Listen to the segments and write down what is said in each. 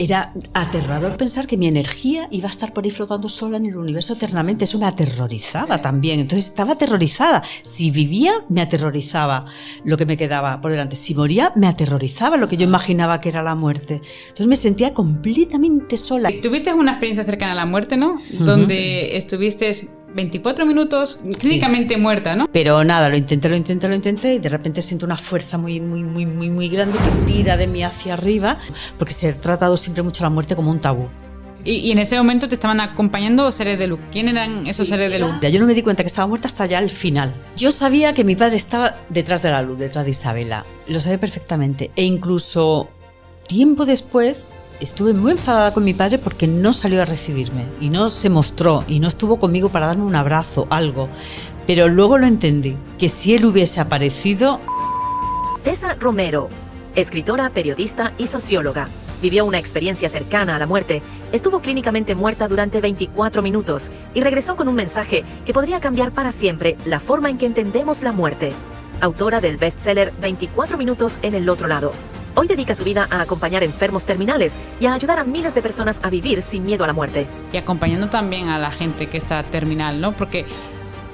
Era aterrador pensar que mi energía iba a estar por ahí flotando sola en el universo eternamente. Eso me aterrorizaba también. Entonces estaba aterrorizada. Si vivía, me aterrorizaba lo que me quedaba por delante. Si moría, me aterrorizaba lo que yo imaginaba que era la muerte. Entonces me sentía completamente sola. Tuviste una experiencia cercana a la muerte, ¿no? Donde estuviste 24 minutos clínicamente muerta, ¿no? Pero nada, lo intenté y de repente siento una fuerza muy grande que tira de mí hacia arriba, porque se ha tratado siempre mucho la muerte como un tabú. Y en ese momento te estaban acompañando seres de luz. ¿Quién eran esos seres de luz? Yo no me di cuenta que estaba muerta hasta ya al final. Yo sabía que mi padre estaba detrás de la luz, detrás de Isabela. Lo sabía perfectamente. E incluso tiempo después estuve muy enfadada con mi padre porque no salió a recibirme y no se mostró y no estuvo conmigo para darme un abrazo, algo. Pero luego lo entendí, que si él hubiese aparecido... Tessa Romero, escritora, periodista y socióloga, vivió una experiencia cercana a la muerte, estuvo clínicamente muerta durante 24 minutos y regresó con un mensaje que podría cambiar para siempre la forma en que entendemos la muerte. Autora del bestseller 24 minutos en el otro lado. Hoy dedica su vida a acompañar enfermos terminales y a ayudar a miles de personas a vivir sin miedo a la muerte. Y acompañando también a la gente que está terminal, ¿no? Porque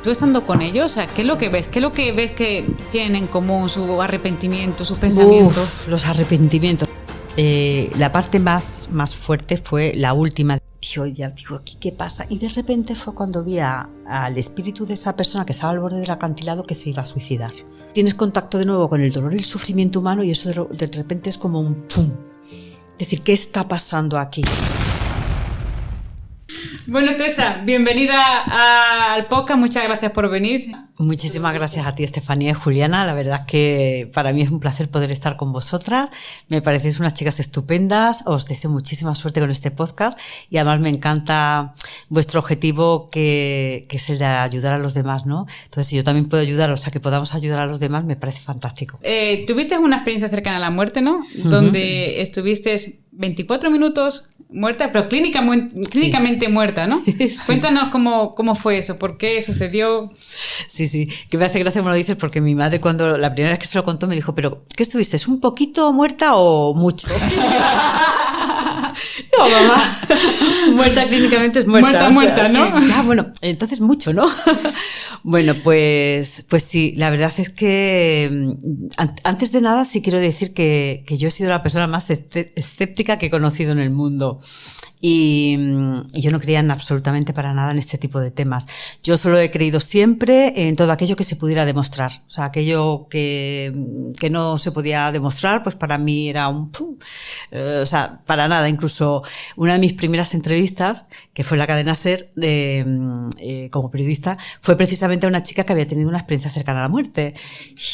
tú estando con ellos, o sea, ¿qué es lo que ves? ¿Qué es lo que ves que tienen en común? Su arrepentimiento, sus pensamientos. Los arrepentimientos. La parte más fuerte fue la última. Digo, ¿qué pasa? Y de repente fue cuando vi al espíritu de esa persona que estaba al borde del acantilado que se iba a suicidar. Tienes contacto de nuevo con el dolor y el sufrimiento humano y eso de repente es como un pum. Es decir, ¿qué está pasando aquí? Bueno, Tessa, bienvenida al podcast. Muchas gracias por venir. Muchísimas gracias a ti, Estefanía y Juliana. La verdad es que para mí es un placer poder estar con vosotras. Me parecéis unas chicas estupendas. Os deseo muchísima suerte con este podcast y además me encanta vuestro objetivo que es el de ayudar a los demás, ¿no? Entonces, si yo también puedo ayudar, o sea, que podamos ayudar a los demás, me parece fantástico. Tuviste una experiencia cercana a la muerte, ¿no? Donde estuviste 24 minutos muerta, pero clínicamente muerta, ¿no? Sí. Cuéntanos cómo fue eso, por qué sucedió. Sí, que me hace gracia como lo dices, porque mi madre cuando la primera vez que se lo contó me dijo, ¿pero qué estuviste? ¿Un poquito muerta o mucho? No, mamá, muerta clínicamente es muerta. Muerta, ¿no? Sí. Bueno, entonces mucho, ¿no? Bueno, pues sí, la verdad es que antes de nada sí quiero decir que yo he sido la persona más escéptica que he conocido en el mundo. Y yo no creía absolutamente para nada en este tipo de temas. Yo solo he creído siempre en todo aquello que se pudiera demostrar. O sea, aquello que no se podía demostrar, pues para mí era un pum. O sea, para nada. Incluso una de mis primeras entrevistas, que fue en la cadena SER, como periodista, fue precisamente a una chica que había tenido una experiencia cercana a la muerte.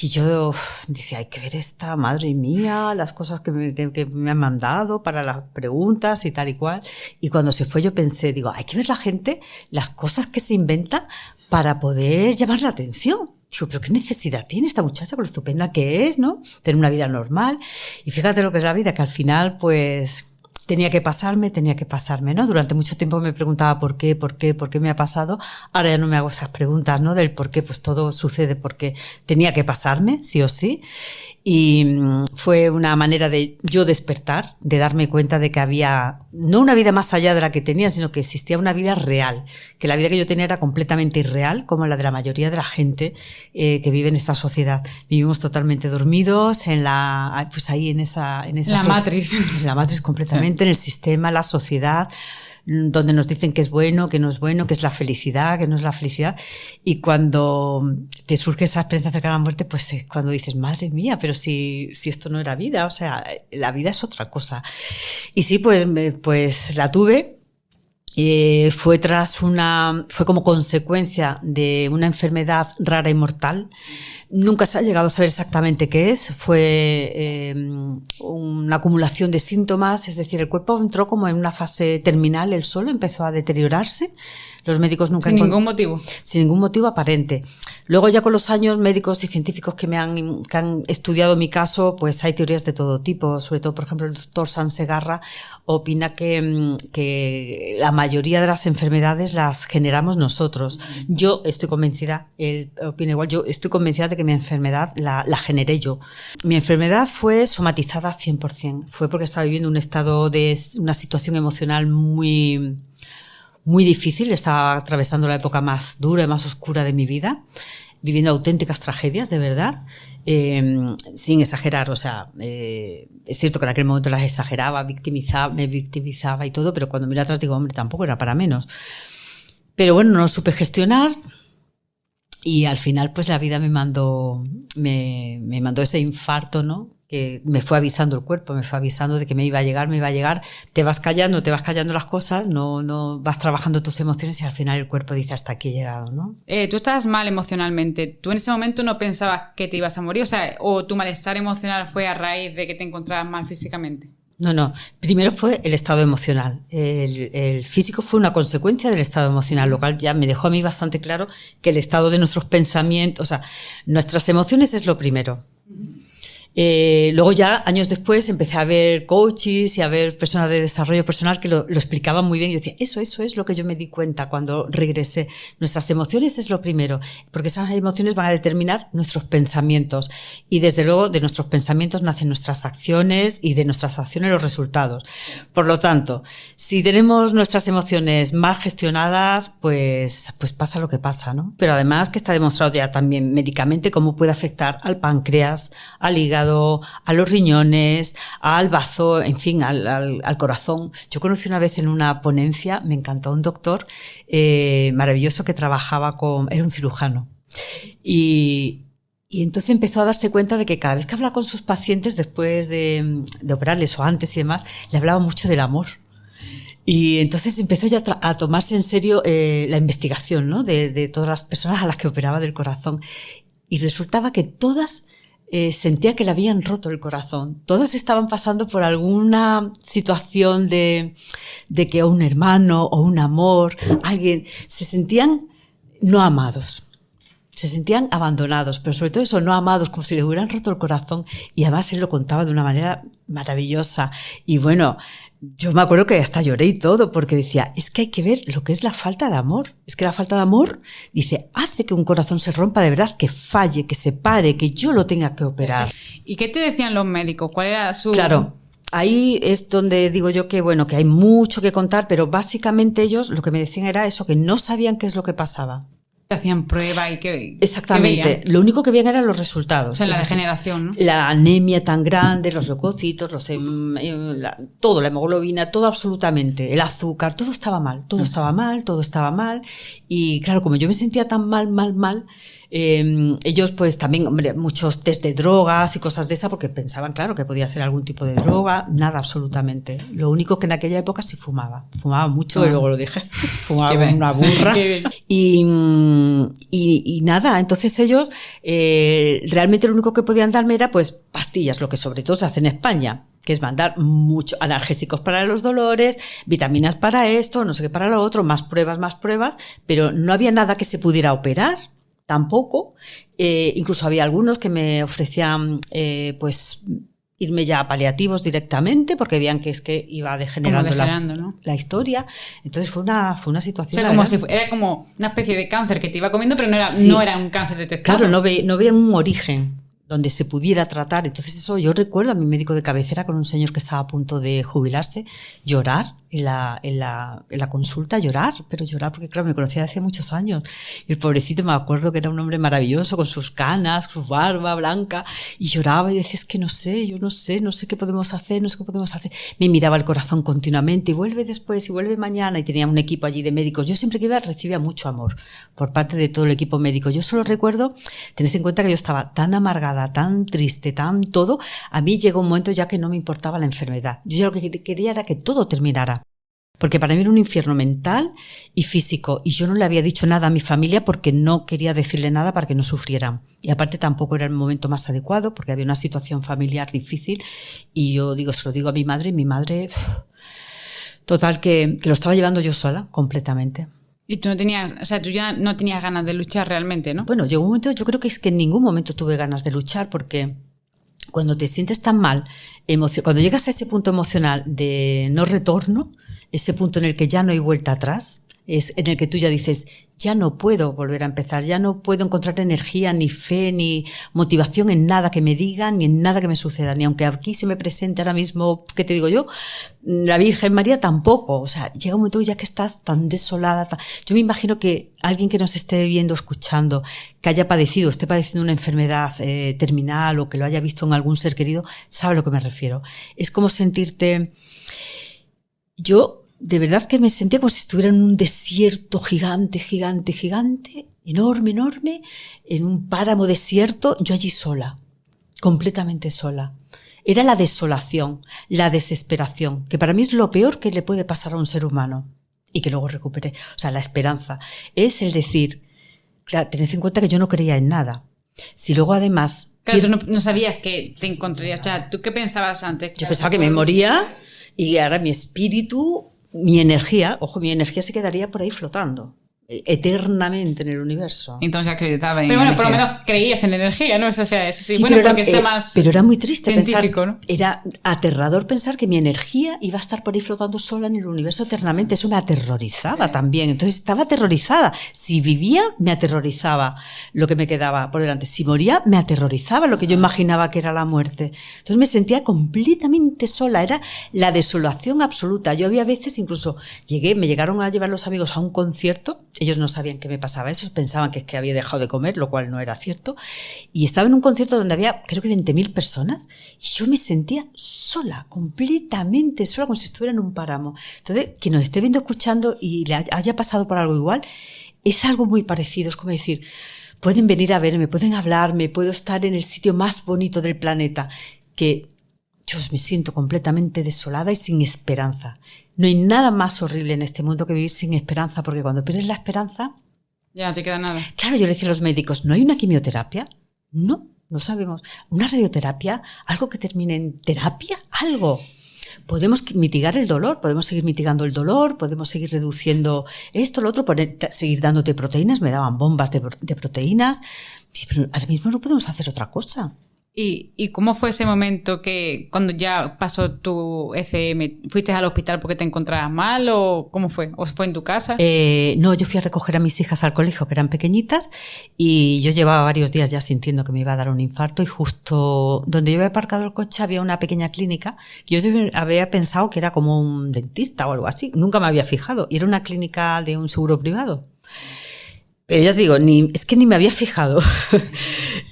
Y yo decía, hay que ver esta, madre mía, las cosas que me han mandado para las preguntas y tal y cual. Y cuando se fue yo pensé, digo, hay que ver la gente, las cosas que se inventa para poder llamar la atención. Digo, pero qué necesidad tiene esta muchacha con lo estupenda que es, ¿no? Tener una vida normal. Y fíjate lo que es la vida, que al final, pues, tenía que pasarme, ¿no? Durante mucho tiempo me preguntaba por qué me ha pasado. Ahora ya no me hago esas preguntas, ¿no? Del por qué, pues todo sucede porque tenía que pasarme, sí o sí. Y fue una manera de yo despertar, de darme cuenta de que había no una vida más allá de la que tenía, sino que existía una vida real, que la vida que yo tenía era completamente irreal, como la de la mayoría de la gente que vive en esta sociedad. Vivimos totalmente dormidos pues ahí en esa matriz. En la matriz completamente, en el sistema, en la sociedad, donde nos dicen que es bueno, que no es bueno, que es la felicidad, que no es la felicidad. Y cuando te surge esa experiencia cercana a la muerte, pues es cuando dices, madre mía, pero si esto no era vida, o sea, la vida es otra cosa. Y sí, pues la tuve. Fue como consecuencia de una enfermedad rara y mortal. Nunca se ha llegado a saber exactamente qué es. Fue una acumulación de síntomas, es decir, el cuerpo entró como en una fase terminal, él solo empezó a deteriorarse. Los médicos nunca... Sin ningún motivo. Sin ningún motivo aparente. Luego ya con los años, médicos y científicos que han estudiado mi caso, pues hay teorías de todo tipo. Sobre todo, por ejemplo, el doctor Sansegarra opina que la mayoría de las enfermedades las generamos nosotros. Yo estoy convencida, él opina igual, yo estoy convencida de que mi enfermedad la generé yo. Mi enfermedad fue somatizada 100%. Fue porque estaba viviendo una situación emocional muy difícil. Estaba atravesando la época más dura y más oscura de mi vida, viviendo auténticas tragedias, de verdad, sin exagerar. O sea, es cierto que en aquel momento las exageraba, me victimizaba y todo, pero cuando miro atrás digo, hombre, tampoco era para menos. Pero bueno, no lo supe gestionar y al final pues la vida me mandó ese infarto, ¿no? Que me fue avisando el cuerpo, me fue avisando de que me iba a llegar, te vas callando las cosas, no vas trabajando tus emociones y al final el cuerpo dice hasta aquí he llegado, ¿no? Tú estabas mal emocionalmente, ¿tú en ese momento no pensabas que te ibas a morir? O sea, ¿o tu malestar emocional fue a raíz de que te encontrabas mal físicamente? No, primero fue el estado emocional, el físico fue una consecuencia del estado emocional, lo cual ya me dejó a mí bastante claro que el estado de nuestros pensamientos, o sea, nuestras emociones es lo primero. Luego ya, años después, empecé a ver coaches y a ver personas de desarrollo personal que lo explicaban muy bien. Yo decía, eso es lo que yo me di cuenta cuando regresé. Nuestras emociones es lo primero, porque esas emociones van a determinar nuestros pensamientos. Y desde luego, de nuestros pensamientos nacen nuestras acciones y de nuestras acciones los resultados. Por lo tanto, si tenemos nuestras emociones mal gestionadas, pues pasa lo que pasa, ¿no? Pero además que está demostrado ya también médicamente cómo puede afectar al páncreas, al hígado, a los riñones, al bazo, en fin, al corazón. Yo conocí una vez en una ponencia, me encantó un doctor maravilloso que trabajaba era un cirujano. Y entonces empezó a darse cuenta de que cada vez que hablaba con sus pacientes después de operarles o antes y demás, le hablaba mucho del amor. Y entonces empezó ya a tomarse en serio la investigación, ¿no? de todas las personas a las que operaba del corazón. Y resultaba que todas sentía que le habían roto el corazón. Todas estaban pasando por alguna situación de que un hermano o un amor, alguien, se sentían no amados. Se sentían abandonados, pero sobre todo eso, no amados, como si les hubieran roto el corazón. Y además él lo contaba de una manera maravillosa. Y bueno, yo me acuerdo que hasta lloré y todo, porque decía, es que hay que ver lo que es la falta de amor. Es que la falta de amor, dice, hace que un corazón se rompa de verdad, que falle, que se pare, que yo lo tenga que operar. ¿Y qué te decían los médicos? ¿Cuál era su...? Claro. Ahí es donde digo yo que, bueno, que hay mucho que contar, pero básicamente ellos lo que me decían era eso, que no sabían qué es lo que pasaba. Hacían pruebas y que exactamente. ¿qué lo único que veían eran los resultados. O sea, la degeneración, ¿no? La anemia tan grande, los leucocitos, todo, la hemoglobina, todo absolutamente. El azúcar, todo estaba mal. Todo estaba mal. Y claro, como yo me sentía tan mal, ellos pues también, hombre, muchos test de drogas y cosas de esas, porque pensaban, claro, que podía ser algún tipo de droga. Nada, absolutamente. Lo único que en aquella época sí fumaba mucho, y luego lo dije, fumaba una burra. Y nada, entonces ellos realmente lo único que podían darme era pues pastillas, lo que sobre todo se hace en España, que es mandar mucho analgésicos para los dolores, vitaminas para esto, no sé qué para lo otro, más pruebas, pero no había nada que se pudiera operar. Tampoco, incluso había algunos que me ofrecían pues irme ya a paliativos directamente porque veían que es que iba degenerando ¿no? la historia. Entonces fue una situación. O sea, era como una especie de cáncer que te iba comiendo, pero no era un cáncer detectado. Claro, no veían un origen donde se pudiera tratar. Entonces eso, yo recuerdo a mi médico de cabecera con un señor que estaba a punto de jubilarse, llorar en la consulta, pero llorar porque claro, me conocía hace muchos años. Y el pobrecito, me acuerdo que era un hombre maravilloso con sus canas, su barba blanca, y lloraba y decía, es que no sé qué podemos hacer, Me miraba el corazón continuamente y vuelve después y vuelve mañana, y tenía un equipo allí de médicos. Yo siempre que iba recibía mucho amor por parte de todo el equipo médico. Yo solo recuerdo, tened en cuenta que yo estaba tan amargada, tan triste, tan todo, a mí llegó un momento ya que no me importaba la enfermedad. Yo ya lo que quería era que todo terminara. Porque para mí era un infierno mental y físico, y yo no le había dicho nada a mi familia porque no quería decirle nada para que no sufrieran. Y aparte tampoco era el momento más adecuado porque había una situación familiar difícil, y yo se lo digo a mi madre, y mi madre, total, que lo estaba llevando yo sola, completamente. Y tú tú ya no tenías ganas de luchar realmente, ¿no? Bueno, llegó un momento, yo creo que es que en ningún momento tuve ganas de luchar, porque cuando te sientes tan mal, cuando llegas a ese punto emocional de no retorno, ese punto en el que ya no hay vuelta atrás, es en el que tú ya dices, ya no puedo volver a empezar, ya no puedo encontrar energía, ni fe, ni motivación en nada que me digan, ni en nada que me suceda, ni aunque aquí se me presente ahora mismo, ¿qué te digo yo? La Virgen María tampoco. O sea, llega un momento ya que estás tan desolada. Yo me imagino que alguien que nos esté viendo, escuchando, que haya padecido, esté padeciendo una enfermedad terminal o que lo haya visto en algún ser querido, sabe a lo que me refiero. Es como sentirte... Yo de verdad que me sentía como si estuviera en un desierto gigante, gigante, gigante, enorme, enorme, en un páramo desierto, yo allí sola, completamente sola. Era la desolación, la desesperación, que para mí es lo peor que le puede pasar a un ser humano y que luego recupere. O sea, la esperanza es el decir, claro, tened en cuenta que yo no creía en nada. Si luego además... Claro, tú no sabías que te encontrarías. O sea, ¿tú qué pensabas antes? Yo pensaba que me moría y ahora mi espíritu... Mi energía se quedaría por ahí flotando, eternamente en el universo. Entonces acreditaba en Pero bueno, energía. por lo menos creías en energía, ¿no? Eso, o sea, eso sí, bueno, pero porque está más pero era muy triste científico, pensar, ¿no? Era aterrador pensar que mi energía iba a estar por ahí flotando sola en el universo eternamente. Eso me aterrorizaba también. Entonces estaba aterrorizada. Si vivía, me aterrorizaba lo que me quedaba por delante. Si moría, me aterrorizaba lo que yo imaginaba que era la muerte. Entonces me sentía completamente sola. Era la desolación absoluta. Yo había veces incluso me llegaron a llevar los amigos a un concierto. Ellos no sabían qué me pasaba eso, pensaban que es que había dejado de comer, lo cual no era cierto. Y estaba en un concierto donde había, creo que 20.000 personas, y yo me sentía sola, completamente sola, como si estuviera en un páramo. Entonces, quien nos esté viendo, escuchando y le haya pasado por algo igual, es algo muy parecido. Es como decir, pueden venir a verme, pueden hablarme, puedo estar en el sitio más bonito del planeta, que yo me siento completamente desolada y sin esperanza. No hay nada más horrible en este mundo que vivir sin esperanza, porque cuando pierdes la esperanza... Ya no te queda nada. Claro, yo le decía a los médicos, ¿no hay una quimioterapia? No, no sabemos. ¿Una radioterapia? ¿Algo que termine en terapia? Algo. Podemos mitigar el dolor, podemos seguir mitigando el dolor, podemos seguir reduciendo esto, lo otro, seguir dándote proteínas. Me daban bombas de proteínas, pero ahora mismo no podemos hacer otra cosa. ¿Y cómo fue ese momento que cuando ya pasó tu ECM, fuiste al hospital porque te encontrabas mal o cómo fue? ¿O fue en tu casa? No, yo fui a recoger a mis hijas al colegio, que eran pequeñitas, y yo llevaba varios días ya sintiendo que me iba a dar un infarto, y justo donde yo había aparcado el coche había una pequeña clínica que yo había pensado que era como un dentista o algo así, nunca me había fijado, y era una clínica de un seguro privado. Pero ya te digo, es que ni me había fijado.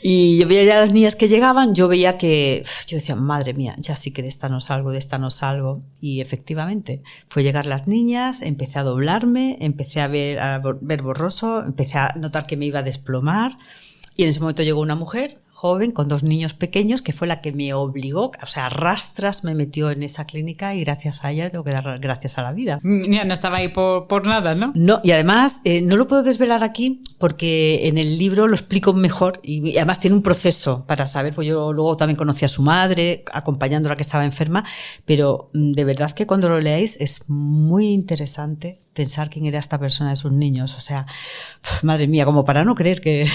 Y yo veía a las niñas que llegaban, yo veía que... Yo decía, madre mía, ya sí que de esta no salgo. Y efectivamente, fue llegar las niñas, empecé a doblarme, empecé a ver borroso, empecé a notar que me iba a desplomar. Y en ese momento llegó una mujer joven con 2 niños pequeños que fue la que me obligó, o sea, a rastras me metió en esa clínica, y gracias a ella tengo que dar gracias a la vida. Ya no estaba ahí por nada, ¿no? No, y además no lo puedo desvelar aquí porque en el libro lo explico mejor, y además tiene un proceso para saber, pues yo luego también conocí a su madre acompañándola, que estaba enferma, pero de verdad que cuando lo leáis es muy interesante pensar quién era esta persona de sus niños. O sea, madre mía, como para no creer que...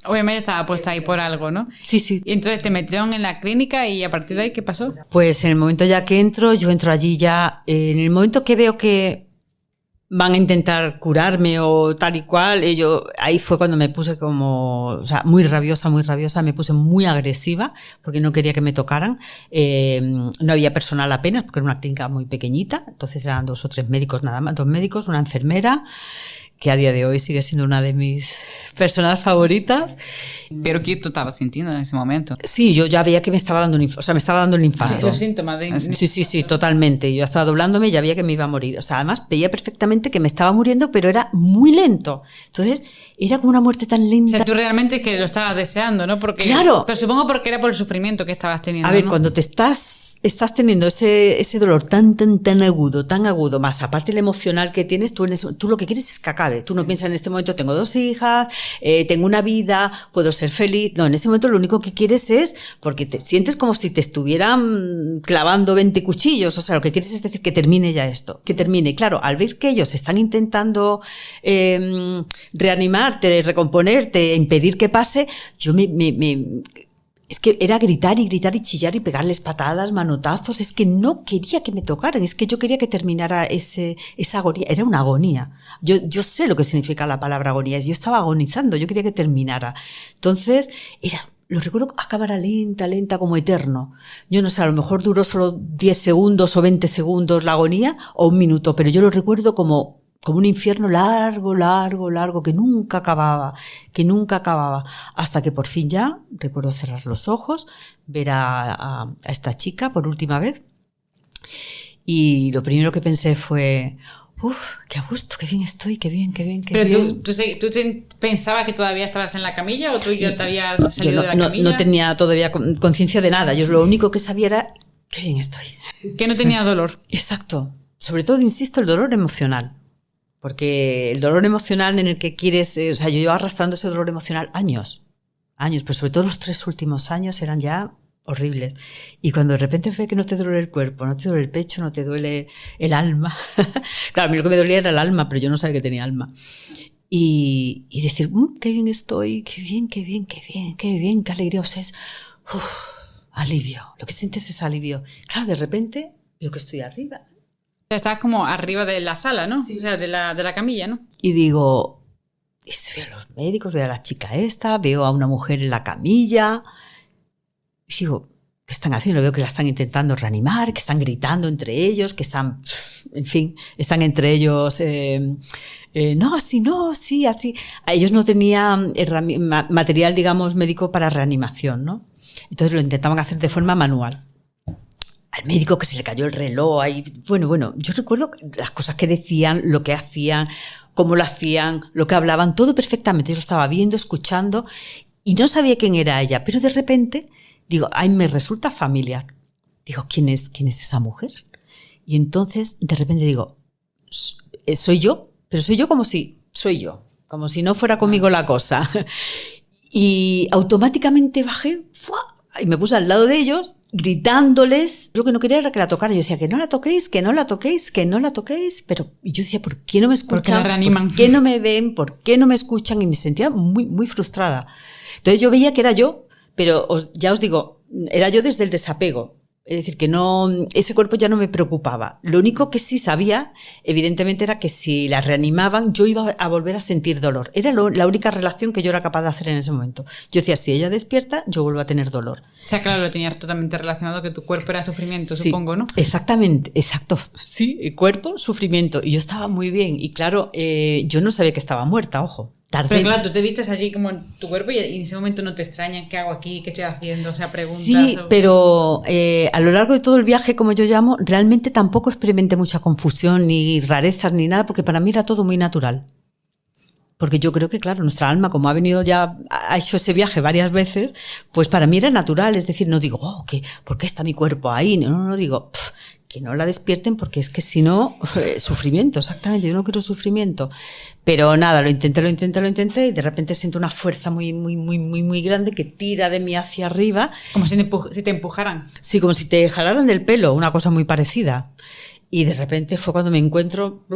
Obviamente estaba puesta ahí por algo, ¿no? Sí, sí. Y entonces te metieron en la clínica y a partir de ahí, ¿qué pasó? Pues en el momento ya que yo entro allí ya, en el momento que veo que van a intentar curarme o tal y cual, ahí fue cuando me puse como, o sea, muy rabiosa, me puse muy agresiva porque no quería que me tocaran. No había personal apenas porque era una clínica muy pequeñita, entonces eran 2 o 3 médicos nada más, 2 médicos, una enfermera, que a día de hoy sigue siendo una de mis personas favoritas. ¿Pero qué tú estabas sintiendo en ese momento? Sí, yo ya veía que me estaba dando el infarto. Sí, los síntomas de... Sí, totalmente. Yo estaba doblándome y ya veía que me iba a morir. O sea, además veía perfectamente que me estaba muriendo, pero era muy lento. Entonces, era como una muerte tan lenta. O sea, tú realmente que lo estabas deseando, ¿no? Porque, claro. Pero supongo porque era por el sufrimiento que estabas teniendo, A ver, ¿no? cuando te estás teniendo ese dolor tan agudo, más aparte el emocional que tienes, tú lo que quieres es que acabe. Tú no piensas en este momento, tengo 2 hijas, tengo una vida, puedo ser feliz. No, en ese momento lo único que quieres es, porque te sientes como si te estuvieran clavando 20 cuchillos, o sea, lo que quieres es decir que termine ya esto, que termine. Y claro, al ver que ellos están intentando reanimarte, recomponerte, impedir que pase, yo es que era gritar y gritar y chillar y pegarles patadas, manotazos. Es que no quería que me tocaran. Es que yo quería que terminara esa agonía. Era una agonía. Yo sé lo que significa la palabra agonía. Yo estaba agonizando. Yo quería que terminara. Entonces, lo recuerdo a cámara lenta, como eterno. Yo no sé, a lo mejor duró solo 10 segundos o 20 segundos la agonía o un minuto, pero yo lo recuerdo como un infierno largo, que nunca acababa, hasta que por fin ya recuerdo cerrar los ojos, ver a esta chica por última vez, y lo primero que pensé fue, qué a gusto, qué bien estoy, qué bien. ¿Pero tú pensabas que todavía estabas en la camilla o tú ya te habías salido de la camilla? No tenía todavía conciencia de nada, yo lo único que sabía era, qué bien estoy. Que no tenía dolor. Exacto, sobre todo, insisto, el dolor emocional. Porque el dolor emocional en el que quieres... yo llevaba arrastrando ese dolor emocional años, pero sobre todo los 3 últimos años eran ya horribles. Y cuando de repente ve que no te duele el cuerpo, no te duele el pecho, no te duele el alma. Claro, a mí lo que me dolía era el alma, pero yo no sabía que tenía alma. Y decir, qué bien estoy, qué bien, qué alegría. O sea, es alivio. Lo que sientes es alivio. Claro, de repente veo que estoy arriba. Estabas como arriba de la sala, ¿no? Sí. O sea, de la camilla, ¿no? Y digo, veo a los médicos, veo a la chica esta, veo a una mujer en la camilla. Y digo, ¿qué están haciendo? Veo que la están intentando reanimar, que están gritando entre ellos, que están, en fin, están entre ellos, no, así no, sí, así. Ellos no tenían material, digamos, médico para reanimación, ¿no? Entonces lo intentaban hacer de forma manual. Al médico que se le cayó el reloj ahí. Bueno, yo recuerdo las cosas que decían, lo que hacían, cómo lo hacían, lo que hablaban, todo perfectamente. Yo lo estaba viendo, escuchando y no sabía quién era ella, pero de repente digo, me resulta familiar. Digo, ¿quién es esa mujer? Y entonces de repente digo, soy yo, pero soy yo como si no fuera conmigo la cosa. Y automáticamente bajé y me puse al lado de ellos, gritándoles. Lo que no quería era que la tocaran. Yo decía, que no la toquéis, pero yo decía, ¿por qué no me escuchan? ¿Por qué la reaniman? ¿Por qué no me ven? ¿Por qué no me escuchan? Y me sentía muy, muy frustrada. Entonces yo veía que era yo, pero ya os digo, era yo desde el desapego. Es decir, que ese cuerpo ya no me preocupaba. Lo único que sí sabía, evidentemente, era que si la reanimaban, yo iba a volver a sentir dolor. Era la única relación que yo era capaz de hacer en ese momento. Yo decía, si ella despierta, yo vuelvo a tener dolor. O sea, claro, lo tenías totalmente relacionado, que tu cuerpo era sufrimiento, sí, supongo, ¿no? Exactamente, exacto. Sí, el cuerpo, sufrimiento. Y yo estaba muy bien. Y claro, yo no sabía que estaba muerta, ojo. Tardé. Pero claro, tú te vistes allí como en tu cuerpo y en ese momento no te extraña qué hago aquí, qué estoy haciendo, o sea, preguntas. Sí, pero a lo largo de todo el viaje, como yo llamo, realmente tampoco experimenté mucha confusión, ni rarezas, ni nada, porque para mí era todo muy natural. Porque yo creo que, claro, nuestra alma, como ha hecho ese viaje varias veces, pues para mí era natural. Es decir, no digo, ¿por qué está mi cuerpo ahí? No digo, que no la despierten porque es que si no, sufrimiento, exactamente, yo no quiero sufrimiento. Pero nada, lo intenté y de repente siento una fuerza muy, muy, muy, muy, muy grande que tira de mí hacia arriba. Como si te empujaran. Sí, como si te jalaran del pelo, una cosa muy parecida. Y de repente fue cuando me encuentro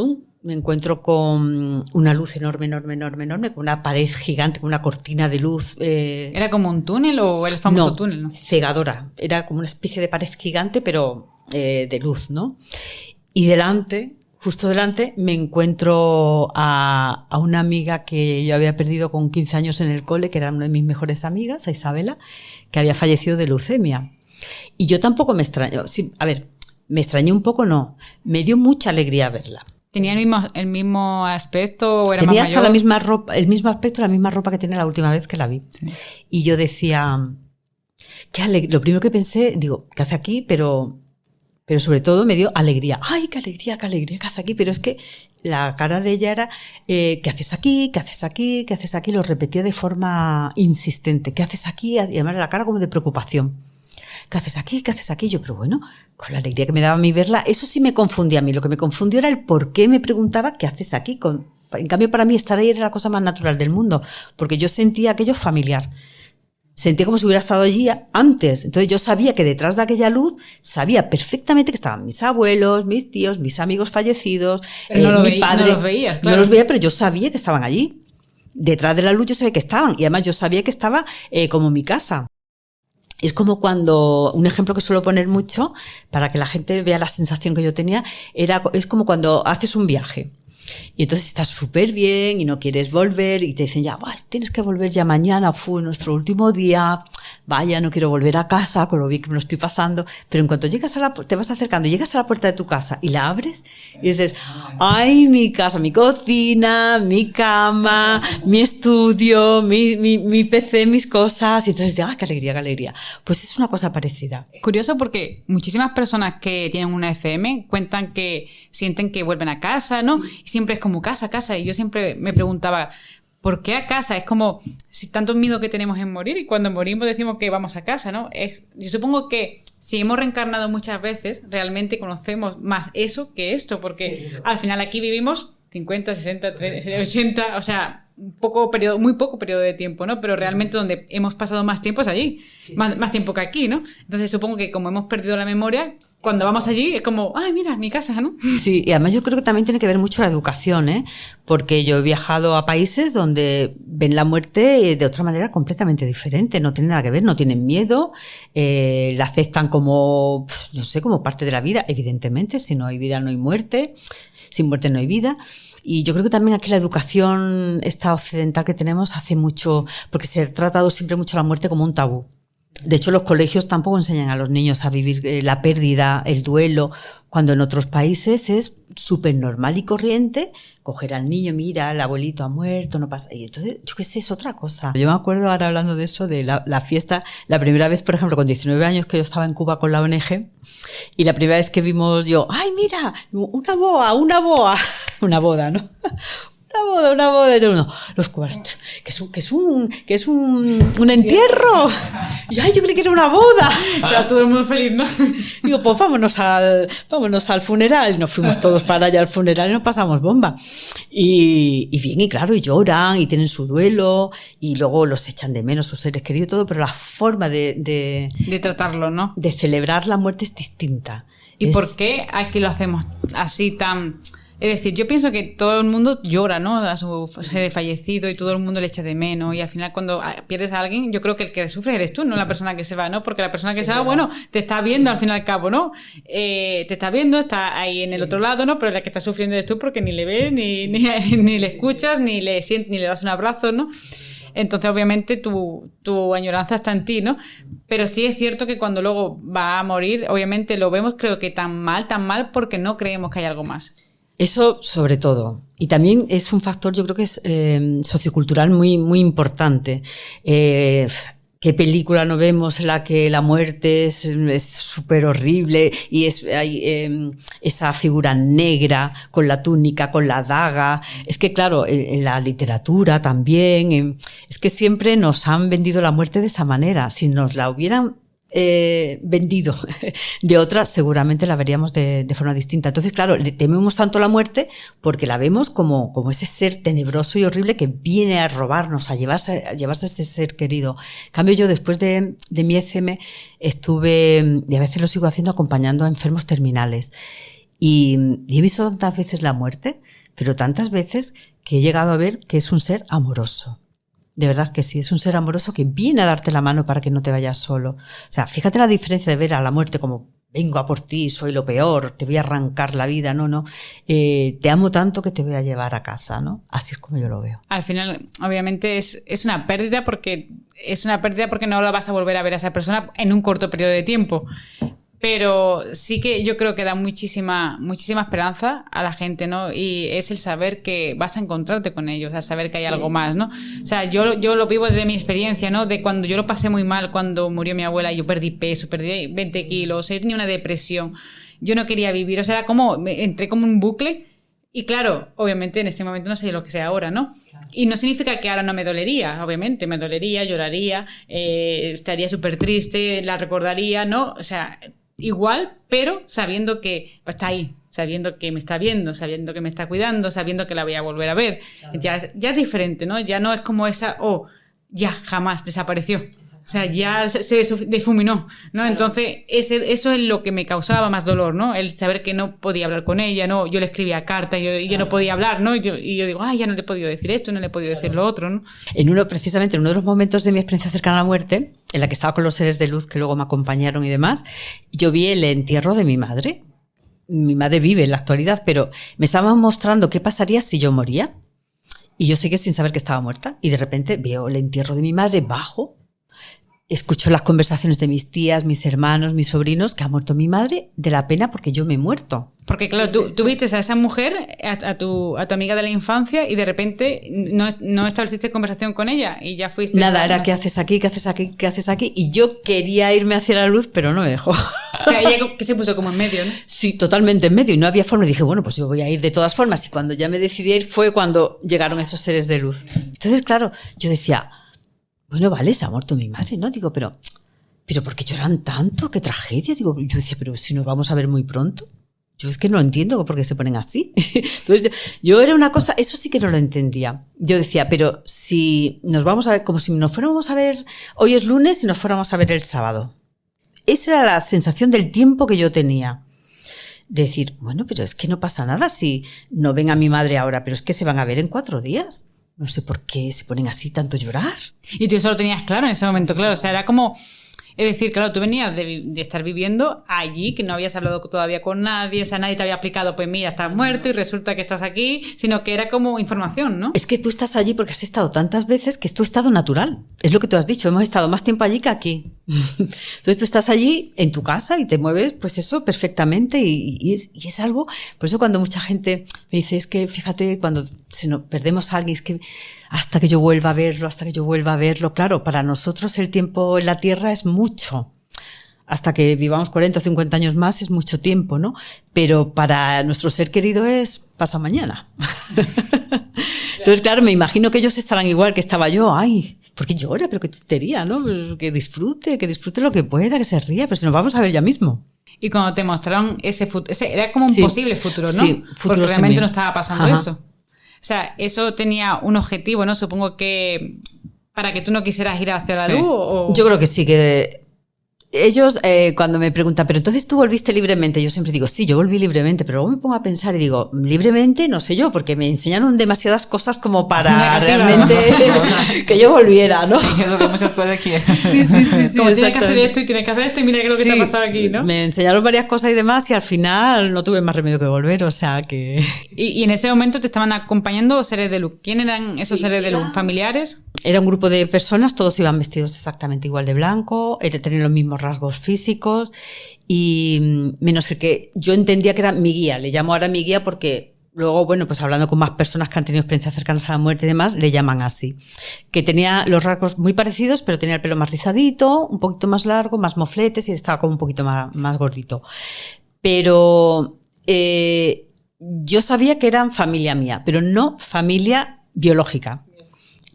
con una luz enorme, con una pared gigante, con una cortina de luz. ¿Era como un túnel o el famoso túnel? No, cegadora. Era como una especie de pared gigante, pero de luz, ¿no? Y justo delante, me encuentro a una amiga que yo había perdido con 15 años en el cole, que era una de mis mejores amigas, a Isabela, que había fallecido de leucemia. Y yo tampoco me extrañé. Sí, a ver, me extrañé un poco, no. Me dio mucha alegría verla. ¿Tenía el mismo aspecto o era tenía más hasta mayor? la misma ropa, el mismo aspecto, la misma ropa que tenía la última vez que la vi. Sí. Y yo decía, lo primero que pensé, digo, ¿qué hace aquí? Pero sobre todo me dio alegría. ¡Ay, qué alegría que hace aquí! Pero es que la cara de ella era, ¿qué haces aquí? ¿Qué haces aquí? ¿Qué haces aquí? Lo repetía de forma insistente. ¿Qué haces aquí? Y además la cara como de preocupación. ¿Qué haces aquí? ¿Qué haces aquí? Yo, pero bueno, con la alegría que me daba a mí verla, eso sí me confundía a mí. Lo que me confundió era el por qué me preguntaba ¿qué haces aquí? En cambio, para mí estar ahí era la cosa más natural del mundo, porque yo sentía aquello familiar. Sentía como si hubiera estado allí antes. Entonces yo sabía que detrás de aquella luz, sabía perfectamente que estaban mis abuelos, mis tíos, mis amigos fallecidos, mi padre. No los veías, claro. No los veía, pero yo sabía que estaban allí. Detrás de la luz yo sabía que estaban. Y además yo sabía que estaba como mi casa. Es como cuando, un ejemplo que suelo poner mucho, para que la gente vea la sensación que yo tenía, es como cuando haces un viaje. Y entonces estás súper bien y no quieres volver y te dicen ya, tienes que volver ya mañana, fue nuestro último día, vaya, no quiero volver a casa, con lo bien que me lo estoy pasando. Pero en cuanto llegas te vas acercando, llegas a la puerta de tu casa y la abres y dices, ay, mi casa, mi cocina, mi cama, mi estudio, mi PC, mis cosas. Y entonces dices, qué alegría, qué alegría. Pues es una cosa parecida. Es curioso porque muchísimas personas que tienen una FM cuentan que sienten que vuelven a casa, ¿no? Sí. Y siempre es como casa. Y yo siempre me preguntaba, ¿por qué a casa? Es como si tanto miedo que tenemos en morir y cuando morimos decimos que vamos a casa, ¿no? Yo supongo que si hemos reencarnado muchas veces, realmente conocemos más eso que esto, porque sí, al final aquí vivimos 50, 60, 30, 80, o sea, muy poco periodo de tiempo, ¿no? Pero realmente donde hemos pasado más tiempo es allí, sí, más tiempo que aquí, ¿no? Entonces supongo que como hemos perdido la memoria, cuando vamos allí es como, ay, mira, mi casa, ¿no? Sí, y además yo creo que también tiene que ver mucho la educación, ¿eh? Porque yo he viajado a países donde ven la muerte de otra manera completamente diferente, no tiene nada que ver, no tienen miedo, la aceptan como, no sé, como parte de la vida, evidentemente, si no hay vida no hay muerte, sin muerte no hay vida. Y yo creo que también aquí la educación esta occidental que tenemos hace mucho, porque se ha tratado siempre mucho la muerte como un tabú. De hecho, los colegios tampoco enseñan a los niños a vivir la pérdida, el duelo, cuando en otros países es súper normal y corriente coger al niño, mira, el abuelito ha muerto, no pasa. Y entonces, yo qué sé, es otra cosa. Yo me acuerdo ahora hablando de eso, de la fiesta, la primera vez, por ejemplo, con 19 años que yo estaba en Cuba con la ONG, y la primera vez que vimos ay, mira, una boda, ¿no? Una boda, y todo el mundo, los cubanos, que es un entierro. Y yo creí que era una boda. Está todo el mundo feliz, ¿no? Digo, pues vámonos al funeral. Y nos fuimos todos para allá al funeral y nos pasamos bomba. Y bien, y claro, y lloran, y tienen su duelo, y luego los echan de menos, sus seres queridos y todo, pero la forma de tratarlo, ¿no? De celebrar la muerte es distinta. ¿Y por qué aquí lo hacemos así tan...? Es decir, yo pienso que todo el mundo llora, ¿no? A su ser fallecido y todo el mundo le echa de menos y al final cuando pierdes a alguien, yo creo que el que sufre eres tú, no la persona que se va, ¿no? Porque la persona que se va, bueno, te está viendo al fin y al cabo, ¿no? Te está viendo, está ahí en el otro lado, ¿no? Pero la que está sufriendo eres tú porque ni le ves, ni le escuchas, ni le sientes, ni le das un abrazo, ¿no? Entonces, obviamente, tu añoranza está en ti, ¿no? Pero sí es cierto que cuando luego va a morir, obviamente lo vemos, creo que tan mal, porque no creemos que hay algo más. Eso sobre todo. Y también es un factor, yo creo que es sociocultural muy, muy importante. ¿Qué película no vemos en la que la muerte es súper horrible y hay esa figura negra con la túnica, con la daga? Es que claro, en la literatura también, es que siempre nos han vendido la muerte de esa manera. Si nos la hubieran vendido de otra, seguramente la veríamos de forma distinta. Entonces, claro, le tememos tanto la muerte porque la vemos como ese ser tenebroso y horrible que viene a robarnos, a llevarse ese ser querido. En cambio, yo después de mi ECM estuve, y a veces lo sigo haciendo, acompañando a enfermos terminales. Y he visto tantas veces la muerte, pero tantas veces que he llegado a ver que es un ser amoroso. De verdad que sí, es un ser amoroso que viene a darte la mano para que no te vayas solo. O sea, fíjate la diferencia de ver a la muerte como vengo a por ti, soy lo peor, te voy a arrancar la vida, no. Te amo tanto que te voy a llevar a casa, ¿no? Así es como yo lo veo. Al final, obviamente, es una pérdida porque no la vas a volver a ver a esa persona en un corto periodo de tiempo. Pero sí que yo creo que da muchísima esperanza a la gente, ¿no? Y es el saber que vas a encontrarte con ellos, el saber que hay algo más, ¿no? O sea, yo lo vivo desde mi experiencia, ¿no? De cuando yo lo pasé muy mal, cuando murió mi abuela, yo perdí peso, perdí 20 kilos, tenía una depresión, yo no quería vivir, o sea, era como, entré como en un bucle. Y claro, obviamente en ese momento no sé lo que sé ahora, ¿no? Claro. Y no significa que ahora no me dolería, obviamente, me dolería, lloraría, estaría súper triste, la recordaría, ¿no? O sea, igual, pero sabiendo que está ahí, sabiendo que me está viendo, sabiendo que me está cuidando, sabiendo que la voy a volver a ver. Claro. Ya es diferente, ¿no? Ya no es como esa, ya, jamás, desapareció. O sea, ya se difuminó, ¿no? Entonces, eso es lo que me causaba más dolor, ¿no? El saber que no podía hablar con ella, ¿no? Yo le escribía cartas y yo no podía hablar, ¿no? Y yo digo, ay, ya no le he podido decir esto, no le he podido decir lo otro, ¿no? Precisamente en uno de los momentos de mi experiencia cercana a la muerte, en la que estaba con los seres de luz que luego me acompañaron y demás, yo vi el entierro de mi madre. Mi madre vive en la actualidad, pero me estaban mostrando qué pasaría si yo moría. Y yo seguía sin saber que estaba muerta. Y de repente veo el entierro de mi madre, bajo, escucho las conversaciones de mis tías, mis hermanos, mis sobrinos, que ha muerto mi madre de la pena porque yo me he muerto. Porque claro, tú viste a esa mujer, a tu amiga de la infancia, y de repente no estableciste conversación con ella y ya fuiste... Nada, era ¿qué haces aquí? ¿Qué haces aquí? ¿Qué haces aquí? Y yo quería irme hacia la luz, pero no me dejó. O sea, ella que se puso como en medio, ¿no? Sí, totalmente en medio, y no había forma. Y dije, bueno, pues yo voy a ir de todas formas. Y cuando ya me decidí a ir fue cuando llegaron esos seres de luz. Entonces, claro, yo decía, bueno, vale, se ha muerto mi madre, ¿no? Digo, pero ¿por qué lloran tanto? ¿Qué tragedia? Digo, yo decía, pero si nos vamos a ver muy pronto. Yo es que no entiendo por qué se ponen así. Entonces, yo era una cosa, eso sí que no lo entendía. Yo decía, pero si nos vamos a ver, como si nos fuéramos a ver, hoy es lunes y nos fuéramos a ver el sábado. Esa era la sensación del tiempo que yo tenía. Decir, bueno, pero es que no pasa nada si no ven a mi madre ahora, pero es que se van a ver en 4 días. No sé por qué se ponen así tanto a llorar. Y tú eso lo tenías claro en ese momento, claro. O sea, era como... Es decir, claro, tú venías de estar viviendo allí, que no habías hablado todavía con nadie, o sea, nadie te había explicado, pues mira, estás muerto y resulta que estás aquí, sino que era como información, ¿no? Es que tú estás allí porque has estado tantas veces que es tu estado natural. Es lo que tú has dicho, hemos estado más tiempo allí que aquí. Entonces tú estás allí en tu casa y te mueves, pues eso, perfectamente y es algo... Por eso cuando mucha gente me dice, es que fíjate, cuando perdemos a alguien, es que hasta que yo vuelva a verlo, claro, para nosotros el tiempo en la Tierra es mucho. Hasta que vivamos 40 o 50 años más es mucho tiempo, ¿no? Pero para nuestro ser querido es pasa mañana. Entonces, claro, me imagino que ellos estarán igual que estaba yo. Ay, ¿por qué llora? Pero qué tontería, ¿no? Que disfrute lo que pueda, que se ría, pero si nos vamos a ver ya mismo. Y cuando te mostraron ese era como un posible futuro, ¿no? Sí, futuro. Porque realmente no estaba pasando Ajá. eso. O sea, eso tenía un objetivo, ¿no? Supongo que para que tú no quisieras ir hacia la luz o... Yo creo que sí, que ellos cuando me preguntan, pero entonces tú volviste libremente, yo siempre digo, sí, yo volví libremente, pero luego me pongo a pensar y digo, libremente no sé yo, porque me enseñaron demasiadas cosas como para realmente que yo volviera, ¿no? Sí, eso que muchas cosas quieren. Sí, como tienes que hacer esto y tienes que hacer esto y mira qué es lo que te ha pasado aquí, ¿no? Me enseñaron varias cosas y demás y al final no tuve más remedio que volver, o sea que... Y en ese momento te estaban acompañando seres de luz. ¿ Quién eran esos seres de luz? ¿Familiares? Era un grupo de personas, todos iban vestidos exactamente igual de blanco, tenían los mismos rasgos físicos y menos el que yo entendía que era mi guía. Le llamo ahora mi guía porque luego, bueno, pues hablando con más personas que han tenido experiencias cercanas a la muerte y demás, le llaman así. Que tenía los rasgos muy parecidos, pero tenía el pelo más rizadito, un poquito más largo, más mofletes y estaba como un poquito más gordito. Pero yo sabía que eran familia mía, pero no familia biológica.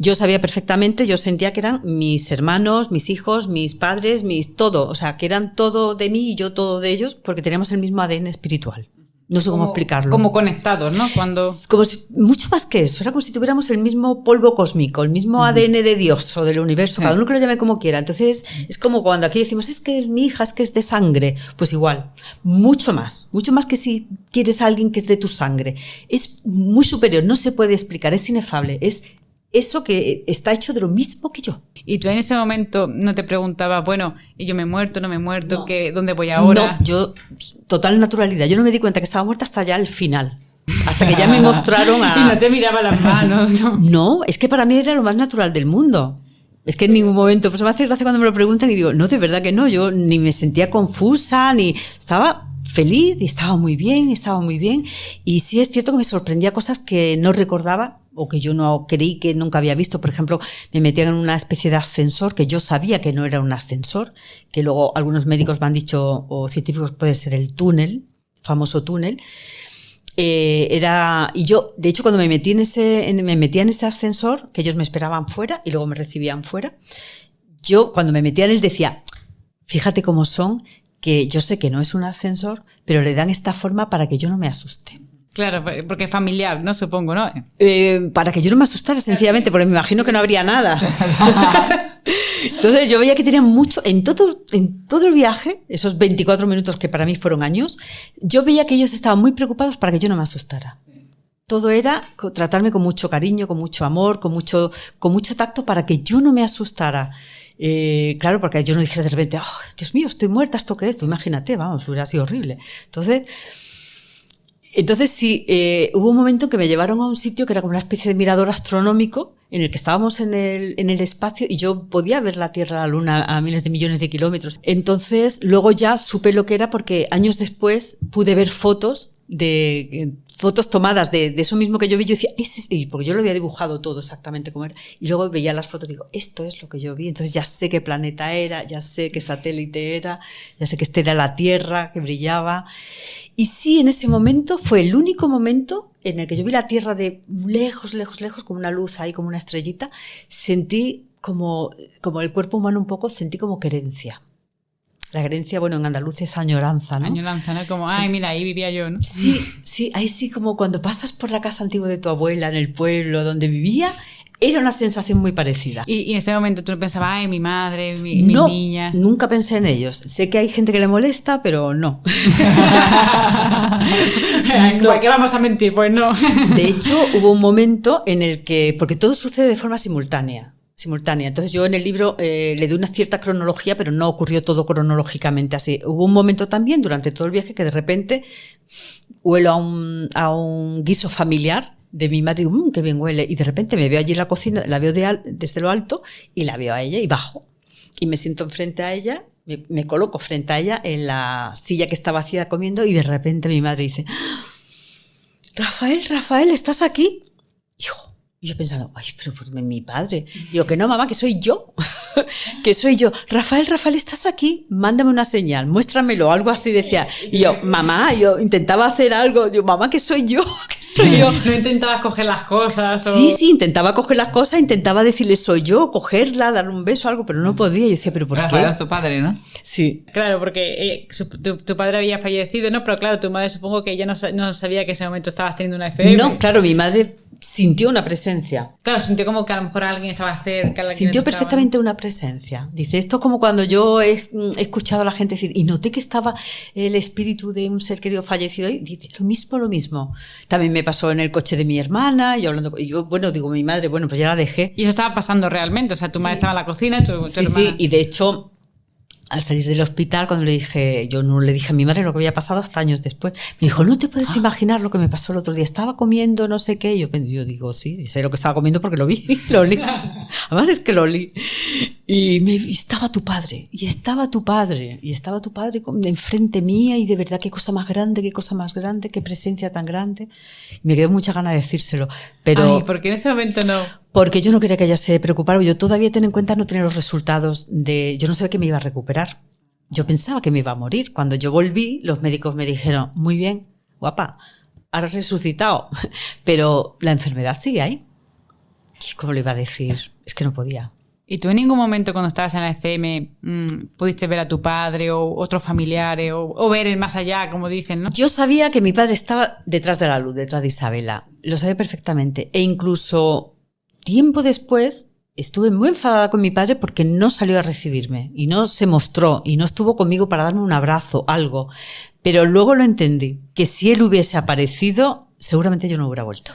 Yo sabía perfectamente, yo sentía que eran mis hermanos, mis hijos, mis padres, todo. O sea, que eran todo de mí y yo todo de ellos, porque teníamos el mismo ADN espiritual. No sé cómo explicarlo. Como conectados, ¿no? Como si, mucho más que eso. Era como si tuviéramos el mismo polvo cósmico, el mismo ADN de Dios o del universo, cada uno que lo llame como quiera. Entonces, es como cuando aquí decimos, es que es mi hija, es que es de sangre. Pues igual, mucho más que si quieres a alguien que es de tu sangre. Es muy superior, no se puede explicar, es inefable, es eso que está hecho de lo mismo que yo. Y tú en ese momento no te preguntabas, bueno, ¿y yo me he muerto, no me he muerto? No. ¿Dónde voy ahora? No, yo, total naturalidad. Yo no me di cuenta que estaba muerta hasta ya al final. Hasta que ya me mostraron a... Y no te miraba las manos, ¿no? No, es que para mí era lo más natural del mundo. Es que en ningún momento, pues me hace gracia cuando me lo preguntan y digo, no, de verdad que no, yo ni me sentía confusa, ni estaba feliz y estaba muy bien. Y sí es cierto que me sorprendía cosas que no recordaba o que yo no creí que nunca había visto. Por ejemplo, me metían en una especie de ascensor que yo sabía que no era un ascensor, que luego algunos médicos me han dicho, o científicos, puede ser el túnel, famoso túnel. Y yo, de hecho, cuando me metía en ese ascensor, que ellos me esperaban fuera y luego me recibían fuera, yo cuando me metía en él decía, fíjate cómo son, que yo sé que no es un ascensor, pero le dan esta forma para que yo no me asuste. Claro, porque es familiar, ¿no? Supongo, ¿no? Para que yo no me asustara, sencillamente, porque me imagino que no habría nada. Entonces yo veía que tenían mucho, en todo el viaje, esos 24 minutos que para mí fueron años, yo veía que ellos estaban muy preocupados para que yo no me asustara. Todo era tratarme con mucho cariño, con mucho amor, con mucho tacto para que yo no me asustara. Claro, porque yo no dijera de repente, oh, Dios mío, estoy muerta, ¿esto qué es? Tú imagínate, vamos, hubiera sido horrible. Entonces sí, hubo un momento en que me llevaron a un sitio que era como una especie de mirador astronómico en el que estábamos en el espacio y yo podía ver la Tierra, la Luna a miles de millones de kilómetros. Entonces luego ya supe lo que era porque años después pude ver fotos tomadas de eso mismo que yo vi. Yo decía, porque yo lo había dibujado todo exactamente como era, y luego veía las fotos y digo, esto es lo que yo vi. Entonces ya sé qué planeta era, ya sé qué satélite era, ya sé que esta era la Tierra que brillaba. Y sí, en ese momento fue el único momento en el que yo vi la Tierra de lejos, lejos, lejos, como una luz ahí, como una estrellita. Sentí como el cuerpo humano un poco, sentí como querencia. La querencia, bueno, en andaluz es añoranza, ¿no? Añoranza, ¿no? Como, ay, mira, ahí vivía yo, ¿no? Sí, ahí sí, como cuando pasas por la casa antigua de tu abuela en el pueblo donde vivía, era una sensación muy parecida. Y en ese momento tú no pensabas, ay, mi madre, mi niña. Nunca pensé en ellos. Sé que hay gente que le molesta, pero no. ¿Para qué vamos a mentir? Pues no. De hecho, hubo un momento en el que, porque todo sucede de forma simultánea. Entonces yo en el libro le doy una cierta cronología, pero no ocurrió todo cronológicamente así. Hubo un momento también durante todo el viaje que de repente huelo a un guiso familiar de mi madre y digo, qué bien huele. Y de repente me veo allí en la cocina, la veo desde lo alto y la veo a ella y bajo. Y me siento enfrente a ella, me coloco frente a ella en la silla que está vacía comiendo y de repente mi madre dice, Rafael, ¿estás aquí? Hijo. Y yo pensando, ay, pero por mi padre. Digo, que no, mamá, que soy yo. Que soy yo. Rafael, ¿estás aquí? Mándame una señal, muéstramelo, algo así decía. Y yo, mamá, yo intentaba hacer algo. Digo, mamá, que soy yo, que soy yo. No intentabas coger las cosas. O... Sí, intentaba coger las cosas, intentaba decirle, soy yo, cogerla, darle un beso, algo, pero no podía. Y decía, pero ¿por Rafael qué? Era su padre, ¿no? Sí. Claro, porque tu padre había fallecido, ¿no? Pero claro, tu madre supongo que ella no sabía que en ese momento estabas teniendo una FM. No, claro, mi madre sintió una presencia. Claro, sintió como que a lo mejor alguien estaba cerca. Sintió perfectamente una presencia. Dice, esto es como cuando yo he escuchado a la gente decir, y noté que estaba el espíritu de un ser querido fallecido ahí. Dice, lo mismo. También me pasó en el coche de mi hermana, y yo, bueno, digo, mi madre, bueno, pues ya la dejé. Y eso estaba pasando realmente, o sea, tu madre estaba en la cocina, tu hermana... Sí, y de hecho... Al salir del hospital, cuando yo no le dije a mi madre lo que había pasado hasta años después. Me dijo, no te puedes imaginar lo que me pasó el otro día. Estaba comiendo no sé qué. Yo digo, sí, sé lo que estaba comiendo porque lo vi, lo olí. Además es que lo olí. Y estaba tu padre enfrente mía y de verdad qué cosa más grande, qué presencia tan grande. Me quedó mucha gana de decírselo. Pero, ay, ¿por qué en ese momento no? Porque yo no quería que ella se preocupara. Yo todavía ten en cuenta no tener los resultados yo no sabía que me iba a recuperar. Yo pensaba que me iba a morir. Cuando yo volví, los médicos me dijeron, muy bien, guapa, has resucitado. Pero la enfermedad sigue ahí. ¿Y cómo le iba a decir? Es que no podía. ¿Y tú en ningún momento cuando estabas en la ECM pudiste ver a tu padre o otros familiares o ver el más allá, como dicen, ¿no? Yo sabía que mi padre estaba detrás de la luz, detrás de Isabela. Lo sabía perfectamente. E incluso tiempo después estuve muy enfadada con mi padre porque no salió a recibirme y no se mostró y no estuvo conmigo para darme un abrazo, algo. Pero luego lo entendí, que si él hubiese aparecido, seguramente yo no hubiera vuelto.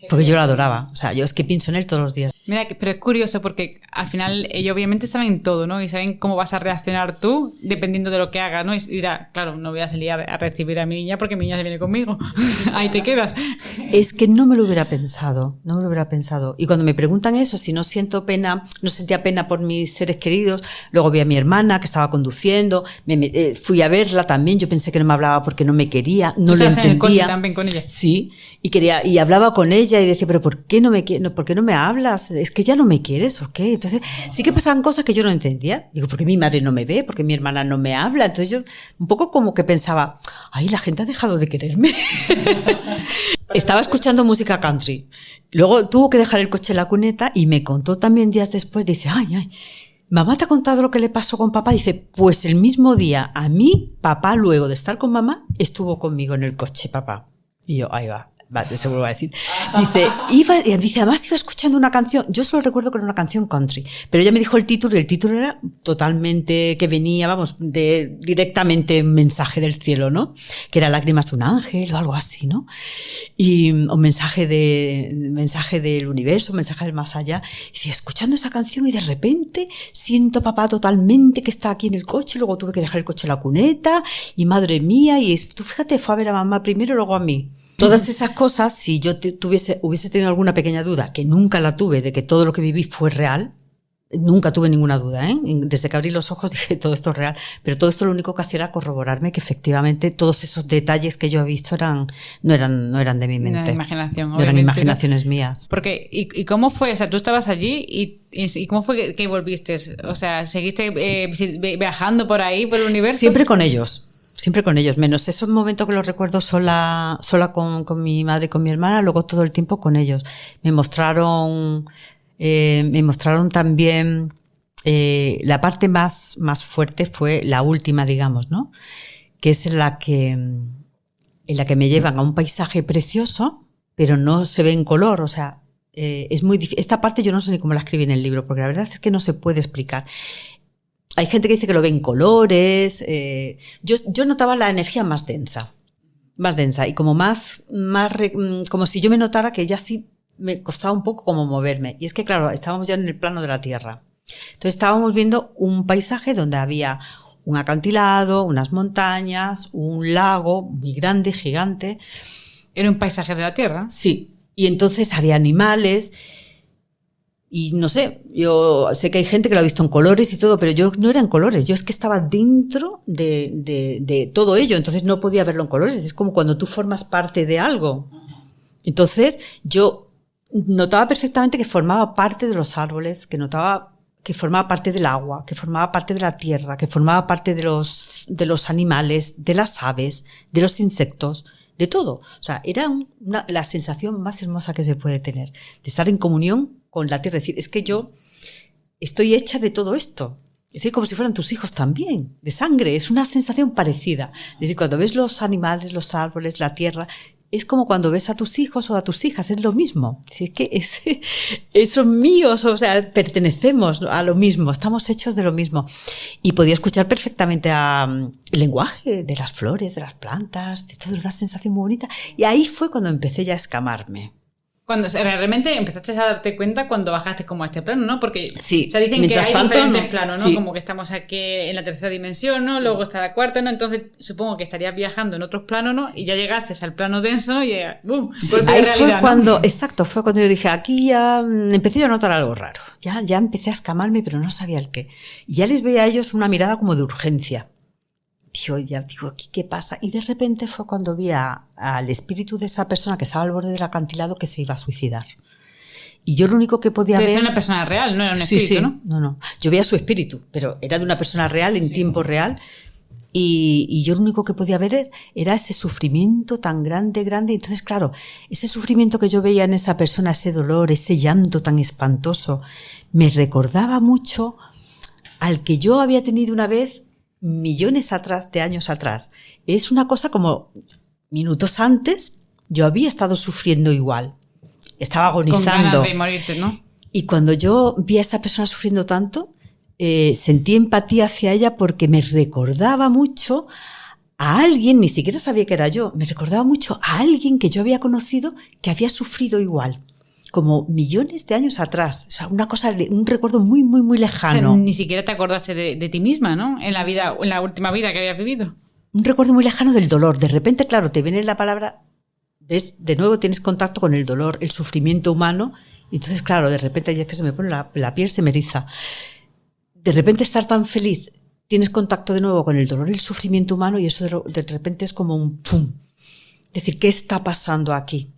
Porque yo lo adoraba. O sea, yo es que pienso en él todos los días. Mira, pero es curioso porque al final ellos obviamente saben todo, ¿no? Y saben cómo vas a reaccionar tú dependiendo de lo que hagas, ¿no? Y dirá, claro, no voy a salir a recibir a mi niña porque mi niña se viene conmigo. Ahí te quedas. Es que no me lo hubiera pensado. Y cuando me preguntan eso, si no sentía pena por mis seres queridos, luego vi a mi hermana que estaba conduciendo, fui a verla también, yo pensé que no me hablaba porque no me quería, no lo entendía. En el coche también con ella. Sí, y hablaba con ella y decía, pero ¿por qué no me hablas? ¿Es que ya no me quieres o qué? Entonces sí que pasaban cosas que yo no entendía. Digo, ¿por qué mi madre no me ve? ¿Por qué mi hermana no me habla? Entonces yo un poco como que pensaba, ay, la gente ha dejado de quererme. Estaba escuchando música country. Luego tuvo que dejar el coche en la cuneta y me contó también días después, dice, ay, mamá te ha contado lo que le pasó con papá. Dice, pues el mismo día a mí, papá, luego de estar con mamá, estuvo conmigo en el coche, papá. Y yo, ahí va. Vale, se vuelvo a decir. Dice, además iba escuchando una canción, yo solo recuerdo que era una canción country, pero ella me dijo el título y el título era totalmente, que venía, vamos, directamente un mensaje del cielo, ¿no? Que era Lágrimas de un ángel o algo así, ¿no? Y un mensaje del universo, un mensaje del más allá. Y sí, escuchando esa canción y de repente siento a papá totalmente que está aquí en el coche, luego tuve que dejar el coche en la cuneta y madre mía, y tú fíjate, fue a ver a mamá primero y luego a mí. Todas esas cosas, si yo hubiese tenido alguna pequeña duda, que nunca la tuve, de que todo lo que viví fue real, nunca tuve ninguna duda, ¿eh? Desde que abrí los ojos dije, todo esto es real, pero todo esto lo único que hacía era corroborarme que efectivamente todos esos detalles que yo he visto no eran de mi mente. No eran imaginación, no eran imaginaciones mías. Porque, ¿y cómo fue? O sea, tú estabas allí y ¿cómo fue que volviste? O sea, ¿seguiste viajando por ahí, por el universo? Siempre con ellos, menos esos momentos que los recuerdo sola con mi madre y con mi hermana, luego todo el tiempo con ellos. Me mostraron también la parte más fuerte fue la última, digamos, ¿no? Que es en la que me llevan a un paisaje precioso, pero no se ve en color, o sea, es muy difícil. Esta parte yo no sé ni cómo la escribí en el libro, porque la verdad es que no se puede explicar. Hay gente que dice que lo ve en colores. Yo notaba la energía más densa y como como si yo me notara que ya sí me costaba un poco como moverme. Y es que claro, estábamos ya en el plano de la Tierra. Entonces estábamos viendo un paisaje donde había un acantilado, unas montañas, un lago muy grande, gigante. ¿Era un paisaje de la Tierra? Sí. Y entonces había animales. Y no sé, yo sé que hay gente que lo ha visto en colores y todo, pero yo no era en colores, yo es que estaba dentro de todo ello, entonces no podía verlo en colores, es como cuando tú formas parte de algo. Entonces yo notaba perfectamente que formaba parte de los árboles, que notaba que formaba parte del agua, que formaba parte de la tierra, que formaba parte de los animales, de las aves, de los insectos, de todo. O sea, era la sensación más hermosa que se puede tener, de estar en comunión con la tierra. Es decir, es que yo estoy hecha de todo esto. Es decir, como si fueran tus hijos también, de sangre. Es una sensación parecida. Es decir, cuando ves los animales, los árboles, la tierra, es como cuando ves a tus hijos o a tus hijas, es lo mismo. Es decir, que son míos, o sea, pertenecemos a lo mismo, estamos hechos de lo mismo. Y podía escuchar perfectamente el lenguaje de las flores, de las plantas, de todo, una sensación muy bonita. Y ahí fue cuando empecé ya a escamarme. Cuando realmente empezaste a darte cuenta cuando bajaste como a este plano, ¿no? Porque sí, o sea, dicen que hay diferentes planos, ¿no? Sí. Como que estamos aquí en la tercera dimensión, ¿no? Sí. Luego está la cuarta, ¿no? Entonces supongo que estarías viajando en otros planos, ¿no? Y ya llegaste al plano denso, ¿no? Y ¡bum! Sí, ahí realidad, fue cuando, ¿no? Exacto, fue cuando yo dije, aquí ya empecé yo a notar algo raro. Ya empecé a escamarme, pero no sabía el qué. Y ya les veía a ellos una mirada como de urgencia. Digo, ¿aquí qué pasa? Y de repente fue cuando vi al espíritu de esa persona que estaba al borde del acantilado que se iba a suicidar. Y yo lo único que podía ver... Era una persona real, no era un espíritu, sí. ¿no? No. Yo veía su espíritu, pero era de una persona real en tiempo real. Y yo lo único que podía ver era ese sufrimiento tan grande. Entonces, claro, ese sufrimiento que yo veía en esa persona, ese dolor, ese llanto tan espantoso, me recordaba mucho al que yo había tenido una vez millones de años atrás. Es una cosa como minutos antes yo había estado sufriendo igual. Estaba agonizando. Con ganas de morirte, ¿no? Y cuando yo vi a esa persona sufriendo tanto, sentí empatía hacia ella porque me recordaba mucho a alguien, ni siquiera sabía que era yo, me recordaba mucho a alguien que yo había conocido que había sufrido igual. Como millones de años atrás. O sea, una cosa, un recuerdo muy, muy, muy lejano. O sea, ni siquiera te acordaste de ti misma, ¿no? En la última vida que habías vivido. Un recuerdo muy lejano del dolor. De repente, claro, te viene la palabra, ves, de nuevo tienes contacto con el dolor, el sufrimiento humano, y entonces, claro, de repente ya es que se me pone la piel, se me eriza. De repente estar tan feliz, tienes contacto de nuevo con el dolor y el sufrimiento humano, y eso de repente es como un pum. Es decir, ¿qué está pasando aquí?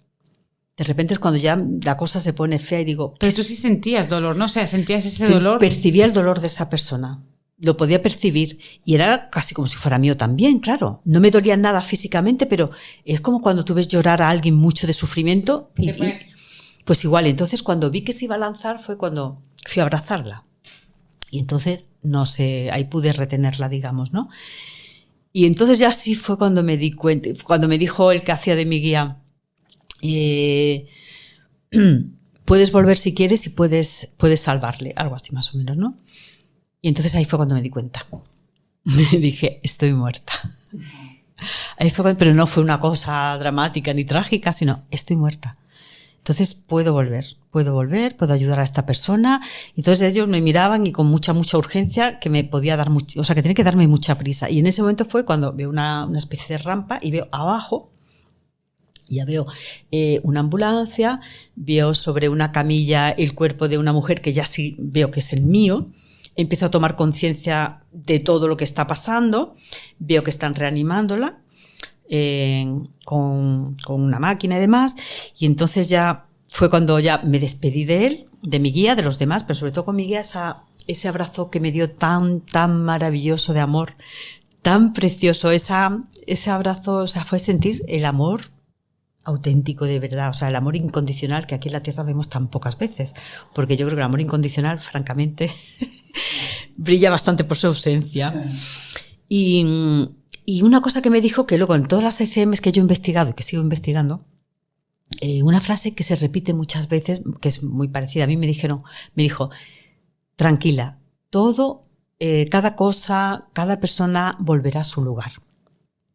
De repente es cuando ya la cosa se pone fea y digo... Pero tú sí sentías dolor, ¿no? O sea, sentías ese dolor. Percibía el dolor de esa persona. Lo podía percibir. Y era casi como si fuera mío también, claro. No me dolía nada físicamente, pero es como cuando tú ves llorar a alguien mucho de sufrimiento. Pues igual. Entonces, cuando vi que se iba a lanzar fue cuando fui a abrazarla. Y entonces, no sé, ahí pude retenerla, digamos, ¿no? Y entonces ya sí fue cuando me di cuenta, cuando me dijo el que hacía de mi guía... puedes volver si quieres y puedes salvarle, algo así más o menos, ¿no? Y entonces ahí fue cuando me di cuenta. Me dije, estoy muerta. Ahí fue, pero no fue una cosa dramática ni trágica, sino estoy muerta. Entonces puedo volver, puedo ayudar a esta persona. Entonces ellos me miraban y con mucha urgencia que me podía dar o sea, que tenía que darme mucha prisa. Y en ese momento fue cuando veo una especie de rampa y veo abajo, ya veo una ambulancia, veo sobre una camilla el cuerpo de una mujer que ya sí veo que es el mío. Empiezo a tomar conciencia de todo lo que está pasando, veo que están reanimándola con una máquina y demás, y entonces ya fue cuando ya me despedí de él, de mi guía, de los demás, pero sobre todo con mi guía, ese abrazo que me dio tan maravilloso de amor, tan precioso, ese abrazo, o sea, fue sentir el amor auténtico de verdad, o sea, el amor incondicional que aquí en la Tierra vemos tan pocas veces, porque yo creo que el amor incondicional, francamente, brilla bastante por su ausencia. Y una cosa que me dijo, que luego en todas las ECMs que yo he investigado y que sigo investigando, una frase que se repite muchas veces, que es muy parecida, a mí me dijo, tranquila, todo, cada cosa, cada persona volverá a su lugar.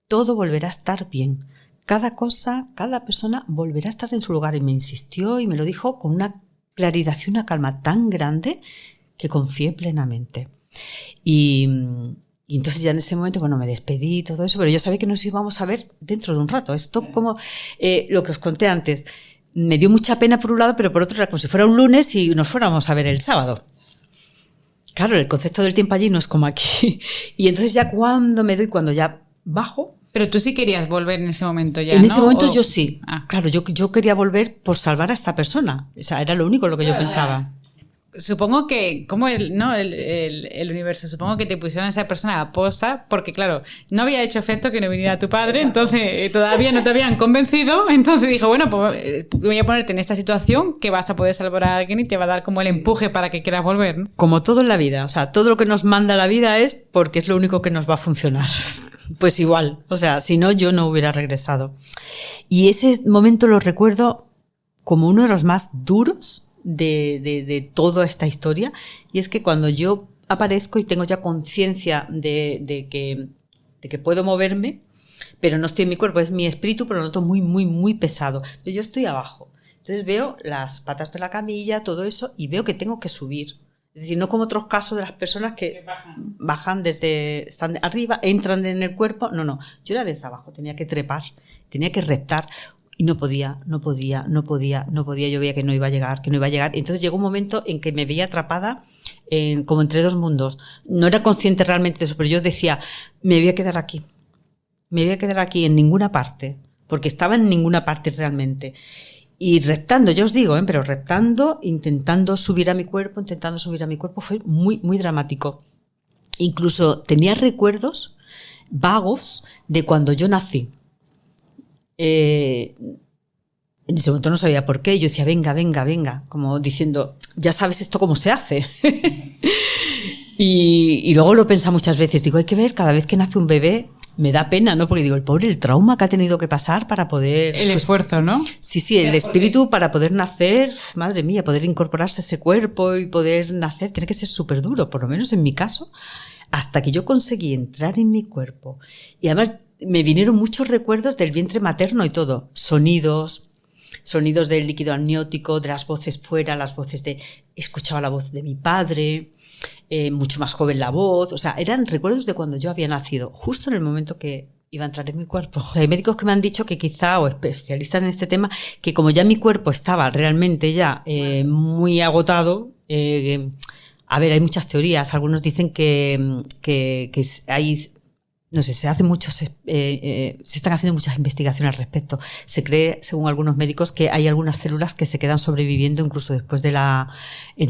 Todo volverá a estar bien. Cada cosa, cada persona volverá a estar en su lugar. Y me insistió y me lo dijo con una claridad y una calma tan grande que confié plenamente. Y entonces ya en ese momento, bueno, me despedí y todo eso, pero yo sabía que nos íbamos a ver dentro de un rato. Esto como lo que os conté antes. Me dio mucha pena por un lado, pero por otro era como si fuera un lunes y nos fuéramos a ver el sábado. Claro, el concepto del tiempo allí no es como aquí. Y entonces ya cuando ya bajo... Pero tú sí querías volver en ese momento ya, En ¿no? ese momento yo sí. Claro, yo quería volver por salvar a esta persona. O sea, era lo único lo que yo pensaba. Supongo que, como el universo, supongo que te pusieron a esa persona a posta, porque claro, no había hecho efecto que no viniera tu padre, entonces todavía no te habían convencido, entonces dijo, bueno, pues voy a ponerte en esta situación que vas a poder salvar a alguien y te va a dar como el empuje para que quieras volver, ¿no? Como todo en la vida, o sea, todo lo que nos manda la vida es porque es lo único que nos va a funcionar. Pues igual, o sea, si no, yo no hubiera regresado. Y ese momento lo recuerdo como uno de los más duros de toda esta historia, y es que cuando yo aparezco y tengo ya conciencia de que puedo moverme, pero no estoy en mi cuerpo, es mi espíritu, pero lo noto muy pesado. Entonces yo estoy abajo, entonces veo las patas de la camilla, todo eso, y veo que tengo que subir. Es decir, no como otros casos de las personas que bajan están arriba, entran en el cuerpo, no, yo era desde abajo, tenía que trepar, tenía que reptar. Y no podía, yo veía que no iba a llegar. Entonces llegó un momento en que me veía atrapada como entre dos mundos. No era consciente realmente de eso, pero yo decía, me voy a quedar aquí en ninguna parte, porque estaba en ninguna parte realmente. Y reptando, yo os digo, pero reptando, intentando subir a mi cuerpo, fue muy dramático. Incluso tenía recuerdos vagos de cuando yo nací. En ese momento no sabía por qué. Yo decía, venga, como diciendo, ya sabes esto cómo se hace. y luego lo pensaba muchas veces. Digo, hay que ver, cada vez que nace un bebé, me da pena, ¿no? Porque digo, el trauma que ha tenido que pasar para poder... El esfuerzo, ¿no? Sí, el espíritu para poder nacer, madre mía, poder incorporarse a ese cuerpo y poder nacer, tiene que ser súper duro, por lo menos en mi caso, hasta que yo conseguí entrar en mi cuerpo. Y además me vinieron muchos recuerdos del vientre materno y todo, sonidos del líquido amniótico, de las voces fuera, escuchaba la voz de mi padre, mucho más joven la voz, o sea, eran recuerdos de cuando yo había nacido, justo en el momento que iba a entrar en mi cuerpo. O sea, hay médicos que me han dicho que quizá, o especialistas en este tema, que como ya mi cuerpo estaba realmente ya muy agotado, a ver, hay muchas teorías, algunos dicen que hay... No sé, se están haciendo muchas investigaciones al respecto. Se cree, según algunos médicos, que hay algunas células que se quedan sobreviviendo incluso después en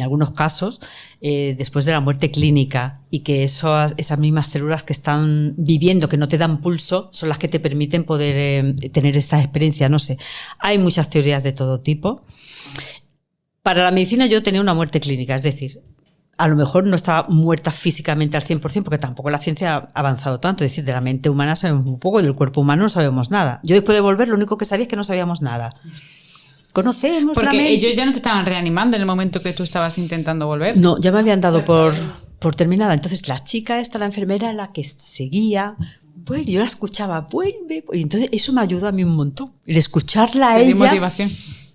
algunos casos, después de la muerte clínica, y que esas mismas células que están viviendo, que no te dan pulso, son las que te permiten poder tener esta experiencia. No sé, hay muchas teorías de todo tipo. Para la medicina yo tenía una muerte clínica, es decir, a lo mejor no estaba muerta físicamente al 100%, porque tampoco la ciencia ha avanzado tanto. Es decir, de la mente humana sabemos un poco, del cuerpo humano no sabemos nada. Yo después de volver, lo único que sabía es que no sabíamos nada. Conocemos la Porque mente. ellos ya no te estaban reanimando en el momento que tú estabas intentando volver. No, ya me habían dado por terminada. Entonces la chica esta, la enfermera, la que seguía, bueno, yo la escuchaba, vuelve. Y entonces eso me ayudó a mí un montón. El escucharla a Te dio ella. motivación.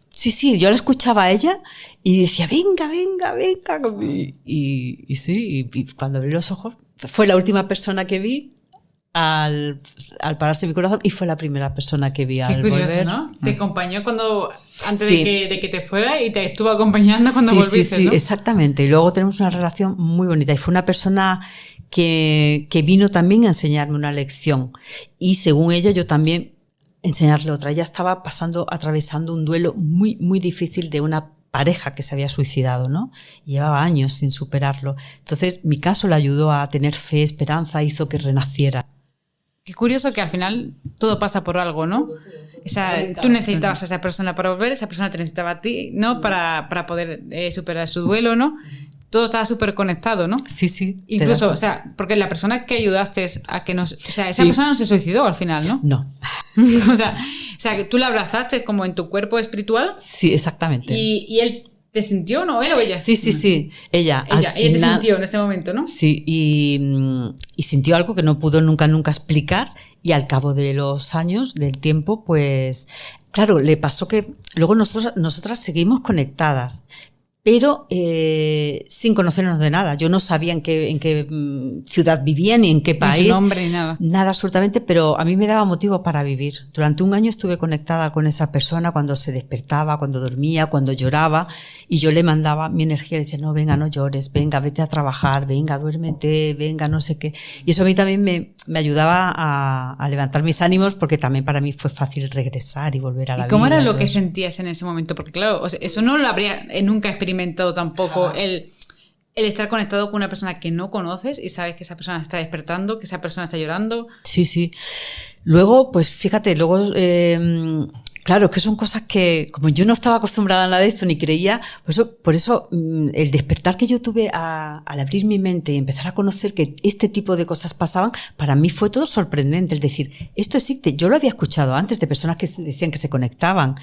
Sí, yo la escuchaba a ella y decía, venga. Y sí, y cuando abrí los ojos, fue la última persona que vi al pararse mi corazón y fue la primera persona que vi al Qué curioso, volver. ¿no? Te acompañó antes Sí. de que te fuera y te estuvo acompañando cuando volviste, sí, ¿no? exactamente. Y luego tenemos una relación muy bonita. Y fue una persona que vino también a enseñarme una lección. Y según ella, yo también enseñarle otra. Ella estaba atravesando un duelo muy, muy difícil de una pareja que se había suicidado, ¿no? Y llevaba años sin superarlo. Entonces, mi caso le ayudó a tener fe, esperanza, hizo que renaciera. Qué curioso que al final todo pasa por algo, ¿no? O sea, tú necesitabas a esa persona para volver, esa persona te necesitaba a ti, ¿no? Para poder superar su duelo, ¿no? Todo estaba súper conectado, ¿no? Sí. Incluso, o sea, porque la persona que ayudaste a que nos... O sea, esa Sí. persona no se suicidó al final, ¿no? No. o sea, que tú la abrazaste como en tu cuerpo espiritual Sí, exactamente. y él te sintió, ¿no? ¿Él o ella? Sí. Ella Ella te final, sintió en ese momento, ¿no? Sí, y sintió algo que no pudo nunca explicar, y al cabo de los años, del tiempo, pues, claro, le pasó que luego nosotras seguimos conectadas, pero sin conocernos de nada. Yo no sabía en qué ciudad vivía ni en qué país. Ni su nombre ni nada. Nada, absolutamente, pero a mí me daba motivo para vivir. Durante un año estuve conectada con esa persona cuando se despertaba, cuando dormía, cuando lloraba, y yo le mandaba mi energía, le decía, no, venga, no llores, venga, vete a trabajar, venga, duérmete, venga, no sé qué. Y eso a mí también me ayudaba a levantar mis ánimos, porque también para mí fue fácil regresar y volver a la ¿Y vida. cómo era lo todo que eso. sentías en ese momento? Porque claro, o sea, eso no lo habría nunca experimentado tampoco, el estar conectado con una persona que no conoces y sabes que esa persona está despertando, que esa persona está llorando. Sí. Luego, pues fíjate, claro, que son cosas que, como yo no estaba acostumbrada a nada de esto ni creía, por eso el despertar que yo tuve al abrir mi mente y empezar a conocer que este tipo de cosas pasaban, para mí fue todo sorprendente. Es decir, esto existe. Yo lo había escuchado antes de personas que decían que se conectaban.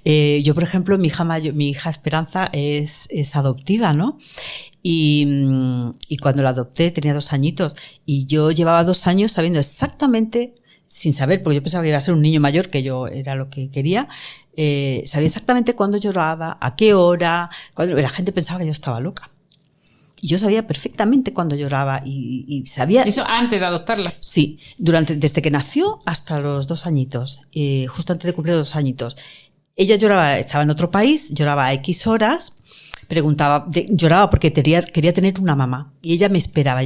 Yo, por ejemplo, mi hija Esperanza es adoptiva, ¿no? Y cuando la adopté tenía 2 añitos, y yo llevaba 2 años sabiendo exactamente, sin saber, porque yo pensaba que iba a ser un niño mayor, que yo era lo que quería, sabía exactamente cuándo lloraba, a qué hora, la gente pensaba que yo estaba loca. Y yo sabía perfectamente cuándo lloraba y sabía... Eso antes de adoptarla. Sí, desde que nació hasta los 2 añitos, justo antes de cumplir 2 añitos. Ella lloraba, estaba en otro país, lloraba a X horas, lloraba porque quería tener una mamá. Y ella esperaba,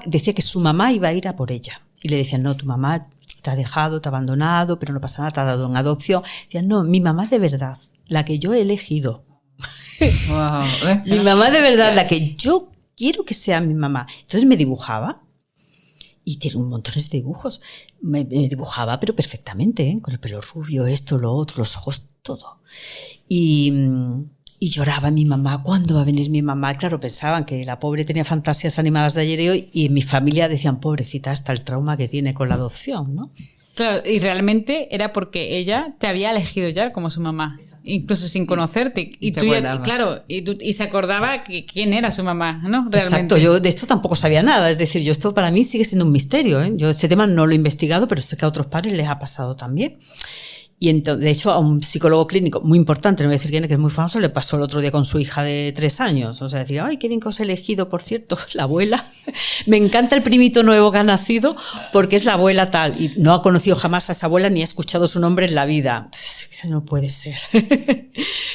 decía que su mamá iba a ir a por ella. Y le decían, no, tu mamá te ha dejado, te ha abandonado, pero no pasa nada, te ha dado en adopción. Decían, no, mi mamá de verdad, la que yo he elegido. Wow. Mi mamá de verdad, la que yo quiero que sea mi mamá. Entonces me dibujaba, y tiene un montón de dibujos. Me dibujaba, pero perfectamente, ¿eh? Con el pelo rubio, esto, lo otro, los ojos, todo. Y lloraba mi mamá, ¿cuándo va a venir mi mamá? Claro, pensaban que la pobre tenía fantasías animadas de ayer y hoy, y en mi familia decían, pobrecita, hasta el trauma que tiene con la adopción, ¿no? Claro, y realmente era porque ella te había elegido ya como su mamá, incluso sin conocerte. Y Te tú acordaba. claro, y se acordaba quién era su mamá, ¿no? Realmente. Exacto, yo de esto tampoco sabía nada, es decir, esto para mí sigue siendo un misterio, ¿eh? Yo este tema no lo he investigado, pero sé que a otros padres les ha pasado también. Y entonces, de hecho, a un psicólogo clínico muy importante, no voy a decir quién es, que es muy famoso, le pasó el otro día con su hija de 3 años. O sea, decir, ay, qué bien que os he elegido, por cierto, la abuela. Me encanta el primito nuevo que ha nacido porque es la abuela tal. Y no ha conocido jamás a esa abuela ni ha escuchado su nombre en la vida. No puede ser.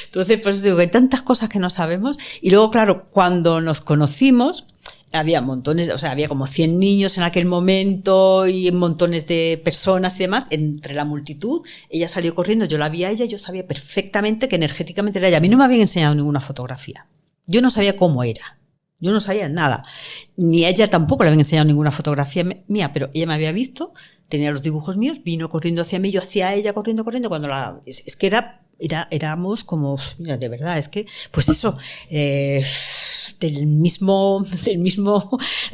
Entonces, pues digo que hay tantas cosas que no sabemos. Y luego, claro, cuando nos conocimos, había montones, o sea, había como 100 niños en aquel momento y montones de personas y demás. Entre la multitud, ella salió corriendo, yo la vi a ella, yo sabía perfectamente que energéticamente era ella. A mí no me habían enseñado ninguna fotografía. Yo no sabía cómo era. Yo no sabía nada. Ni a ella tampoco le habían enseñado ninguna fotografía mía, pero ella me había visto, tenía los dibujos míos, vino corriendo hacia mí, yo hacia ella, corriendo. Es que era éramos como, mira, de verdad, es que, pues eso, la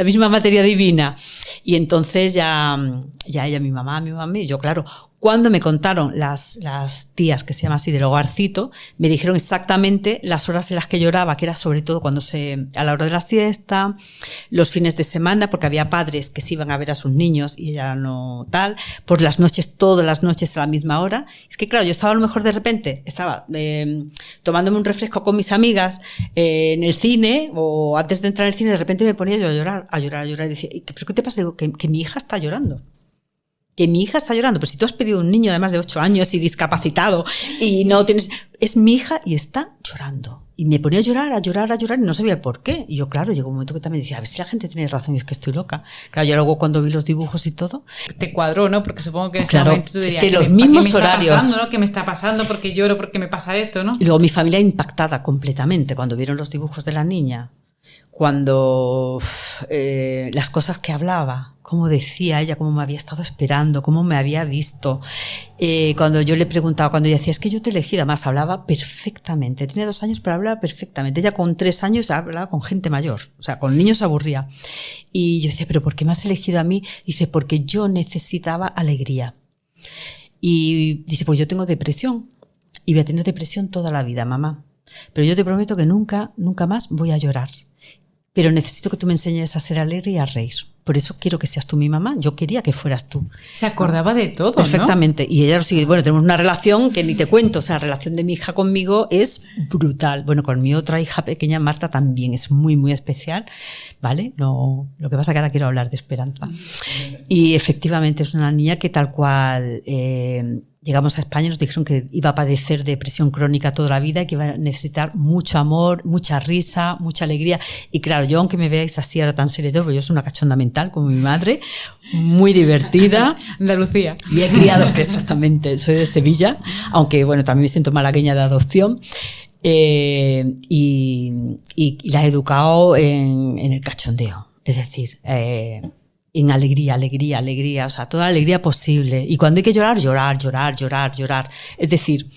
misma materia divina. Y entonces ya ella, mi mamá, y yo, claro, cuando me contaron las tías, que se llama así, del hogarcito, me dijeron exactamente las horas en las que lloraba, que era sobre todo a la hora de la siesta, los fines de semana, porque había padres que se iban a ver a sus niños y ella no tal, por las noches, todas las noches a la misma hora. Es que claro, yo estaba a lo mejor de repente, estaba tomándome un refresco con mis amigas en el cine, o antes de entrar en el cine, de repente me ponía yo a llorar, y decía, ¿pero qué te pasa? Digo, que mi hija está llorando. Que mi hija está llorando, pero si tú has pedido un niño además de 8 años y discapacitado y no tienes... Es mi hija y está llorando. Y me ponía a llorar y no sabía el por qué. Y yo, claro, llegó un momento que también decía, a ver si la gente tiene razón y es que estoy loca. Claro, yo luego cuando vi los dibujos y todo... Te cuadró, ¿no? Porque supongo que en ese claro, momento tú dirías, es que los mismos ¿qué me horarios... está pasando, ¿no? ¿Qué me está pasando? ¿Por qué lloro? ¿Por qué me pasa esto, no? Y luego mi familia impactada completamente cuando vieron los dibujos de la niña. Cuando las cosas que hablaba, cómo decía ella, cómo me había estado esperando, cómo me había visto. Cuando yo le preguntaba, cuando ella decía, es que yo te elegí, además hablaba perfectamente. Tenía 2 años, pero hablaba perfectamente. Ella con 3 años hablaba con gente mayor, o sea, con niños se aburría. Y yo decía, ¿pero por qué me has elegido a mí? Dice, porque yo necesitaba alegría. Y dice, pues yo tengo depresión y voy a tener depresión toda la vida, mamá. Pero yo te prometo que nunca más voy a llorar. Pero necesito que tú me enseñes a ser alegre y a reír. Por eso quiero que seas tú mi mamá. Yo quería que fueras tú. Se acordaba de todo, perfectamente. ¿no? Y ella lo sigue. Bueno, tenemos una relación que ni te cuento. O sea, la relación de mi hija conmigo es brutal. Bueno, con mi otra hija pequeña, Marta, también es muy, muy especial. ¿Vale? No, lo que pasa es que ahora quiero hablar de Esperanza. Y efectivamente es una niña que tal cual... llegamos a España y nos dijeron que iba a padecer depresión crónica toda la vida y que iba a necesitar mucho amor, mucha risa, mucha alegría. Y claro, yo aunque me veáis así ahora tan seria, porque yo soy una cachonda mental como mi madre, muy divertida. Andalucía. Y he criado, exactamente, soy de Sevilla, aunque bueno, también me siento malagueña de adopción. Y la he educado en el cachondeo. Es decir, en alegría, o sea, toda la alegría posible. Y cuando hay que llorar. Es decir,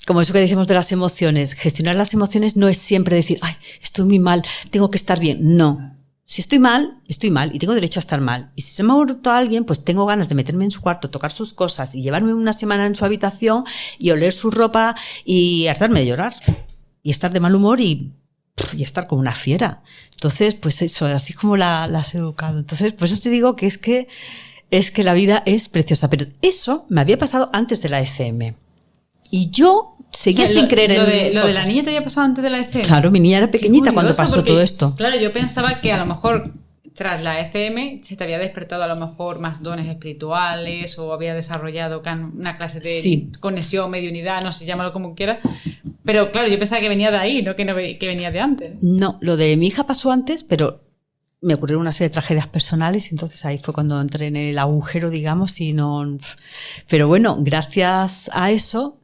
como eso que decimos de las emociones, gestionar las emociones no es siempre decir, ay, estoy muy mal, tengo que estar bien. No. Si estoy mal y tengo derecho a estar mal. Y si se me ha muerto alguien, pues tengo ganas de meterme en su cuarto, tocar sus cosas y llevarme una semana en su habitación y oler su ropa y hartarme de llorar. Y estar de mal humor y estar como una fiera. Entonces, pues eso, así como la has educado. Entonces, pues eso te digo que es que la vida es preciosa. Pero eso me había pasado antes de la ECM. Y yo seguía sin creer en lo de la niña te había pasado antes de la ECM. Claro, mi niña era pequeñita cuando pasó todo esto. Claro, yo pensaba que a lo mejor tras la ECM se te había despertado a lo mejor más dones espirituales o había desarrollado una clase de conexión, mediunidad, no sé, llámalo como quieras. Pero claro, yo pensaba que venía de ahí, no que venía de antes. No, lo de mi hija pasó antes, pero me ocurrieron una serie de tragedias personales y entonces ahí fue cuando entré en el agujero, digamos, y no... Pero bueno, gracias a eso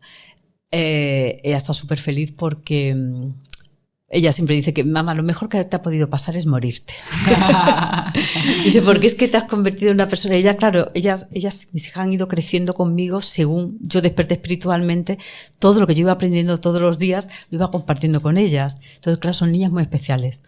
ella está súper feliz porque... Ella siempre dice que, mamá, lo mejor que te ha podido pasar es morirte. Dice, porque es que te has convertido en una persona. Ella, claro, ellas, mis hijas han ido creciendo conmigo según yo desperté espiritualmente. Todo lo que yo iba aprendiendo todos los días lo iba compartiendo con ellas. Entonces, claro, son niñas muy especiales.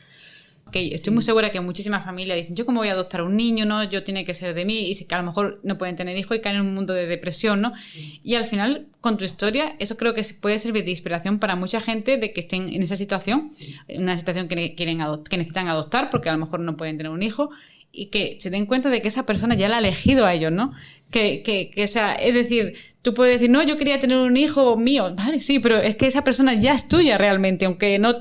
Okay, estoy muy segura que muchísimas familias dicen, yo cómo voy a adoptar un niño, ¿no? Yo tiene que ser de mí, y que a lo mejor no pueden tener hijos y caen en un mundo de depresión, ¿no? Sí. Y al final, con tu historia, eso creo que puede servir de inspiración para mucha gente de que estén en esa situación, una situación que necesitan adoptar porque a lo mejor no pueden tener un hijo, y que se den cuenta de que esa persona ya la ha elegido a ellos, ¿no? Que o sea, es decir, tú puedes decir, no, yo quería tener un hijo mío, vale, sí, pero es que esa persona ya es tuya realmente, aunque no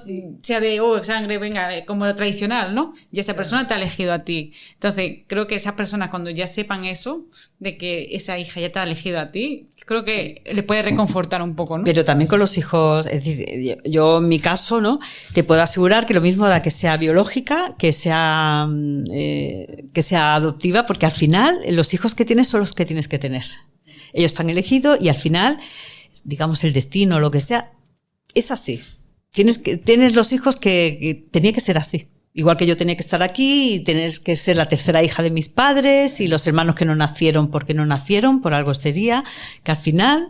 sea de, sangre, venga, como lo tradicional, ¿no? Y esa persona te ha elegido a ti. Entonces, creo que esas personas cuando ya sepan eso, de que esa hija ya te ha elegido a ti, creo que le puede reconfortar un poco, ¿no? Pero también con los hijos, es decir, yo en mi caso, ¿no? Te puedo asegurar que lo mismo da que sea biológica, que sea adoptiva, porque al final los hijos que tienes son los que tienes que tener. Ellos están elegidos y al final, digamos, el destino o lo que sea, es así. Tienes los hijos que tenía que ser así. Igual que yo tenía que estar aquí y tener que ser la tercera hija de mis padres y los hermanos que no nacieron porque no nacieron, por algo sería, que al final,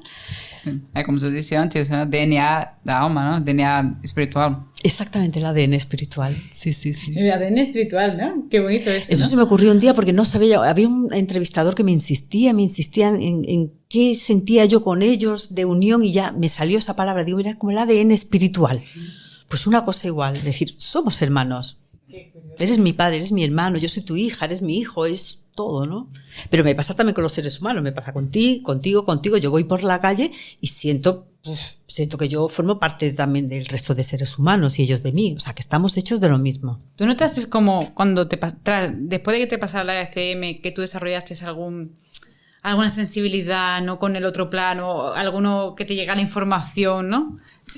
É como tu disse antes, ¿no? DNA da alma, ¿no? DNA espiritual. Exactamente, el ADN espiritual. Sí. El ADN espiritual, ¿no? Qué bonito eso, Eso ¿no? se me ocurrió un día porque no sabía, había un entrevistador que me insistía en qué sentía yo con ellos de unión y ya me salió esa palabra. Digo, mira, como el ADN espiritual. Pues una cosa igual, es decir, somos hermanos. Eres mi padre, eres mi hermano, yo soy tu hija, eres mi hijo, es todo, ¿no? Pero me pasa también con los seres humanos, me pasa contigo. Yo voy por la calle y siento que yo formo parte también del resto de seres humanos y ellos de mí, o sea, que estamos hechos de lo mismo. ¿Tú notaste como cuando después de que te pasara la ECM, que tú desarrollaste alguna sensibilidad, ¿no? Con el otro plano, alguno que te llegara información, ¿no?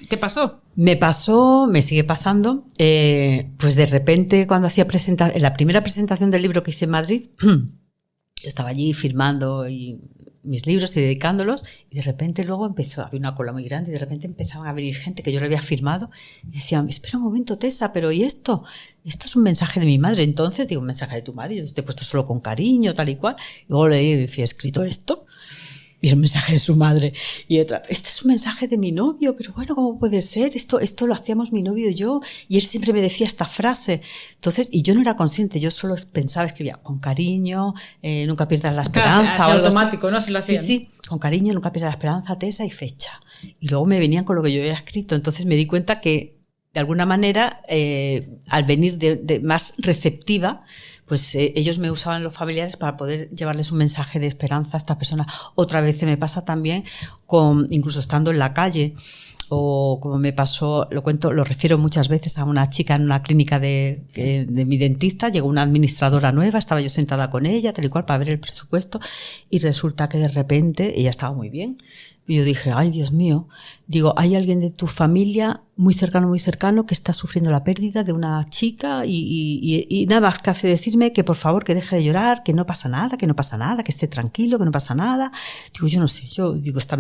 ¿Te pasó? Me pasó, me sigue pasando, pues de repente cuando hacía en la primera presentación del libro que hice en Madrid, yo estaba allí firmando mis libros y dedicándolos y de repente luego había una cola muy grande y de repente empezaban a venir gente que yo le había firmado y decían, espera un momento Tessa, pero ¿y esto? Esto es un mensaje de mi madre. Entonces digo, un mensaje de tu madre, yo te he puesto solo con cariño, tal y cual. Y luego leí y decía, ¿he escrito esto? Y el mensaje de su madre. Y otra, este es un mensaje de mi novio, pero bueno, ¿cómo puede ser? Esto lo hacíamos mi novio y yo, y él siempre me decía esta frase. Entonces, y yo no era consciente, yo solo pensaba, escribía, con cariño, nunca pierdas la esperanza. Claro, así automático, ¿no? Se lo hacían. Sí, con cariño, nunca pierdas la esperanza, Tessa y fecha. Y luego me venían con lo que yo había escrito. Entonces me di cuenta que, de alguna manera, al venir de más receptiva, pues ellos me usaban los familiares para poder llevarles un mensaje de esperanza a estas personas. Otra vez me pasa también incluso estando en la calle, o como me pasó, lo refiero muchas veces a una chica en una clínica de mi dentista, llegó una administradora nueva, estaba yo sentada con ella, tal y cual, para ver el presupuesto, y resulta que de repente ella estaba muy bien. Y yo dije, ay, Dios mío, digo, hay alguien de tu familia muy cercano que está sufriendo la pérdida de una chica y nada más que hace decirme que por favor que deje de llorar, que no pasa nada, que esté tranquilo, que no pasa nada. Digo, yo no sé, esta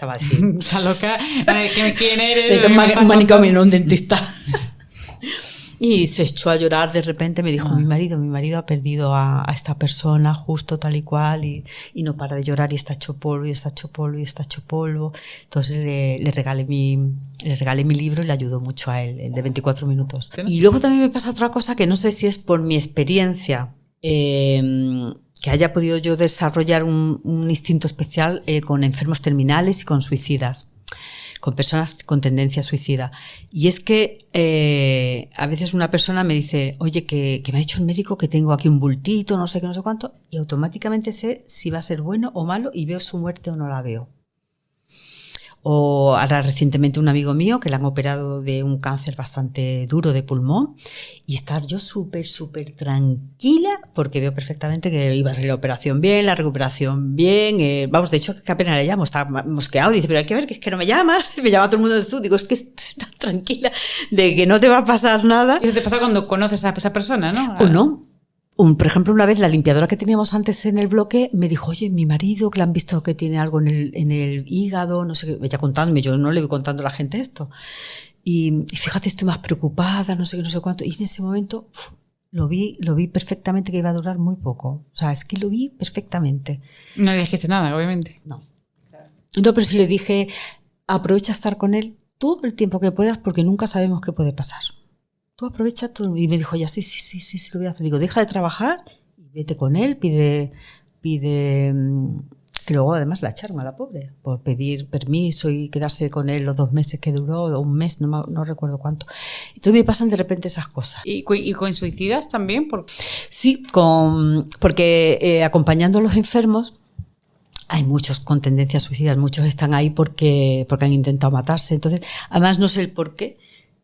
va a decir. Está loca, ¿quién eres? Un manicomio, no un dentista. Y se echó a llorar de repente, me dijo, mi marido ha perdido a esta persona justo tal y cual y no para de llorar y está hecho polvo. Entonces le regalé mi libro y le ayudó mucho a él, el de 24 minutos. Y luego también me pasa otra cosa que no sé si es por mi experiencia, que haya podido yo desarrollar un instinto especial con enfermos terminales y con suicidas, con personas con tendencia suicida. Y es que a veces una persona me dice, oye, que me ha dicho el médico que tengo aquí un bultito, no sé qué, no sé cuánto, y automáticamente sé si va a ser bueno o malo y veo su muerte o no la veo. O ahora recientemente un amigo mío que le han operado de un cáncer bastante duro de pulmón y estar yo súper tranquila porque veo perfectamente que iba a salir la operación bien, la recuperación bien. Vamos, de hecho, que apenas le llamo, está mosqueado. Dice, pero hay que ver que es que no me llamas. Me llama todo el mundo de tú. Digo, es que estás tranquila de que no te va a pasar nada. Y eso te pasa cuando conoces a esa persona, ¿no? O no. Por ejemplo, una vez la limpiadora que teníamos antes en el bloque me dijo, oye, mi marido, que le han visto que tiene algo en el hígado, no sé qué, ella contándome, yo no le voy contando a la gente esto. Y fíjate, estoy más preocupada, no sé qué, no sé cuánto. Y en ese momento lo vi perfectamente que iba a durar muy poco. O sea, es que lo vi perfectamente. No le dijiste nada, obviamente. No, pero sí le dije, aprovecha a estar con él todo el tiempo que puedas porque nunca sabemos qué puede pasar. Tú aprovecha todo. Y me dijo ya, sí, lo voy a hacer. Digo, deja de trabajar y vete con él, pide que luego además la echaron a la pobre por pedir permiso y quedarse con él los 2 meses que duró, o un mes, no recuerdo cuánto. Entonces me pasan de repente esas cosas. ¿Y con suicidas también? Sí, porque acompañando a los enfermos hay muchos con tendencias suicidas, muchos están ahí porque han intentado matarse. Entonces, además no sé el por qué.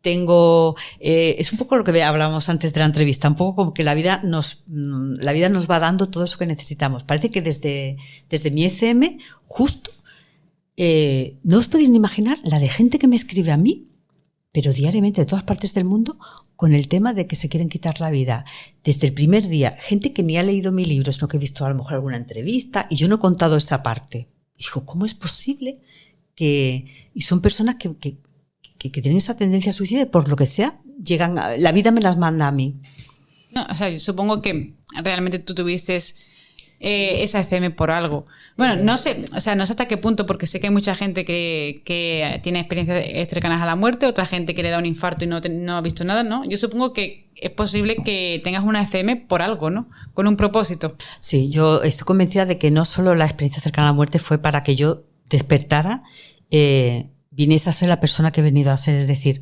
Es un poco lo que hablábamos antes de la entrevista, un poco como que la vida nos va dando todo eso que necesitamos. Parece que desde mi ECM, justo, no os podéis ni imaginar la de gente que me escribe a mí, pero diariamente de todas partes del mundo, con el tema de que se quieren quitar la vida. Desde el primer día, gente que ni ha leído mi libro, sino que he visto a lo mejor alguna entrevista, y yo no he contado esa parte. Y digo, ¿cómo es posible y son personas que tienen esa tendencia suicida y por lo que sea, la vida me las manda a mí. No, o sea, yo supongo que realmente tú tuviste esa ECM por algo. Bueno, no sé hasta qué punto, porque sé que hay mucha gente que tiene experiencias cercanas a la muerte, otra gente que le da un infarto y no ha visto nada, ¿no? Yo supongo que es posible que tengas una ECM por algo, ¿no? Con un propósito. Sí, yo estoy convencida de que no solo la experiencia cercana a la muerte fue para que yo despertara, viniese a ser la persona que he venido a ser, es decir,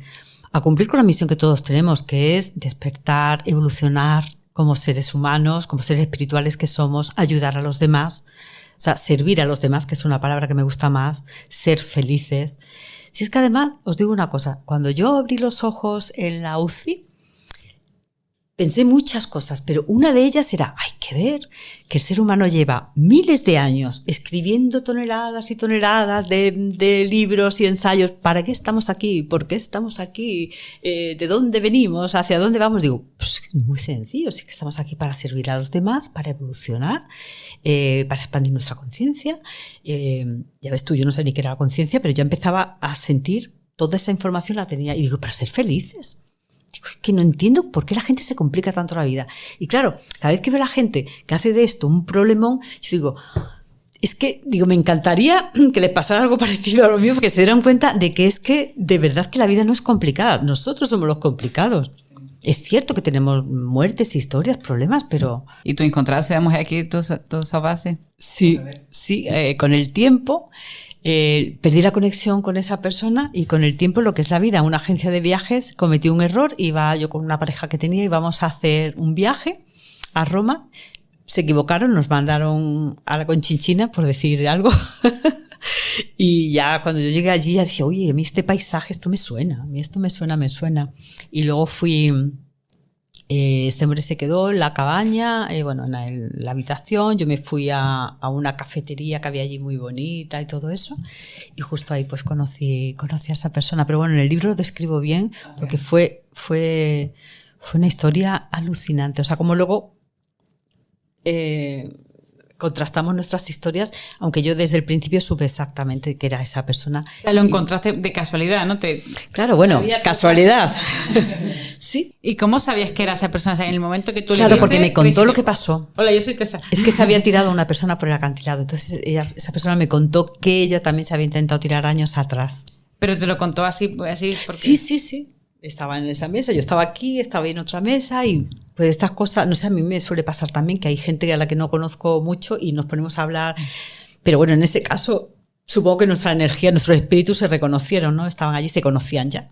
a cumplir con la misión que todos tenemos, que es despertar, evolucionar como seres humanos, como seres espirituales que somos, ayudar a los demás, o sea, servir a los demás, que es una palabra que me gusta más, ser felices. Si es que además, os digo una cosa, cuando yo abrí los ojos en la UCI, pensé muchas cosas, pero una de ellas era, hay que ver que el ser humano lleva miles de años escribiendo toneladas y toneladas de libros y ensayos. ¿Para qué estamos aquí? ¿Por qué estamos aquí? ¿De dónde venimos? ¿Hacia dónde vamos? Digo, pues muy sencillo, sí que estamos aquí para servir a los demás, para evolucionar, para expandir nuestra conciencia. Ya ves tú, yo no sé ni qué era la conciencia, pero yo empezaba a sentir toda esa información la tenía y digo, para ser felices. Digo, es que no entiendo por qué la gente se complica tanto la vida. Y claro, cada vez que veo a la gente que hace de esto un problemón, yo digo, es que, me encantaría que les pasara algo parecido a lo mío, porque se dieran cuenta de que es que, de verdad que la vida no es complicada. Nosotros somos los complicados. Es cierto que tenemos muertes, historias, problemas, pero... ¿Y tú encontraste a la mujer que tú salvaste? Sí, con el tiempo... perdí la conexión con esa persona y con el tiempo lo que es la vida. Una agencia de viajes cometí un error, iba yo con una pareja que tenía, íbamos a hacer un viaje a Roma, se equivocaron, nos mandaron a la Conchinchina, por decir algo. Y ya cuando yo llegué allí ya decía, oye, a mí este paisaje, esto me suena, me suena. Y luego fui... este hombre se quedó en la cabaña, en la habitación. Yo me fui a una cafetería que había allí muy bonita y todo eso. Y justo ahí pues conocí a esa persona. Pero bueno, en el libro lo describo bien porque fue una historia alucinante. O sea, como luego contrastamos nuestras historias, aunque yo desde el principio supe exactamente que era esa persona. O sea, lo encontraste de casualidad, ¿no? Claro, bueno, casualidad. Sí. ¿Y cómo sabías que era esa persona? O sea, en el momento que tú le Claro, viste, porque me contó dijiste, lo que pasó. Hola, yo soy Tessa. Es que se había tirado a una persona por el acantilado. Entonces esa persona me contó que ella también se había intentado tirar años atrás. Pero te lo contó así porque... Sí. Estaba en esa mesa, yo estaba aquí, estaba en otra mesa y pues estas cosas, no sé, a mí me suele pasar también que hay gente a la que no conozco mucho y nos ponemos a hablar. Pero bueno, en ese caso, supongo que nuestra energía, nuestros espíritus se reconocieron, ¿no? Estaban allí, se conocían ya.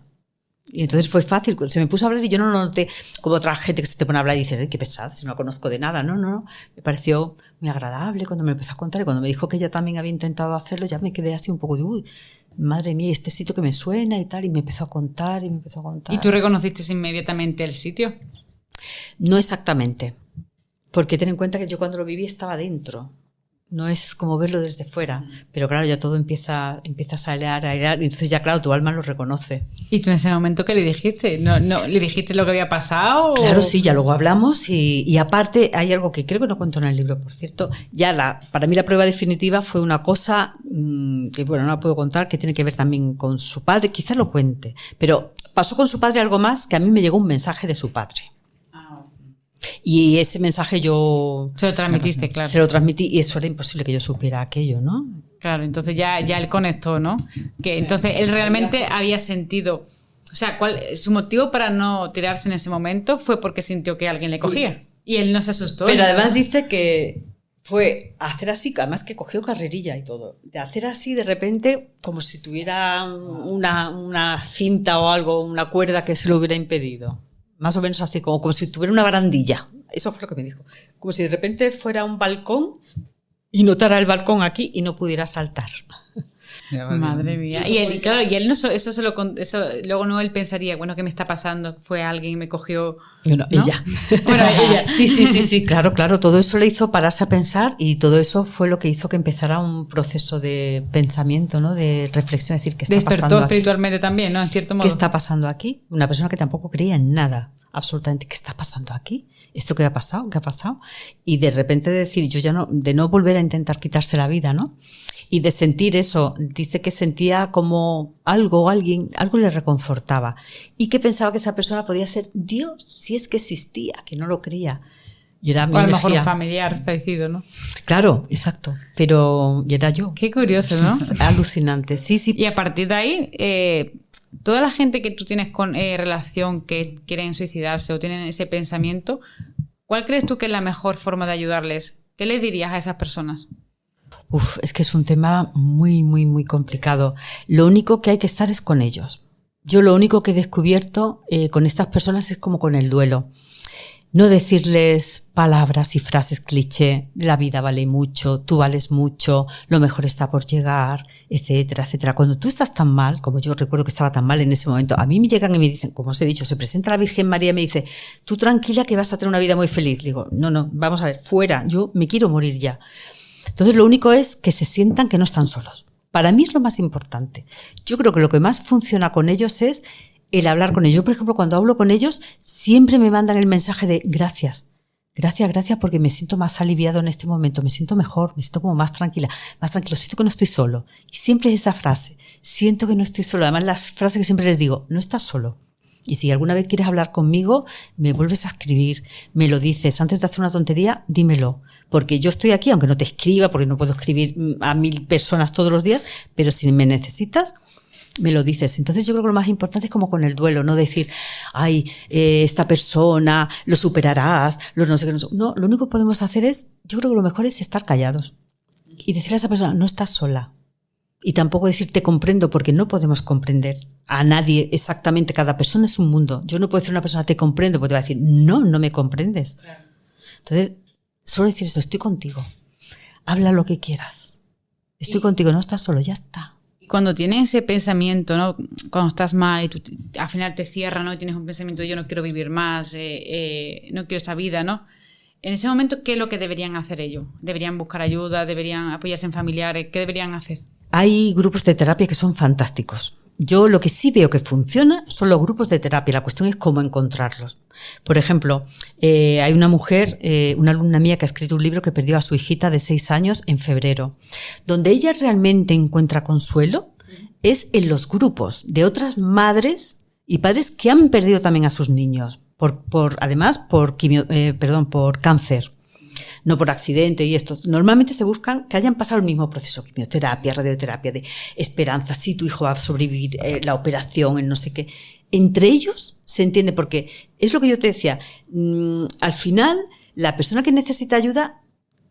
Y entonces fue fácil, se me puso a hablar y yo no lo noté como otra gente que se te pone a hablar y dices, qué pesada, si no la conozco de nada. No, me pareció muy agradable cuando me empezó a contar y cuando me dijo que ella también había intentado hacerlo, ya me quedé así un poco de, uy, madre mía, este sitio que me suena y tal, y me empezó a contar. ¿Y tú reconociste inmediatamente el sitio? No exactamente, porque ten en cuenta que yo cuando lo viví estaba dentro. No es como verlo desde fuera, pero claro, ya todo empieza a airear, y entonces ya claro, tu alma lo reconoce. ¿Y tú en ese momento qué le dijiste? ¿No le dijiste lo que había pasado? Claro, sí, ya luego hablamos y aparte hay algo que creo que no cuento en el libro, por cierto. Para mí la prueba definitiva fue una cosa que, bueno, no la puedo contar, que tiene que ver también con su padre, quizás lo cuente, pero pasó con su padre algo más, que a mí me llegó un mensaje de su padre. Y ese mensaje yo... Se lo transmitiste, claro. Se lo transmití y eso era imposible que yo supiera aquello, ¿no? Claro, entonces ya él conectó, ¿no? Que entonces él realmente había sentido... O sea, su motivo para no tirarse en ese momento fue porque sintió que alguien le cogía. Sí. Y él no se asustó. Pero además dice que fue hacer así, además que cogió carrerilla y todo. De hacer así de repente como si tuviera una cinta o algo, una cuerda que se lo hubiera impedido. Más o menos así, como si tuviera una barandilla. Eso fue lo que me dijo. Como si de repente fuera un balcón y notara el balcón aquí y no pudiera saltar. Madre mía. Y él no, eso luego no él pensaría, bueno, ¿qué me está pasando? Fue alguien que me cogió. ¿No? Ella. Bueno, ella. Sí, claro. Todo eso le hizo pararse a pensar y todo eso fue lo que hizo que empezara un proceso de pensamiento, ¿no? De reflexión, es decir, ¿qué está pasando aquí? Despertó espiritualmente también, ¿no? En cierto modo. ¿Qué está pasando aquí? Una persona que tampoco creía en nada. Absolutamente, ¿qué está pasando aquí? ¿Esto qué ha pasado? ¿Qué ha pasado? Y de repente decir, de no volver a intentar quitarse la vida, ¿no? Y de sentir eso, dice que sentía como algo le reconfortaba. Y que pensaba que esa persona podía ser Dios, si es que existía, que no lo creía. Y era mi O a lo mejor un energía. familiar fallecido, ¿no? Claro, exacto. Pero y era yo. Qué curioso, ¿no? Alucinante. Sí, sí. Y a partir de ahí, toda la gente que tú tienes con relación que quieren suicidarse o tienen ese pensamiento, ¿cuál crees tú que es la mejor forma de ayudarles? ¿Qué le dirías a esas personas? Es que es un tema muy, muy, muy complicado. Lo único que hay que estar es con ellos. Yo lo único que he descubierto con estas personas es como con el duelo. No decirles palabras y frases cliché, la vida vale mucho, tú vales mucho, lo mejor está por llegar, etcétera, etcétera. Cuando tú estás tan mal, como yo recuerdo que estaba tan mal en ese momento, a mí me llegan y me dicen, como os he dicho, se presenta la Virgen María y me dice, tú tranquila que vas a tener una vida muy feliz. Le digo, no, vamos a ver, fuera, yo me quiero morir ya. Entonces lo único es que se sientan que no están solos. Para mí es lo más importante. Yo creo que lo que más funciona con ellos es el hablar con ellos. Yo, por ejemplo, cuando hablo con ellos, siempre me mandan el mensaje de gracias. Gracias, porque me siento más aliviado en este momento, me siento mejor, me siento como más tranquila, más tranquilo, siento que no estoy solo. Y siempre es esa frase, siento que no estoy solo. Además, las frases que siempre les digo, no estás solo. Y si alguna vez quieres hablar conmigo, me vuelves a escribir, me lo dices. Antes de hacer una tontería, dímelo. Porque yo estoy aquí, aunque no te escriba, porque no puedo escribir a 1000 personas todos los días, pero si me necesitas, me lo dices. Entonces yo creo que lo más importante es como con el duelo, no decir, ay, esta persona, lo superarás, los no sé qué. No, lo único que podemos hacer es, yo creo que lo mejor es estar callados. Y decirle a esa persona, no estás sola. Y tampoco decir te comprendo, porque no podemos comprender a nadie exactamente. Cada persona es un mundo. Yo no puedo decir a una persona te comprendo, porque te va a decir no me comprendes. Claro. Entonces, solo decir eso, estoy contigo. Habla lo que quieras. Estoy contigo, no estás solo, ya está. Cuando tienes ese pensamiento, ¿no? Cuando estás mal y tú al final te cierras, ¿no? Y tienes un pensamiento de yo no quiero vivir más, no quiero esta vida, ¿no? En ese momento, ¿qué es lo que deberían hacer ellos? ¿Deberían buscar ayuda? ¿Deberían apoyarse en familiares? ¿Qué deberían hacer? Hay grupos de terapia que son fantásticos. Yo lo que sí veo que funciona son los grupos de terapia. La cuestión es cómo encontrarlos. Por ejemplo, hay una mujer, una alumna mía que ha escrito un libro que perdió a su hijita de 6 años en febrero. Donde ella realmente encuentra consuelo es en los grupos de otras madres y padres que han perdido también a sus niños. Además, por cáncer. No por accidente y esto. Normalmente se buscan que hayan pasado el mismo proceso, quimioterapia, radioterapia, de esperanza, sí, tu hijo va a sobrevivir, la operación, el no sé qué. Entre ellos se entiende, porque es lo que yo te decía, al final la persona que necesita ayuda,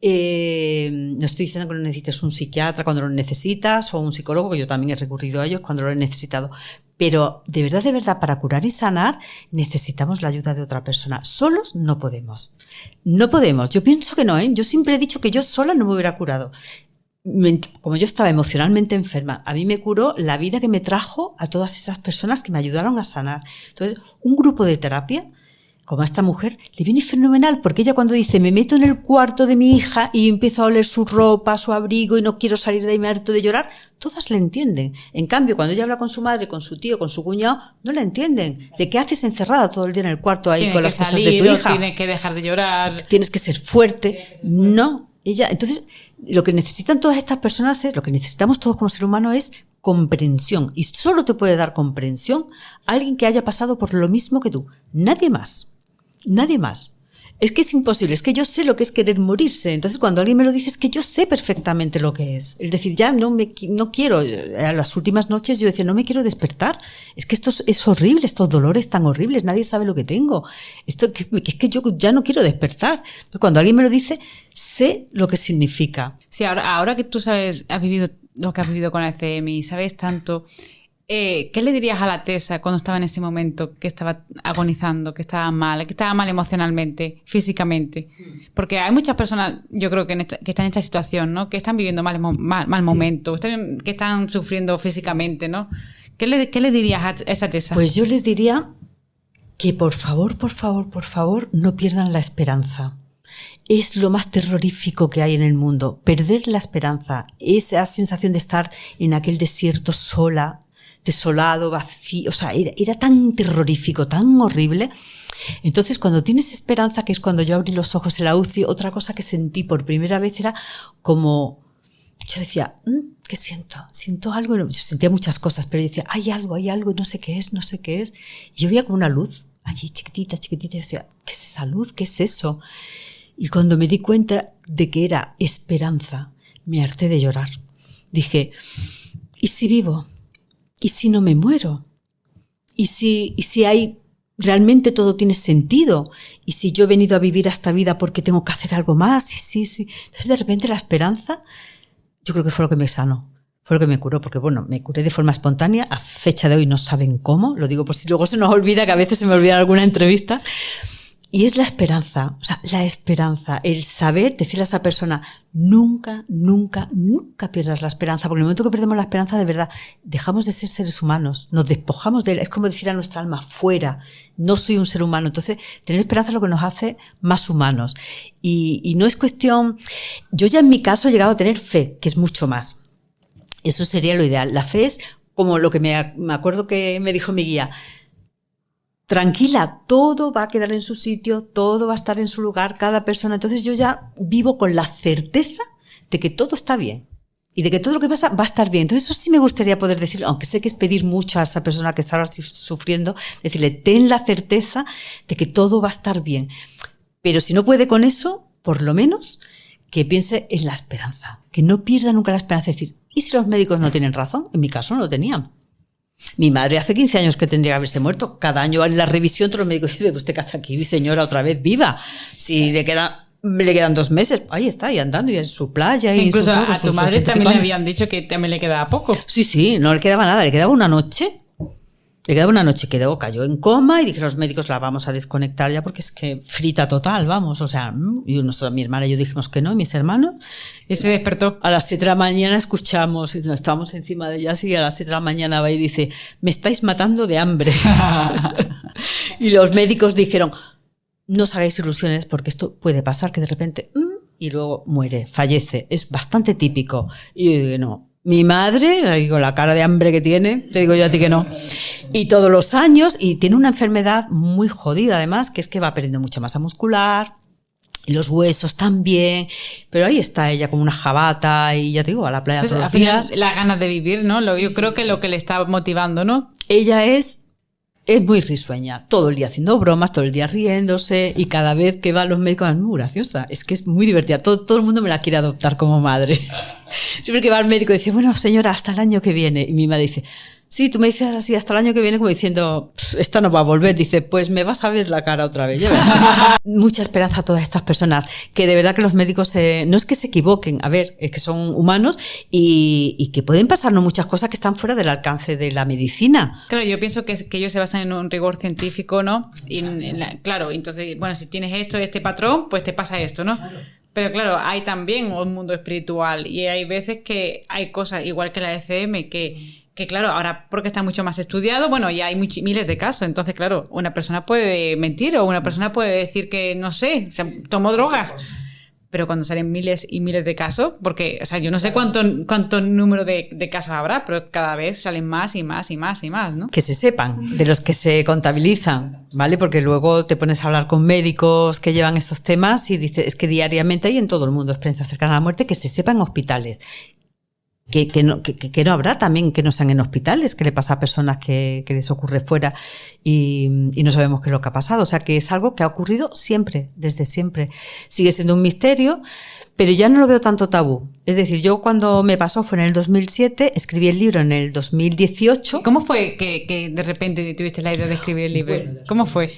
no estoy diciendo que no necesites un psiquiatra cuando lo necesitas o un psicólogo, que yo también he recurrido a ellos cuando lo he necesitado. Pero de verdad, para curar y sanar necesitamos la ayuda de otra persona. Solos no podemos. No podemos. Yo pienso que no, ¿eh? Yo siempre he dicho que yo sola no me hubiera curado. Como yo estaba emocionalmente enferma, a mí me curó la vida que me trajo a todas esas personas que me ayudaron a sanar. Entonces, un grupo de terapia, como a esta mujer, le viene fenomenal, porque ella cuando dice, me meto en el cuarto de mi hija y empiezo a oler su ropa, su abrigo y no quiero salir de ahí, me harto de llorar, todas le entienden. En cambio, cuando ella habla con su madre, con su tío, con su cuñado, no la entienden. ¿De qué haces encerrada todo el día en el cuarto ahí con las cosas de tu hija? Tienes que dejar de llorar. Tienes que ser fuerte. No. Entonces, lo que necesitan todas estas personas lo que necesitamos todos como ser humano es comprensión. Y solo te puede dar comprensión alguien que haya pasado por lo mismo que tú. Nadie más. Nadie más. Es que es imposible, es que yo sé lo que es querer morirse. Entonces cuando alguien me lo dice es que yo sé perfectamente lo que es. Es decir, ya no quiero, a las últimas noches yo decía, no me quiero despertar. Es que esto es horrible, estos dolores tan horribles, nadie sabe lo que tengo. Es que yo ya no quiero despertar. Entonces, cuando alguien me lo dice, sé lo que significa. Sí, ahora que tú sabes, has vivido lo que has vivido con la ECM y sabes tanto, ¿qué le dirías a la Tessa cuando estaba en ese momento que estaba agonizando, que estaba mal emocionalmente, físicamente? Porque hay muchas personas, yo creo que están en esta situación, ¿no? Que están viviendo mal momento, que están sufriendo físicamente, ¿no? ¿Qué le dirías a esa Tessa? Pues yo les diría que por favor, no pierdan la esperanza. Es lo más terrorífico que hay en el mundo, perder la esperanza, esa sensación de estar en aquel desierto sola, desolado, vacío, o sea, era tan terrorífico, tan horrible. Entonces, cuando tienes esperanza, que es cuando yo abrí los ojos en la UCI, otra cosa que sentí por primera vez era como, yo decía, ¿qué siento? Siento algo, yo sentía muchas cosas, pero yo decía, hay algo, y no sé qué es. Y yo veía como una luz, allí chiquitita, y yo decía, ¿qué es esa luz? ¿Qué es eso? Y cuando me di cuenta de que era esperanza, me harté de llorar. Dije, ¿y si vivo? ¿Y si no me muero? ¿Y si hay realmente todo tiene sentido? ¿Y si yo he venido a vivir esta vida porque tengo que hacer algo más? Sí. Entonces de repente la esperanza, yo creo que fue lo que me sanó. Fue lo que me curó, porque bueno, me curé de forma espontánea. A fecha de hoy no saben cómo, lo digo por si luego se nos olvida, que a veces se me olvida alguna entrevista. Y es la esperanza, o sea, la esperanza, el saber decirle a esa persona, nunca pierdas la esperanza, porque en el momento que perdemos la esperanza, de verdad, dejamos de ser seres humanos, nos despojamos de él. Es como decir a nuestra alma, fuera, no soy un ser humano. Entonces, tener esperanza es lo que nos hace más humanos. Y no es cuestión, yo ya en mi caso he llegado a tener fe, que es mucho más. Eso sería lo ideal. La fe es como lo que me acuerdo que me dijo mi guía, tranquila, todo va a quedar en su sitio, todo va a estar en su lugar, cada persona. Entonces yo ya vivo con la certeza de que todo está bien y de que todo lo que pasa va a estar bien. Entonces eso sí me gustaría poder decir, aunque sé que es pedir mucho a esa persona que está ahora sufriendo, decirle, ten la certeza de que todo va a estar bien. Pero si no puede con eso, por lo menos que piense en la esperanza, que no pierda nunca la esperanza. Es decir, ¿y si los médicos no tienen razón? En mi caso no lo tenían. Mi madre hace 15 años que tendría que haberse muerto. Cada año en la revisión todos los médicos dicen, ¿usted qué hace aquí, señora, otra vez viva? Si le quedan 2 meses, ahí está, y andando, y en su playa. Sí, y incluso en su a tu madre también le habían dicho que también le quedaba poco. Sí, no le quedaba nada, le quedaba una noche. Cayó en coma y dijeron los médicos, la vamos a desconectar ya porque es que frita total, vamos. O sea, mi hermana y yo dijimos que no, y mis hermanos. Y se despertó. A las 7 de la mañana escuchamos, y estábamos encima de ella, y a las 7 de la mañana va y dice, me estáis matando de hambre. Y los médicos dijeron, no os hagáis ilusiones porque esto puede pasar, que de repente, y luego muere, fallece. Es bastante típico. Y yo digo, no. Mi madre, con la cara de hambre que tiene, te digo yo a ti que no. Y todos los años, y tiene una enfermedad muy jodida además, que es que va perdiendo mucha masa muscular, y los huesos también, pero ahí está ella como una jabata, y ya te digo, a la playa Pues, todos los al final, días. las ganas de vivir, ¿no? Yo creo que lo que le está motivando, ¿no? Ella es muy risueña, todo el día haciendo bromas, todo el día riéndose, y cada vez que va a los médicos es muy graciosa, es que es muy divertida, todo el mundo me la quiere adoptar como madre. Siempre que va al médico dice, bueno señora, hasta el año que viene, y mi madre dice, sí, tú me dices así hasta el año que viene, como diciendo, esta no va a volver. Dice, pues me vas a ver la cara otra vez. Mucha esperanza a todas estas personas, que de verdad que los médicos no es que se equivoquen, a ver, es que son humanos y que pueden pasarnos muchas cosas que están fuera del alcance de la medicina. Claro, yo pienso que ellos se basan en un rigor científico, ¿no? Y claro, entonces, bueno, si tienes este patrón, pues te pasa esto, ¿no? Pero claro, hay también un mundo espiritual y hay veces que hay cosas, igual que la ECM, que claro, ahora porque está mucho más estudiado, bueno, ya hay miles de casos. Entonces, claro, una persona puede mentir o una persona puede decir que, no sé, tomó drogas. Pero cuando salen miles y miles de casos, porque, o sea, yo no sé cuánto número de casos habrá, pero cada vez salen más y más y más y más, ¿no? Que se sepan, de los que se contabilizan, ¿vale? Porque luego te pones a hablar con médicos que llevan estos temas y dices, es que diariamente hay en todo el mundo experiencias cercanas a la muerte, que se sepa en hospitales. Que no habrá también que no sean en hospitales, que le pasa a personas que les ocurre fuera y no sabemos qué es lo que ha pasado. O sea, que es algo que ha ocurrido siempre, desde siempre. Sigue siendo un misterio, pero ya no lo veo tanto tabú. Es decir, yo cuando me pasó fue en el 2007, escribí el libro en el 2018. ¿Cómo fue que de repente tuviste la idea de escribir el libro? Bueno, ¿cómo fue?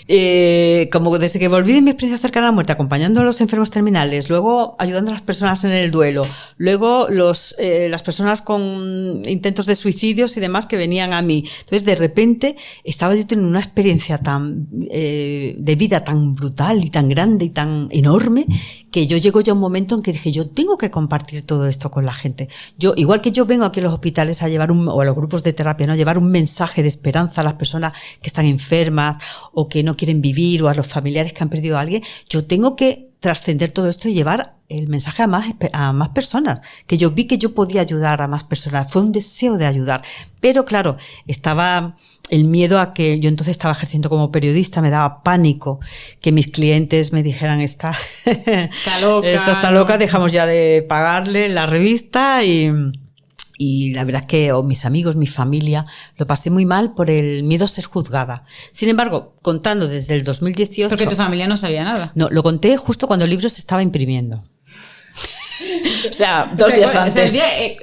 Como desde que volví de mi experiencia cercana a la muerte, acompañando a los enfermos terminales, luego ayudando a las personas en el duelo, luego las personas con intentos de suicidios y demás que venían a mí. Entonces, de repente, estaba yo teniendo una experiencia de vida tan brutal y tan grande y tan enorme, que yo llego ya a un momento en que dije, yo tengo que compartir todo esto con la gente. Yo, igual que yo vengo aquí a los hospitales a llevar o a los grupos de terapia, ¿no? Llevar un mensaje de esperanza a las personas que están enfermas o que no quieren vivir, o a los familiares que han perdido a alguien, yo tengo que trascender todo esto y llevar el mensaje a más personas, que yo vi que yo podía ayudar a más personas, fue un deseo de ayudar, pero claro, estaba el miedo a que yo entonces estaba ejerciendo como periodista, me daba pánico que mis clientes me dijeran esta está loca, dejamos ya de pagarle la revista y Y la verdad es que mis amigos, mi familia, lo pasé muy mal por el miedo a ser juzgada. Sin embargo, contando desde el 2018... Porque tu familia no sabía nada. No, lo conté justo cuando el libro se estaba imprimiendo. O sea, 2 días antes.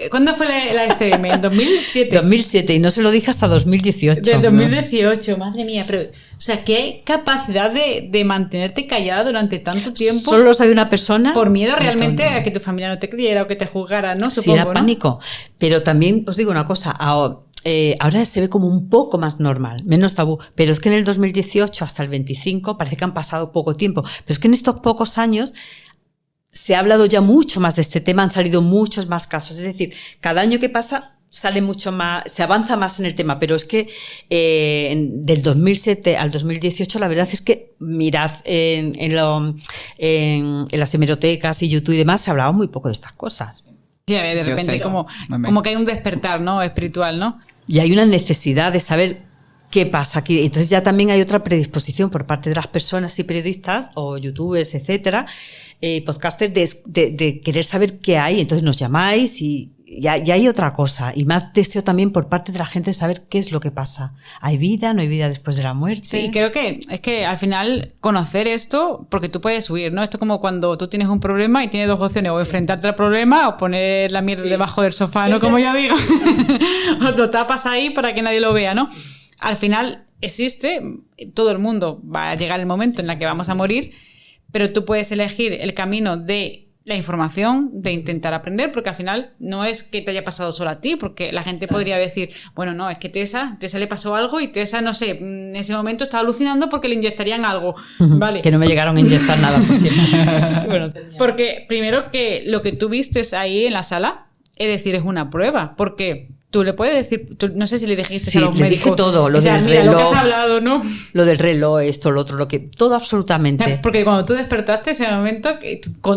¿Cuándo fue la FM? ¿En 2007? 2007, y no se lo dije hasta 2018. De 2018, madre mía. Pero, o sea, ¿qué capacidad de mantenerte callada durante tanto tiempo? Solo lo sabía una persona. Por miedo realmente a que tu familia no te creyera o que te juzgara, ¿no? Supongo, sí, era ¿no? pánico. Pero también os digo una cosa, ahora se ve como un poco más normal, menos tabú, pero es que en el 2018 hasta el 25 parece que han pasado poco tiempo, pero es que en estos pocos años se ha hablado ya mucho más de este tema, han salido muchos más casos, es decir, cada año que pasa sale mucho más, se avanza más en el tema, pero es que del 2007 al 2018 la verdad es que mirad en las hemerotecas y YouTube y demás se hablaba muy poco de estas cosas. Sí, de repente como que hay un despertar, ¿no? Espiritual, ¿no? Y hay una necesidad de saber qué pasa aquí. Entonces ya también hay otra predisposición por parte de las personas y periodistas o youtubers, etcétera, podcasters, de querer saber qué hay. Entonces nos llamáis y ya hay otra cosa. Y más deseo también por parte de la gente de saber qué es lo que pasa. ¿Hay vida? ¿No hay vida después de la muerte? Sí, creo que es que al final conocer esto, porque tú puedes huir, ¿no? Esto es como cuando tú tienes un problema y tienes 2 opciones, o enfrentarte al problema o poner la mierda debajo del sofá, ¿no? Como yo digo. O lo tapas ahí para que nadie lo vea, ¿no? Al final existe, todo el mundo va a llegar el momento en el que vamos a morir, pero tú puedes elegir el camino de la información, de intentar aprender, porque al final no es que te haya pasado solo a ti, porque la gente podría decir, bueno, no, es que Tessa le pasó algo y Tessa, no sé, en ese momento estaba alucinando porque le inyectarían algo, ¿vale? Que no me llegaron a inyectar nada, por cierto. Bueno, porque primero que lo que tú vistes ahí en la sala, es decir, es una prueba, porque tú le puedes decir, no sé si le dijiste sí, a los médicos. Sí, le dije todo, lo del mira, reloj. Lo que has hablado, ¿no? Lo del reloj, esto, lo otro, todo absolutamente. Porque cuando tú despertaste ese momento,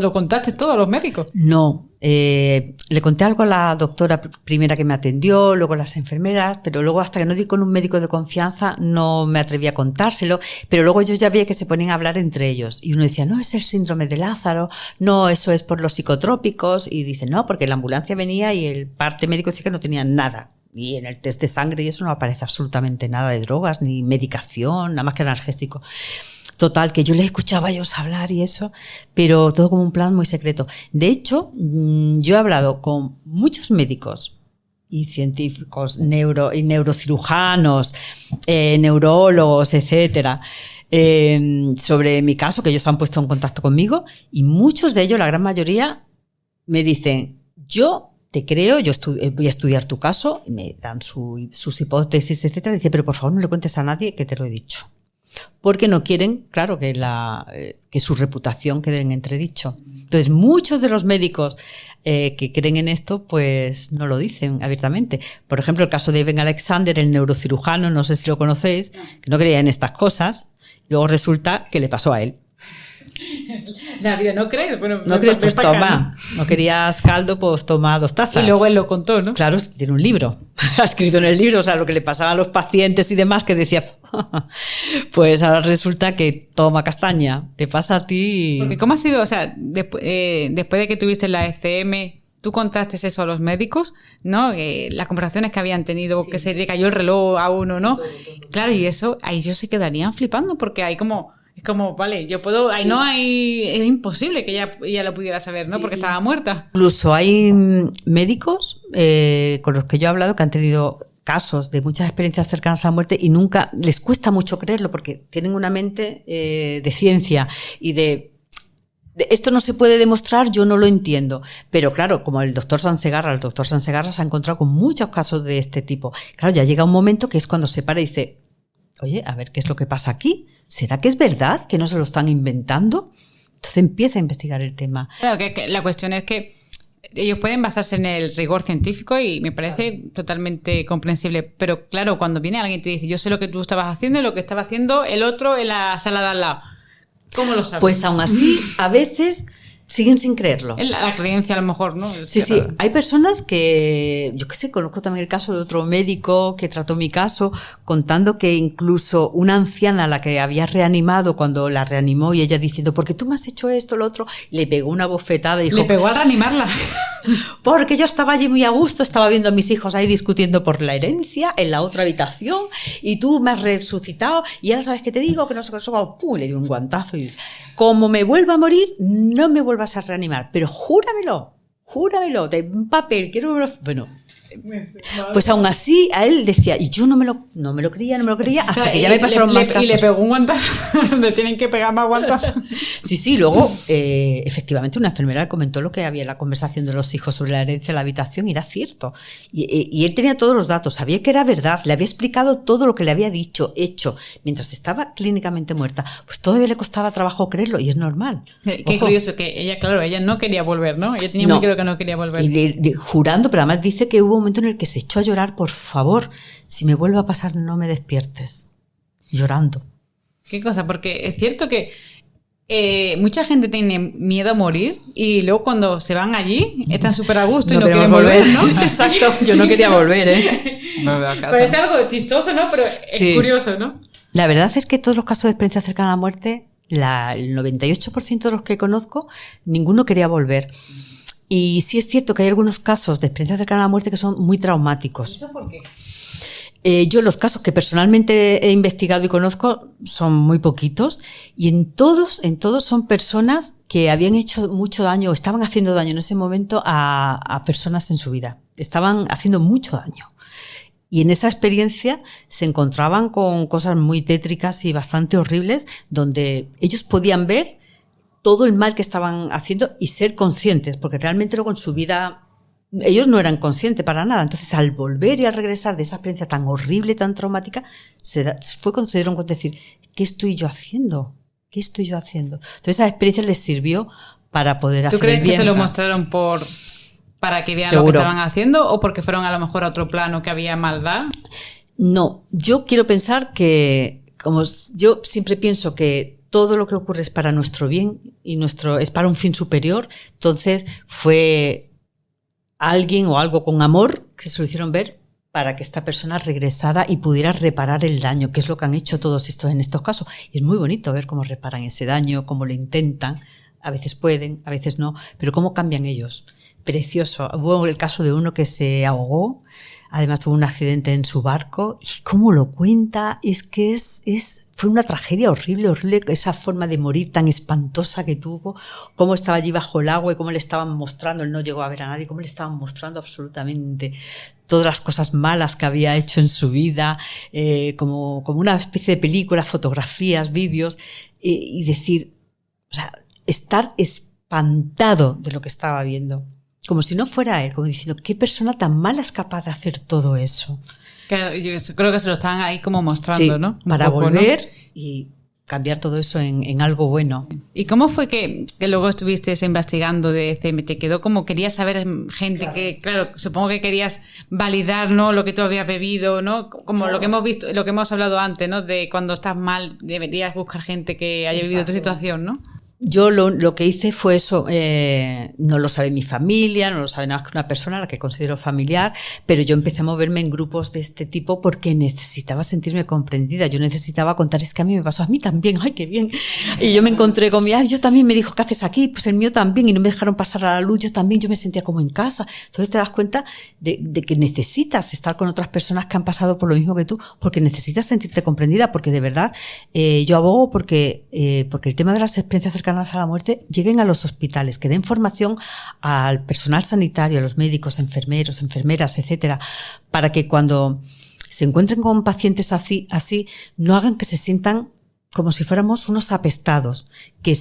lo contaste todo a los médicos. No, le conté algo a la doctora primera que me atendió, luego a las enfermeras, pero luego hasta que no di con un médico de confianza no me atreví a contárselo, pero luego yo ya veía que se ponían a hablar entre ellos y uno decía, no, es el síndrome de Lázaro, no, eso es por los psicotrópicos, y dicen, no, porque la ambulancia venía y el parte médico decía que no tenía nada. Y en el test de sangre y eso no aparece absolutamente nada de drogas, ni medicación, nada más que analgésico. Total, que yo les escuchaba a ellos hablar y eso, pero todo como un plan muy secreto. De hecho, yo he hablado con muchos médicos y científicos, y neurocirujanos, neurólogos, etcétera, sobre mi caso, que ellos se han puesto en contacto conmigo, y muchos de ellos, la gran mayoría, me dicen, yo te creo, voy a estudiar tu caso, y me dan sus hipótesis, etcétera. Dice, pero por favor no le cuentes a nadie que te lo he dicho. Porque no quieren, claro, que su reputación quede en entredicho. Entonces, muchos de los médicos que creen en esto, pues no lo dicen abiertamente. Por ejemplo, el caso de Eben Alexander, el neurocirujano, no sé si lo conocéis, que no creía en estas cosas, y luego resulta que le pasó a él. La vida, ¿no crees? Bueno, no crees, pues toma. No querías caldo, pues toma 2 tazas. Y luego él lo contó, ¿no? Claro, tiene un libro. Ha escrito en el libro, o sea, lo que le pasaba a los pacientes y demás, que decía, pues ahora resulta que toma castaña, te pasa a ti. Porque ¿cómo ha sido? O sea, después de que tuviste la ECM, tú contaste eso a los médicos, ¿no? Las conversaciones que habían tenido, sí, que se le cayó el reloj a uno, ¿no? Todo. Claro, y eso, ahí ellos se quedarían flipando, porque hay como... Es como, vale, yo puedo... Ahí no hay... Es imposible que ella lo pudiera saber, ¿no? Sí. Porque estaba muerta. Incluso hay médicos con los que yo he hablado que han tenido casos de muchas experiencias cercanas a la muerte y nunca... Les cuesta mucho creerlo porque tienen una mente de ciencia y de esto no se puede demostrar, yo no lo entiendo. Pero claro, como el doctor Sansegarra se ha encontrado con muchos casos de este tipo. Claro, ya llega un momento que es cuando se para y dice... Oye, a ver qué es lo que pasa aquí. ¿Será que es verdad que no se lo están inventando? Entonces empieza a investigar el tema. Claro, que la cuestión es que ellos pueden basarse en el rigor científico y me parece totalmente comprensible. Pero claro, cuando viene alguien y te dice, yo sé lo que tú estabas haciendo y lo que estaba haciendo el otro en la sala de al lado. ¿Cómo lo sabes? Pues aún así, a veces... siguen sin creerlo. La creencia a lo mejor, ¿no? Sí, sí. Hay personas que, yo qué sé, conozco también el caso de otro médico que trató mi caso contando que incluso una anciana a la que había reanimado cuando la reanimó y ella diciendo, ¿por qué tú me has hecho esto, lo otro? Le pegó una bofetada y dijo... Le pegó al reanimarla. Porque yo estaba allí muy a gusto, estaba viendo a mis hijos ahí discutiendo por la herencia en la otra habitación y tú me has resucitado y ahora sabes qué te digo, que no sé qué, ¡pum! Le di un guantazo y dice, como me vuelva a morir, no me vuelvas a reanimar, pero júramelo, de un papel, quiero... Bueno... Pues aún así, a él decía, y yo no me lo creía, hasta que ya me pasaron más casos. Y le pegó un guantazo, donde tienen que pegar más guantazos. Sí, luego, efectivamente, una enfermera comentó lo que había en la conversación de los hijos sobre la herencia de la habitación, y era cierto. Y él tenía todos los datos, sabía que era verdad, le había explicado todo lo que le había hecho, mientras estaba clínicamente muerta. Pues todavía le costaba trabajo creerlo, y es normal. Qué curioso que ella no quería volver, ¿no? Ella tenía muy claro que no quería volver. Y jurando, pero además dice que hubo un momento en el que se echó a llorar, por favor, si me vuelve a pasar no me despiertes, llorando. Qué cosa, porque es cierto que mucha gente tiene miedo a morir y luego cuando se van allí están súper a gusto y no quieren volver, ¿no? Exacto, yo no quería volver, Parece algo chistoso, ¿no? Pero es curioso, ¿no? La verdad es que todos los casos de experiencia cercana a la muerte, el 98% de los que conozco, ninguno quería volver. Y sí es cierto que hay algunos casos de experiencia cercana a la muerte que son muy traumáticos. ¿Eso por qué? Yo los casos que personalmente he investigado y conozco son muy poquitos y en todos son personas que habían hecho mucho daño o estaban haciendo daño en ese momento a personas en su vida. Estaban haciendo mucho daño. Y en esa experiencia se encontraban con cosas muy tétricas y bastante horribles donde ellos podían ver todo el mal que estaban haciendo y ser conscientes, porque realmente luego en su vida ellos no eran conscientes para nada. Entonces, al volver y al regresar de esa experiencia tan horrible, tan traumática, fue cuando se dieron cuenta de decir, ¿qué estoy yo haciendo? Entonces, esa experiencia les sirvió para poder hacer el bien. ¿Tú crees que se lo mostraron para que vean lo que estaban haciendo o porque fueron a lo mejor a otro plano que había maldad? No, yo quiero pensar que, como yo siempre pienso que todo lo que ocurre es para nuestro bien y es para un fin superior. Entonces fue alguien o algo con amor que se lo hicieron ver para que esta persona regresara y pudiera reparar el daño, que es lo que han hecho todos estos en estos casos. Y es muy bonito ver cómo reparan ese daño, cómo lo intentan. A veces pueden, a veces no, pero cómo cambian ellos. Precioso. Hubo el caso de uno que se ahogó, además tuvo un accidente en su barco y cómo lo cuenta, es que fue una tragedia horrible, esa forma de morir tan espantosa que tuvo, cómo estaba allí bajo el agua y cómo le estaban mostrando, él no llegó a ver a nadie, cómo le estaban mostrando absolutamente todas las cosas malas que había hecho en su vida, como una especie de película, fotografías, vídeos, y decir, o sea, estar espantado de lo que estaba viendo. Como si no fuera él, como diciendo, ¿qué persona tan mala es capaz de hacer todo eso? Claro, yo creo que se lo estaban ahí como mostrando, ¿no? Para volver, ¿no? Y cambiar todo eso en algo bueno. ¿Y cómo fue que luego estuviste investigando de CM? ¿Te quedó como querías saber gente que, claro, supongo que querías validar, ¿no? Lo que tú habías bebido, ¿no? Como lo que hemos visto, lo que hemos hablado antes, ¿no? De cuando estás mal, deberías buscar gente que haya vivido tu situación, ¿no? Yo lo que hice fue eso, no lo sabe mi familia, no lo sabe nada más que una persona a la que considero familiar, pero yo empecé a moverme en grupos de este tipo porque necesitaba sentirme comprendida, yo necesitaba contar, es que a mí me pasó, a mí también, ¡ay, qué bien! Y yo me encontré con yo también me dijo, ¿qué haces aquí? Pues el mío también, y no me dejaron pasar a la luz, yo también, yo me sentía como en casa. Entonces te das cuenta de que necesitas estar con otras personas que han pasado por lo mismo que tú, porque necesitas sentirte comprendida, porque de verdad yo abogo porque el tema de las experiencias cercanas a la muerte lleguen a los hospitales, que den formación al personal sanitario, a los médicos, enfermeros, enfermeras, etcétera, para que cuando se encuentren con pacientes así no hagan que se sientan como si fuéramos unos apestados, que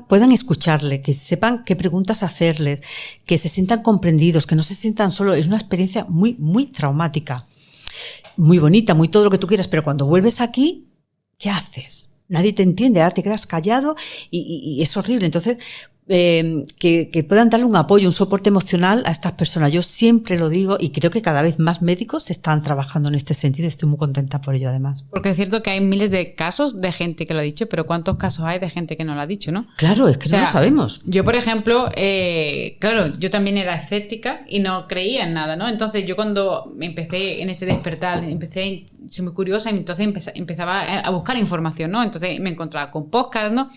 puedan escucharle, que sepan qué preguntas hacerles, que se sientan comprendidos, que no se sientan solos. Es una experiencia muy, muy traumática, muy bonita, muy todo lo que tú quieras, pero cuando vuelves aquí, ¿qué haces? Nadie te entiende, ahora te quedas callado y es horrible. Entonces, que puedan darle un apoyo, un soporte emocional a estas personas. Yo siempre lo digo y creo que cada vez más médicos están trabajando en este sentido. Estoy muy contenta por ello, además. Porque es cierto que hay miles de casos de gente que lo ha dicho, pero ¿cuántos casos hay de gente que no lo ha dicho, no? Claro, es que no lo sabemos. Yo, por ejemplo, claro, yo también era escéptica y no creía en nada, ¿no? Entonces, yo cuando empecé en este despertar, soy muy curiosa y entonces empezaba a buscar información, ¿no? Entonces me encontraba con podcasts, ¿no?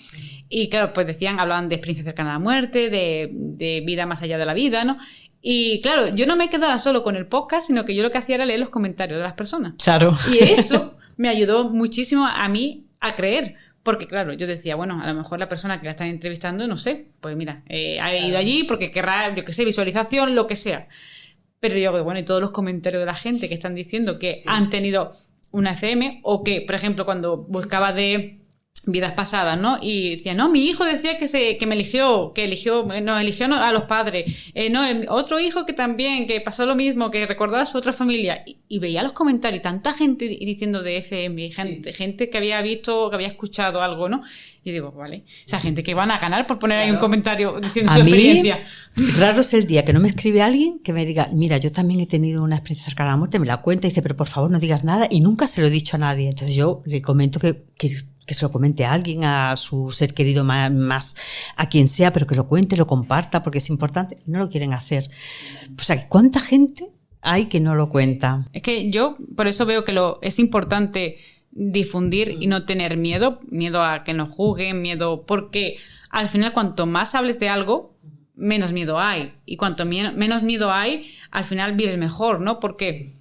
Y claro, pues hablaban de experiencia cercana a la muerte, de vida más allá de la vida, ¿no? Y claro, yo no me quedaba solo con el podcast, sino que yo lo que hacía era leer los comentarios de las personas. Claro. Y eso me ayudó muchísimo a mí a creer. Porque claro, yo decía, bueno, a lo mejor la persona que la están entrevistando, no sé, pues mira, ha ido allí porque querrá, yo qué sé, visualización, lo que sea. Pero yo, bueno, y todos los comentarios de la gente que están diciendo que han tenido una FM o que, por ejemplo, cuando buscaba de vidas pasadas, ¿no? Y decía, no, mi hijo decía que me eligió, nos eligió a los padres. Otro hijo que también, que pasó lo mismo, que recordaba a su otra familia. Y veía los comentarios, tanta gente diciendo de FM, gente que había visto, que había escuchado algo, ¿no? Y digo, vale, esa gente que van a ganar por poner ahí un comentario diciendo su experiencia. Raro es el día que no me escribe alguien que me diga, mira, yo también he tenido una experiencia cercana a la muerte, me la cuenta y dice, pero por favor no digas nada, y nunca se lo he dicho a nadie. Entonces yo le comento que se lo comente a alguien, a su ser querido más, a quien sea, pero que lo cuente, lo comparta, porque es importante, y no lo quieren hacer. O sea, ¿cuánta gente hay que no lo cuenta? Es que yo por eso veo que es importante difundir y no tener miedo a que nos juzguen, porque al final cuanto más hables de algo, menos miedo hay. Y cuanto menos miedo hay, al final vives mejor, ¿no? Porque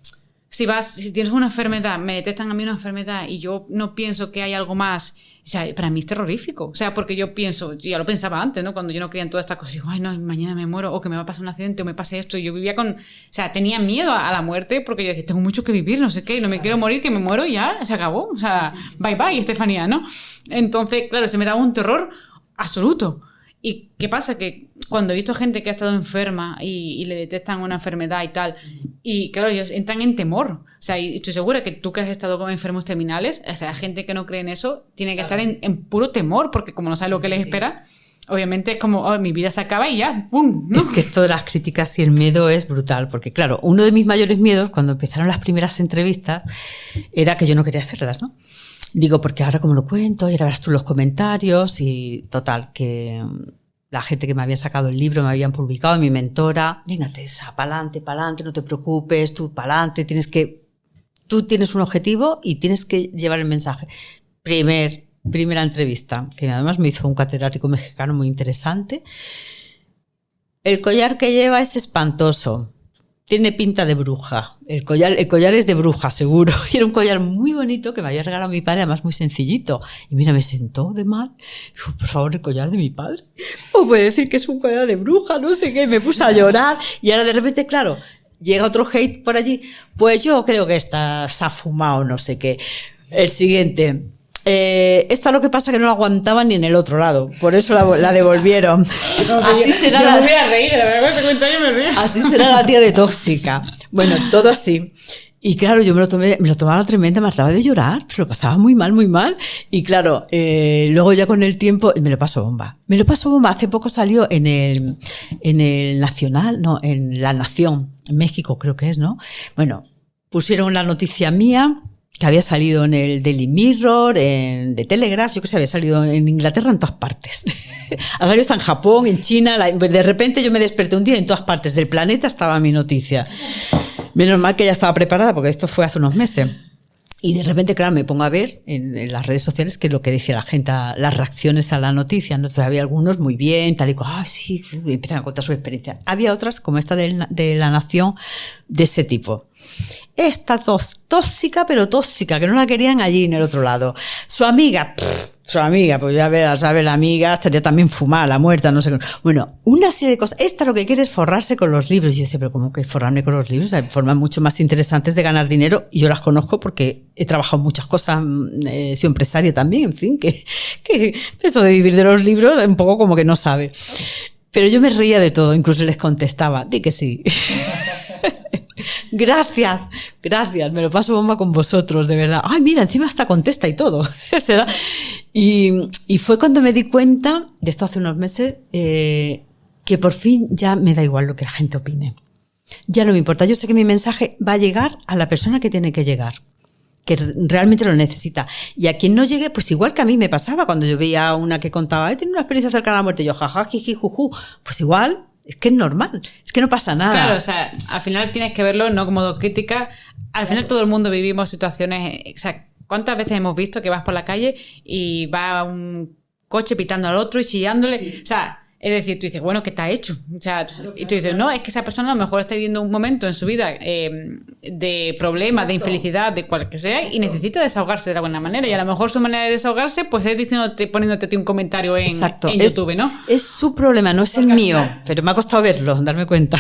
si tienes una enfermedad, me detectan a mí una enfermedad y yo no pienso que hay algo más, o sea, para mí es terrorífico. O sea, porque yo pienso, ya lo pensaba antes, ¿no? Cuando yo no creía en todas estas cosas, digo, ay, no, mañana me muero, o que me va a pasar un accidente, o me pase esto. Y yo vivía o sea, tenía miedo a la muerte porque yo decía, tengo mucho que vivir, no sé qué, y no me quiero morir, que me muero y ya, se acabó. O sea, bye bye, Estefanía, ¿no? Entonces, claro, se me daba un terror absoluto. ¿Y qué pasa? Que cuando he visto gente que ha estado enferma y le detectan una enfermedad y tal, y claro, ellos entran en temor. O sea, y estoy segura que tú que has estado con enfermos terminales, o sea, gente que no cree en eso, tiene que estar en puro temor, porque como no sabe lo que les espera, obviamente es como, oh, mi vida se acaba y ya, ¡pum! ¿no? Es que esto de las críticas y el miedo es brutal, porque claro, uno de mis mayores miedos cuando empezaron las primeras entrevistas era que yo no quería hacerlas, ¿no? Digo, porque ahora como lo cuento, y ahora verás tú los comentarios y total, que la gente que me había sacado el libro me habían publicado, mi mentora, venga Tessa, pa'lante, no te preocupes, tú pa'lante, tú tienes un objetivo y tienes que llevar el mensaje. Primera entrevista, que además me hizo un catedrático mexicano muy interesante. El collar que lleva es espantoso. Tiene pinta de bruja. El collar es de bruja, seguro. Y era un collar muy bonito que me había regalado mi padre, además muy sencillito. Y mira, me sentó de mal. Dijo, por favor, el collar de mi padre. ¿Cómo puede decir que es un collar de bruja? No sé qué. Me puse a llorar. Y ahora de repente, claro, llega otro hate por allí. Pues yo creo que esta se ha fumado, no sé qué. El siguiente. Esta lo que pasa que no la aguantaban ni en el otro lado, por eso la devolvieron. Así será yo me voy a reír, de verdad, este comentario me río. Así será la tía de tóxica. Bueno, todo así. Y claro, yo me lo tomaba tremenda, me hartaba de llorar, pero lo pasaba muy mal, muy mal. Y claro, luego ya con el tiempo, me lo paso bomba. Hace poco salió en el Nacional, no, en La Nación, en México creo que es, ¿no? Bueno, pusieron la noticia mía, que había salido en el Daily Mirror, en The Telegraph, yo que sé, había salido en Inglaterra, en todas partes. Ha salido hasta en Japón, en China, de repente yo me desperté un día y en todas partes del planeta estaba mi noticia. Menos mal que ya estaba preparada, porque esto fue hace unos meses. Y de repente, claro, me pongo a ver en las redes sociales qué es lo que decía la gente, las reacciones a la noticia. Entonces había algunos muy bien, tal y cual, ah, sí, y empiezan a contar su experiencia. Había otras, como esta de La Nación, de ese tipo. Esta tóxica, pero tóxica, que no la querían allí en el otro lado. Su amiga, pues ya verás, ¿sabes? La amiga estaría también fumada, la muerta, no sé qué. Bueno, una serie de cosas. Esta lo que quiere es forrarse con los libros. Y yo decía, pero ¿cómo que forrarme con los libros? Hay formas mucho más interesantes de ganar dinero. Y yo las conozco porque he trabajado en muchas cosas, he sido empresaria también, en fin, que eso de vivir de los libros es un poco como que no sabe. Pero yo me reía de todo, incluso les contestaba, di que sí. Gracias, me lo paso bomba con vosotros, de verdad. Ay, mira, encima hasta contesta y todo. Y fue cuando me di cuenta, de esto hace unos meses, que por fin ya me da igual lo que la gente opine. Ya no me importa, yo sé que mi mensaje va a llegar a la persona que tiene que llegar, que realmente lo necesita. Y a quien no llegue, pues igual que a mí me pasaba cuando yo veía a una que contaba, he tenido una experiencia cercana a la muerte, y yo jaja, jiji, juju, pues igual. Es que es normal, es que no pasa nada. Claro, o sea, al final tienes que verlo no como modo crítica. Al final todo el mundo vivimos situaciones... O sea, ¿cuántas veces hemos visto que vas por la calle y va un coche pitando al otro y chillándole? Sí. O sea, Es decir, tú dices, bueno, ¿qué te ha hecho? O sea, y tú dices, no, es que esa persona a lo mejor está viviendo un momento en su vida de problemas, de infelicidad, de cual que sea, y necesita desahogarse de alguna manera. Y a lo mejor su manera de desahogarse pues es poniéndote un comentario en YouTube, ¿no? Es su problema, no es el mío, pero me ha costado verlo, darme cuenta.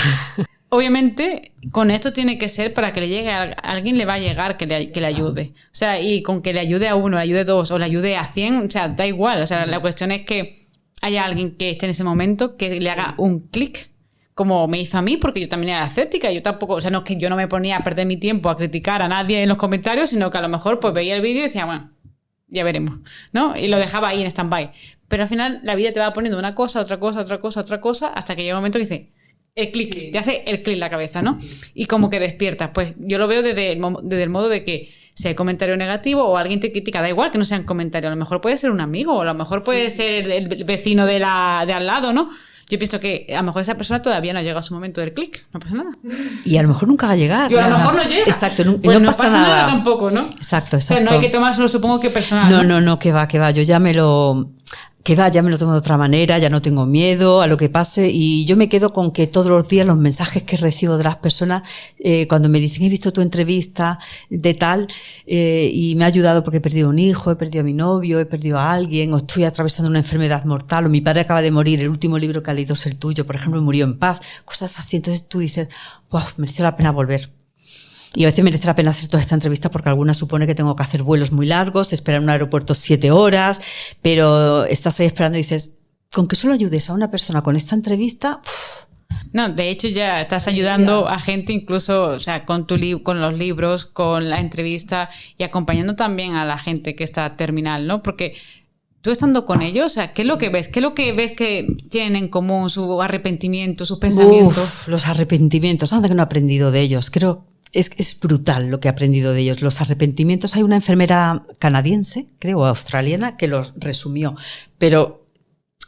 Obviamente, con esto tiene que ser para que le llegue a alguien, le va a llegar que le ayude. O sea, y con que le ayude a uno, le ayude a 2 o le ayude a 100, o sea, da igual. O sea, la cuestión es que haya alguien que esté en ese momento que le haga un clic, como me hizo a mí, porque yo también era escéptica. Yo tampoco, o sea, no es que yo no me ponía a perder mi tiempo a criticar a nadie en los comentarios, sino que a lo mejor pues veía el vídeo y decía, bueno, ya veremos, ¿no? Y lo dejaba ahí en stand-by. Pero al final la vida te va poniendo una cosa, otra cosa, otra cosa, otra cosa, hasta que llega un momento que dice el clic, sí. Te hace el clic en la cabeza, ¿no? Sí. Y como que despiertas. Pues yo lo veo desde el modo de que si hay comentario negativo o alguien te critica, da igual que no sean comentarios, a lo mejor puede ser un amigo o a lo mejor puede ser el vecino de al lado, ¿no? Yo pienso que a lo mejor esa persona todavía no ha llegado a su momento del clic, no pasa nada. Y a lo mejor nunca va a llegar. Y a lo mejor no llega. Exacto, pues no pasa nada tampoco, ¿no? Exacto. O sea, no hay que tomárselo, supongo que personal. No, que va. Yo ya me lo tomo de otra manera, ya no tengo miedo a lo que pase y yo me quedo con que todos los días los mensajes que recibo de las personas cuando me dicen he visto tu entrevista de tal y me ha ayudado porque he perdido un hijo, he perdido a mi novio, he perdido a alguien o estoy atravesando una enfermedad mortal o mi padre acaba de morir, el último libro que ha leído es el tuyo, por ejemplo, murió en paz, cosas así. Entonces tú dices, wow, mereció la pena volver. Y a veces merece la pena hacer toda esta entrevista porque alguna supone que tengo que hacer vuelos muy largos, esperar en un aeropuerto 7 horas, pero estás ahí esperando y dices, con que solo ayudes a una persona con esta entrevista... No, de hecho ya estás ayudando a gente incluso, o sea, con los libros, con la entrevista y acompañando también a la gente que está terminal, ¿no? Porque tú estando con ellos, o sea, ¿qué es lo que ves? ¿Qué es lo que ves que tienen en común? Su arrepentimiento, sus pensamientos. Los arrepentimientos, anda que no he aprendido de ellos, creo... Es brutal lo que he aprendido de ellos. Los arrepentimientos, hay una enfermera canadiense, creo, australiana, que los resumió, pero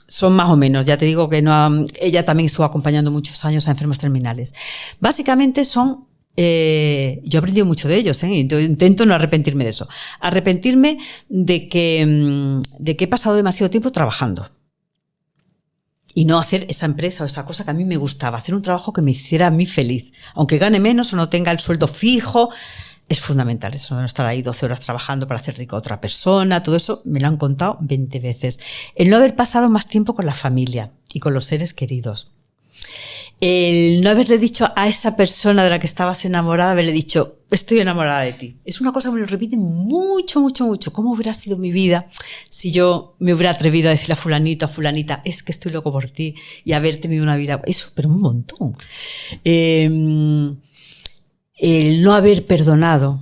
son más o menos, ya te digo que no, ella también estuvo acompañando muchos años a enfermos terminales. Básicamente son, yo he aprendido mucho de ellos, intento no arrepentirme de eso. Arrepentirme de que he pasado demasiado tiempo trabajando. Y no hacer esa empresa o esa cosa que a mí me gustaba, hacer un trabajo que me hiciera a mí feliz. Aunque gane menos o no tenga el sueldo fijo, es fundamental eso de no estar ahí 12 horas trabajando para hacer rico a otra persona, todo eso me lo han contado 20 veces. El no haber pasado más tiempo con la familia y con los seres queridos. El no haberle dicho a esa persona de la que estabas enamorada, haberle dicho, estoy enamorada de ti. Es una cosa que me lo repiten mucho. ¿Cómo hubiera sido mi vida si yo me hubiera atrevido a decirle a fulanita, es que estoy loco por ti y haber tenido una vida... Eso, pero un montón. El no haber perdonado,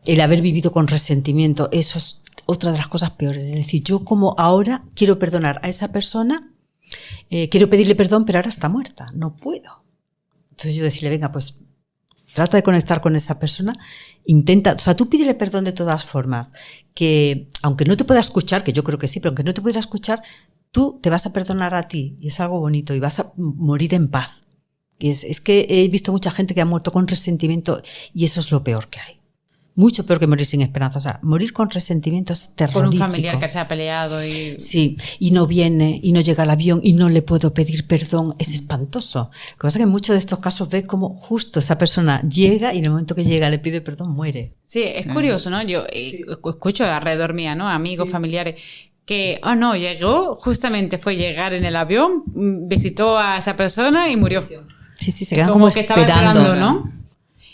el haber vivido con resentimiento, eso es otra de las cosas peores. Es decir, yo como ahora quiero perdonar a esa persona... quiero pedirle perdón, pero ahora está muerta, no puedo. Entonces yo decirle, venga, pues trata de conectar con esa persona, intenta, o sea, tú pídele perdón de todas formas, que aunque no te pueda escuchar, que yo creo que sí, pero aunque no te pudiera escuchar, tú te vas a perdonar a ti y es algo bonito y vas a morir en paz. Y es que he visto mucha gente que ha muerto con resentimiento y eso es lo peor que hay. Mucho peor que morir sin esperanza. O sea, morir con resentimiento es terrorífico. Por un familiar que se ha peleado y... Sí, y no viene, y no llega al avión, y no le puedo pedir perdón. Es espantoso. Lo que pasa es que en muchos de estos casos ves como justo esa persona llega y en el momento que llega le pide perdón, muere. Sí, es curioso, ¿no? Yo escucho alrededor mía, ¿no? Amigos, familiares, que, llegó, justamente fue llegar en el avión, visitó a esa persona y murió. Sí, se quedan como que estaba esperando, ¿no?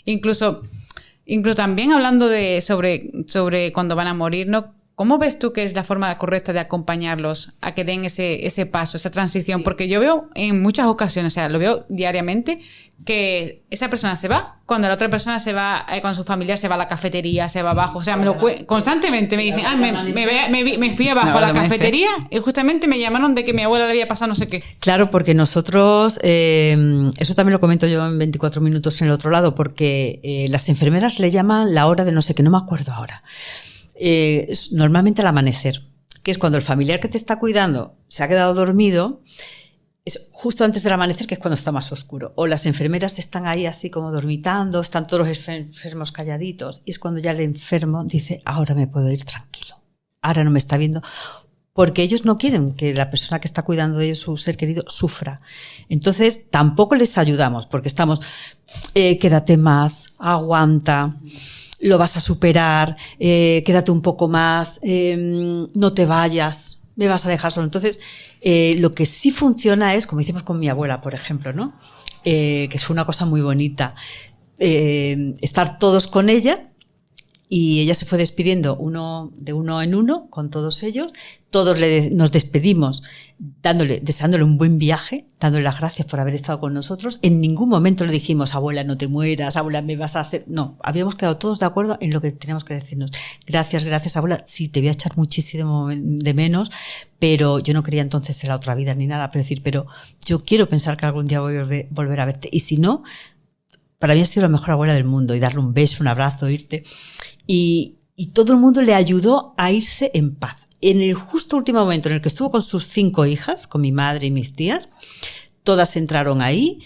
Incluso también hablando sobre cuando van a morir, ¿no? ¿Cómo ves tú que es la forma correcta de acompañarlos a que den ese paso, esa transición? Sí. Porque yo veo en muchas ocasiones, o sea, lo veo diariamente, que esa persona se va, cuando la otra persona se va, cuando su familiar se va a la cafetería, se va abajo, o sea, constantemente me dicen, me fui abajo a la cafetería y justamente me llamaron de que mi abuela le había pasado no sé qué. Claro, porque nosotros, eso también lo comento yo en 24 minutos en el otro lado, porque las enfermeras le llaman la hora de no sé qué, no me acuerdo ahora. Normalmente al amanecer, que es cuando el familiar que te está cuidando se ha quedado dormido, es justo antes del amanecer, que es cuando está más oscuro. O las enfermeras están ahí así como dormitando, están todos los enfermos calladitos, y es cuando ya el enfermo dice, ahora me puedo ir tranquilo, ahora no me está viendo, porque ellos no quieren que la persona que está cuidando de ellos, su ser querido, sufra. Entonces, tampoco les ayudamos, porque estamos, quédate más, aguanta, lo vas a superar, quédate un poco más, no te vayas, me vas a dejar solo. Entonces, lo que sí funciona es, como hicimos con mi abuela, por ejemplo, ¿no? Que fue una cosa muy bonita, estar todos con ella, y ella se fue despidiendo de uno en uno con todos ellos. Todos nos despedimos deseándole un buen viaje, dándole las gracias por haber estado con nosotros. En ningún momento le dijimos, abuela, no te mueras, abuela, me vas a hacer... No, habíamos quedado todos de acuerdo en lo que teníamos que decirnos. Gracias, abuela. Sí, te voy a echar muchísimo de menos, pero yo no quería entonces en la otra vida ni nada. Pero yo quiero pensar que algún día voy a volver a verte. Y si no, para mí ha sido la mejor abuela del mundo. Y darle un beso, un abrazo, irte... Y todo el mundo le ayudó a irse en paz. En el justo último momento en el que estuvo con sus 5 hijas, con mi madre y mis tías, todas entraron ahí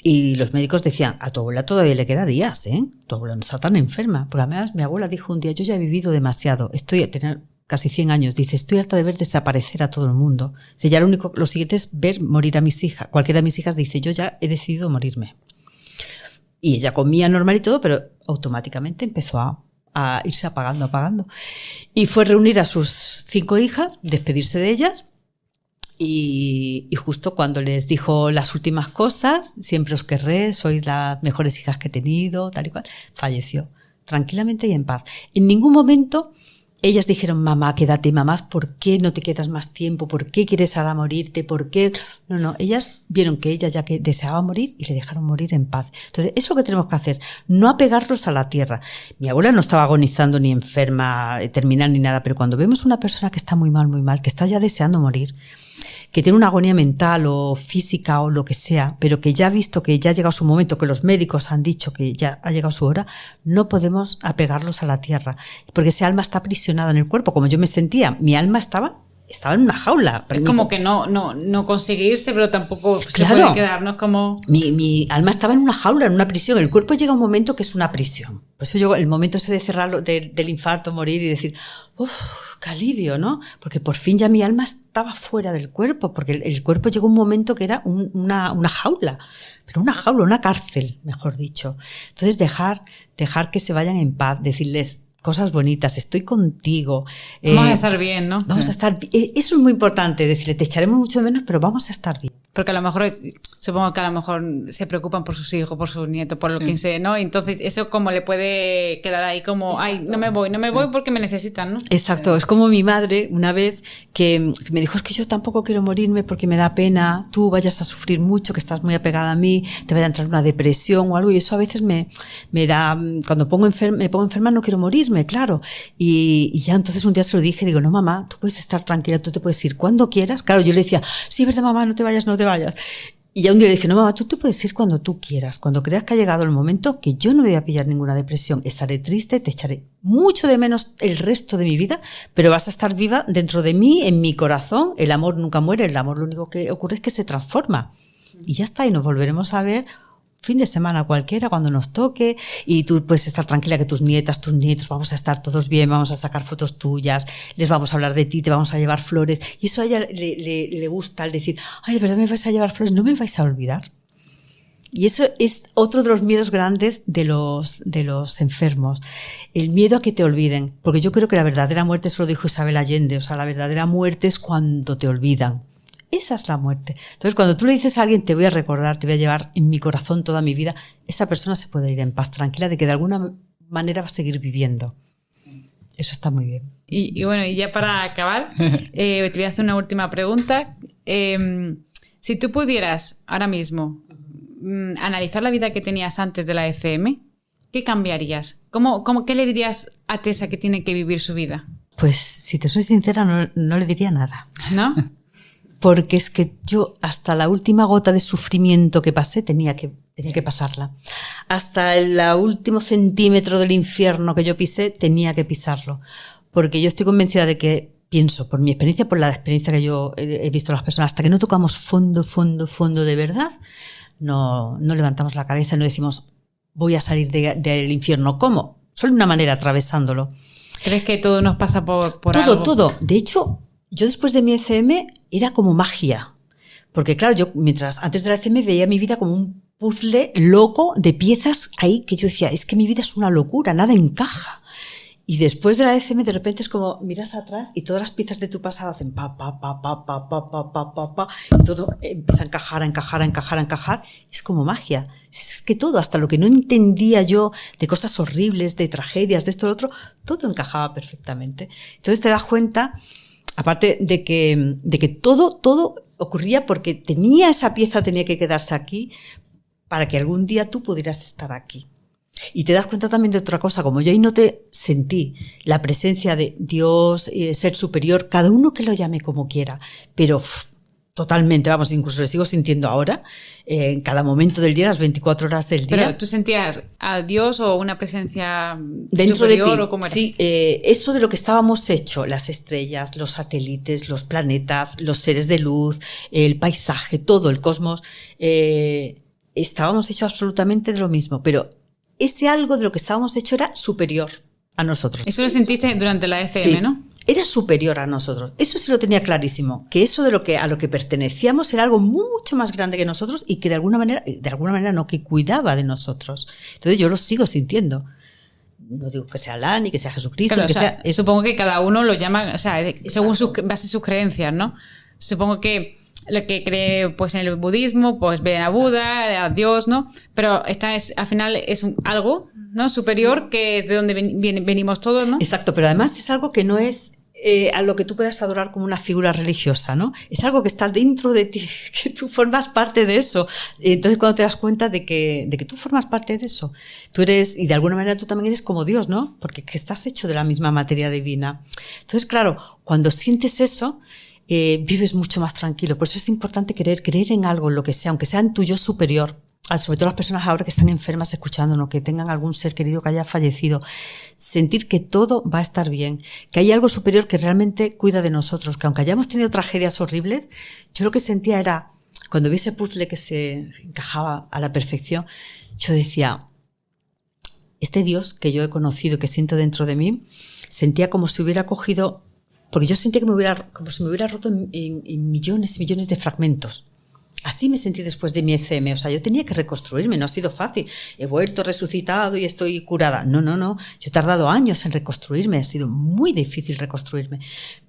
y los médicos decían, a tu abuela todavía le queda días, ¿eh? Tu abuela no está tan enferma. Porque además mi abuela dijo un día, yo ya he vivido demasiado, estoy a tener casi 100 años, dice, estoy harta de ver desaparecer a todo el mundo. Dice, ya lo siguiente es ver morir a mis hijas. Cualquiera de mis hijas dice, yo ya he decidido morirme. Y ella comía normal y todo, pero automáticamente empezó a irse apagando. Y fue reunir a sus 5 hijas, despedirse de ellas, y justo cuando les dijo las últimas cosas, siempre os querré, sois las mejores hijas que he tenido, tal y cual, falleció, tranquilamente y en paz. En ningún momento ellas dijeron, mamá, quédate, mamá, ¿por qué no te quedas más tiempo? ¿Por qué quieres ahora morirte? ¿Por qué? No, ellas vieron que ella ya que deseaba morir y le dejaron morir en paz. Entonces, eso es lo que tenemos que hacer, no apegarnos a la tierra. Mi abuela no estaba agonizando ni enferma, terminal ni nada, pero cuando vemos una persona que está muy mal, que está ya deseando morir, que tiene una agonía mental o física o lo que sea, pero que ya ha visto que ya ha llegado su momento, que los médicos han dicho que ya ha llegado su hora, no podemos apegarlos a la tierra, porque ese alma está aprisionada en el cuerpo, como yo me sentía, mi alma estaba en una jaula. Es como que no consigue irse, pero tampoco se puede quedar, ¿no? Es como... Mi alma estaba en una jaula, en una prisión. El cuerpo llega a un momento que es una prisión. Por eso llegó el momento ese de cerrarlo, del infarto, morir y decir, uff, qué alivio, ¿no? Porque por fin ya mi alma estaba fuera del cuerpo, porque el cuerpo llegó a un momento que era una jaula, pero una jaula, una cárcel, mejor dicho. Entonces dejar que se vayan en paz, decirles cosas bonitas, estoy contigo. Vamos a estar bien, ¿no? Vamos a estar bien. Eso es muy importante, decirle, te echaremos mucho de menos, pero vamos a estar bien. Porque a lo mejor, supongo que a lo mejor se preocupan por sus hijos, por sus nietos, por lo que sea, ¿no? Entonces eso como le puede quedar ahí como, ay, no me voy porque me necesitan, ¿no? Exacto, es como mi madre una vez que me dijo, es que yo tampoco quiero morirme porque me da pena, tú vayas a sufrir mucho, que estás muy apegada a mí, te vaya a entrar una depresión o algo, y eso a veces me da, cuando me pongo enferma no quiero morirme, claro. Y ya entonces un día se lo dije, digo, no mamá, tú puedes estar tranquila, tú te puedes ir cuando quieras. Claro, yo le decía, sí, verdad mamá, no te vayas. Y ya un día le dije, no mamá, tú te puedes ir cuando tú quieras, cuando creas que ha llegado el momento, que yo no me voy a pillar ninguna depresión, estaré triste, te echaré mucho de menos el resto de mi vida, pero vas a estar viva dentro de mí, en mi corazón. El amor nunca muere, el amor lo único que ocurre es que se transforma. Y ya está, y nos volveremos a ver fin de semana cualquiera, cuando nos toque, y tú puedes estar tranquila que tus nietas, tus nietos, vamos a estar todos bien, vamos a sacar fotos tuyas, les vamos a hablar de ti, te vamos a llevar flores. Y eso a ella le gusta, al decir, ay, de verdad me vais a llevar flores, no me vais a olvidar. Y eso es otro de los miedos grandes de los enfermos, el miedo a que te olviden, porque yo creo que la verdadera muerte, eso lo dijo Isabel Allende, o sea, la verdadera muerte es cuando te olvidan. Esa es la muerte. Entonces, cuando tú le dices a alguien, te voy a recordar, te voy a llevar en mi corazón toda mi vida, esa persona se puede ir en paz, tranquila, de que de alguna manera va a seguir viviendo. Eso está muy bien. Y bueno, y ya para acabar, te voy a hacer una última pregunta. Si tú pudieras ahora mismo analizar la vida que tenías antes de la FM, ¿qué cambiarías? ¿Qué le dirías a Tessa que tiene que vivir su vida? Pues, si te soy sincera, no le diría nada. ¿No? Porque es que yo hasta la última gota de sufrimiento que pasé tenía que pasarla. Hasta el último centímetro del infierno que yo pisé tenía que pisarlo. Porque yo estoy convencida de que, pienso, por mi experiencia, por la experiencia que yo he visto a las personas, hasta que no tocamos fondo de verdad, no levantamos la cabeza, no decimos, voy a salir del infierno. ¿Cómo? Solo de una manera, atravesándolo. ¿Crees que todo nos pasa por algo? Todo. De hecho, yo después de mi ECM era como magia. Porque claro, yo antes de la ECM veía mi vida como un puzzle loco de piezas ahí que yo decía, es que mi vida es una locura, nada encaja. Y después de la ECM de repente es como miras atrás y todas las piezas de tu pasado hacen pa, pa, pa, pa, pa, pa, pa, pa, pa, pa, y todo empieza a encajar, a encajar, a encajar, a encajar. Es como magia. Es que todo, hasta lo que no entendía yo de cosas horribles, de tragedias, de esto, lo otro, todo encajaba perfectamente. Entonces te das cuenta, aparte de que todo ocurría porque esa pieza tenía que quedarse aquí para que algún día tú pudieras estar aquí. Y te das cuenta también de otra cosa, como yo ahí no te sentí la presencia de Dios, ser superior, cada uno que lo llame como quiera, pero totalmente, vamos, incluso lo sigo sintiendo ahora, en cada momento del día, las 24 horas del día. ¿Pero tú sentías a Dios o una presencia dentro superior de ti? ¿O cómo era? Sí, eso de lo que estábamos hechos, las estrellas, los satélites, los planetas, los seres de luz, el paisaje, todo el cosmos, estábamos hechos absolutamente de lo mismo, pero ese algo de lo que estábamos hechos era superior a nosotros. Eso lo sentiste durante la ECM, sí, ¿no? Era superior a nosotros. Eso sí lo tenía clarísimo, que eso a lo que pertenecíamos era algo mucho más grande que nosotros y que de alguna manera no, que cuidaba de nosotros. Entonces yo lo sigo sintiendo. No digo que sea Alá ni que sea Jesucristo, claro, ni que sea eso. Supongo que cada uno lo llama, o sea, según sus creencias, ¿no? Supongo que lo que cree pues en el budismo, pues ve a Buda, a Dios, ¿no? Pero al final es algo, ¿no? Superior, sí, que es de donde venimos todos, ¿no? Exacto, pero además es algo que no es a lo que tú puedas adorar como una figura religiosa, ¿no? Es algo que está dentro de ti, que tú formas parte de eso. Entonces cuando te das cuenta de que tú formas parte de eso, tú eres, y de alguna manera tú también eres como Dios, ¿no? Porque que estás hecho de la misma materia divina. Entonces, claro, cuando sientes eso, vives mucho más tranquilo. Por eso es importante creer en algo, en lo que sea, aunque sea en tu yo superior. Sobre todo las personas ahora que están enfermas escuchándonos, que tengan algún ser querido que haya fallecido. Sentir que todo va a estar bien, que hay algo superior que realmente cuida de nosotros, que aunque hayamos tenido tragedias horribles, yo lo que sentía era, cuando vi ese puzzle que se encajaba a la perfección, yo decía, este Dios que yo he conocido, que siento dentro de mí, sentía como si hubiera cogido, porque yo sentía como si me hubiera roto en millones y millones de fragmentos. Así me sentí después de mi ECM, o sea, yo tenía que reconstruirme, no ha sido fácil. He vuelto, resucitado y estoy curada. No, yo he tardado años en reconstruirme, ha sido muy difícil reconstruirme.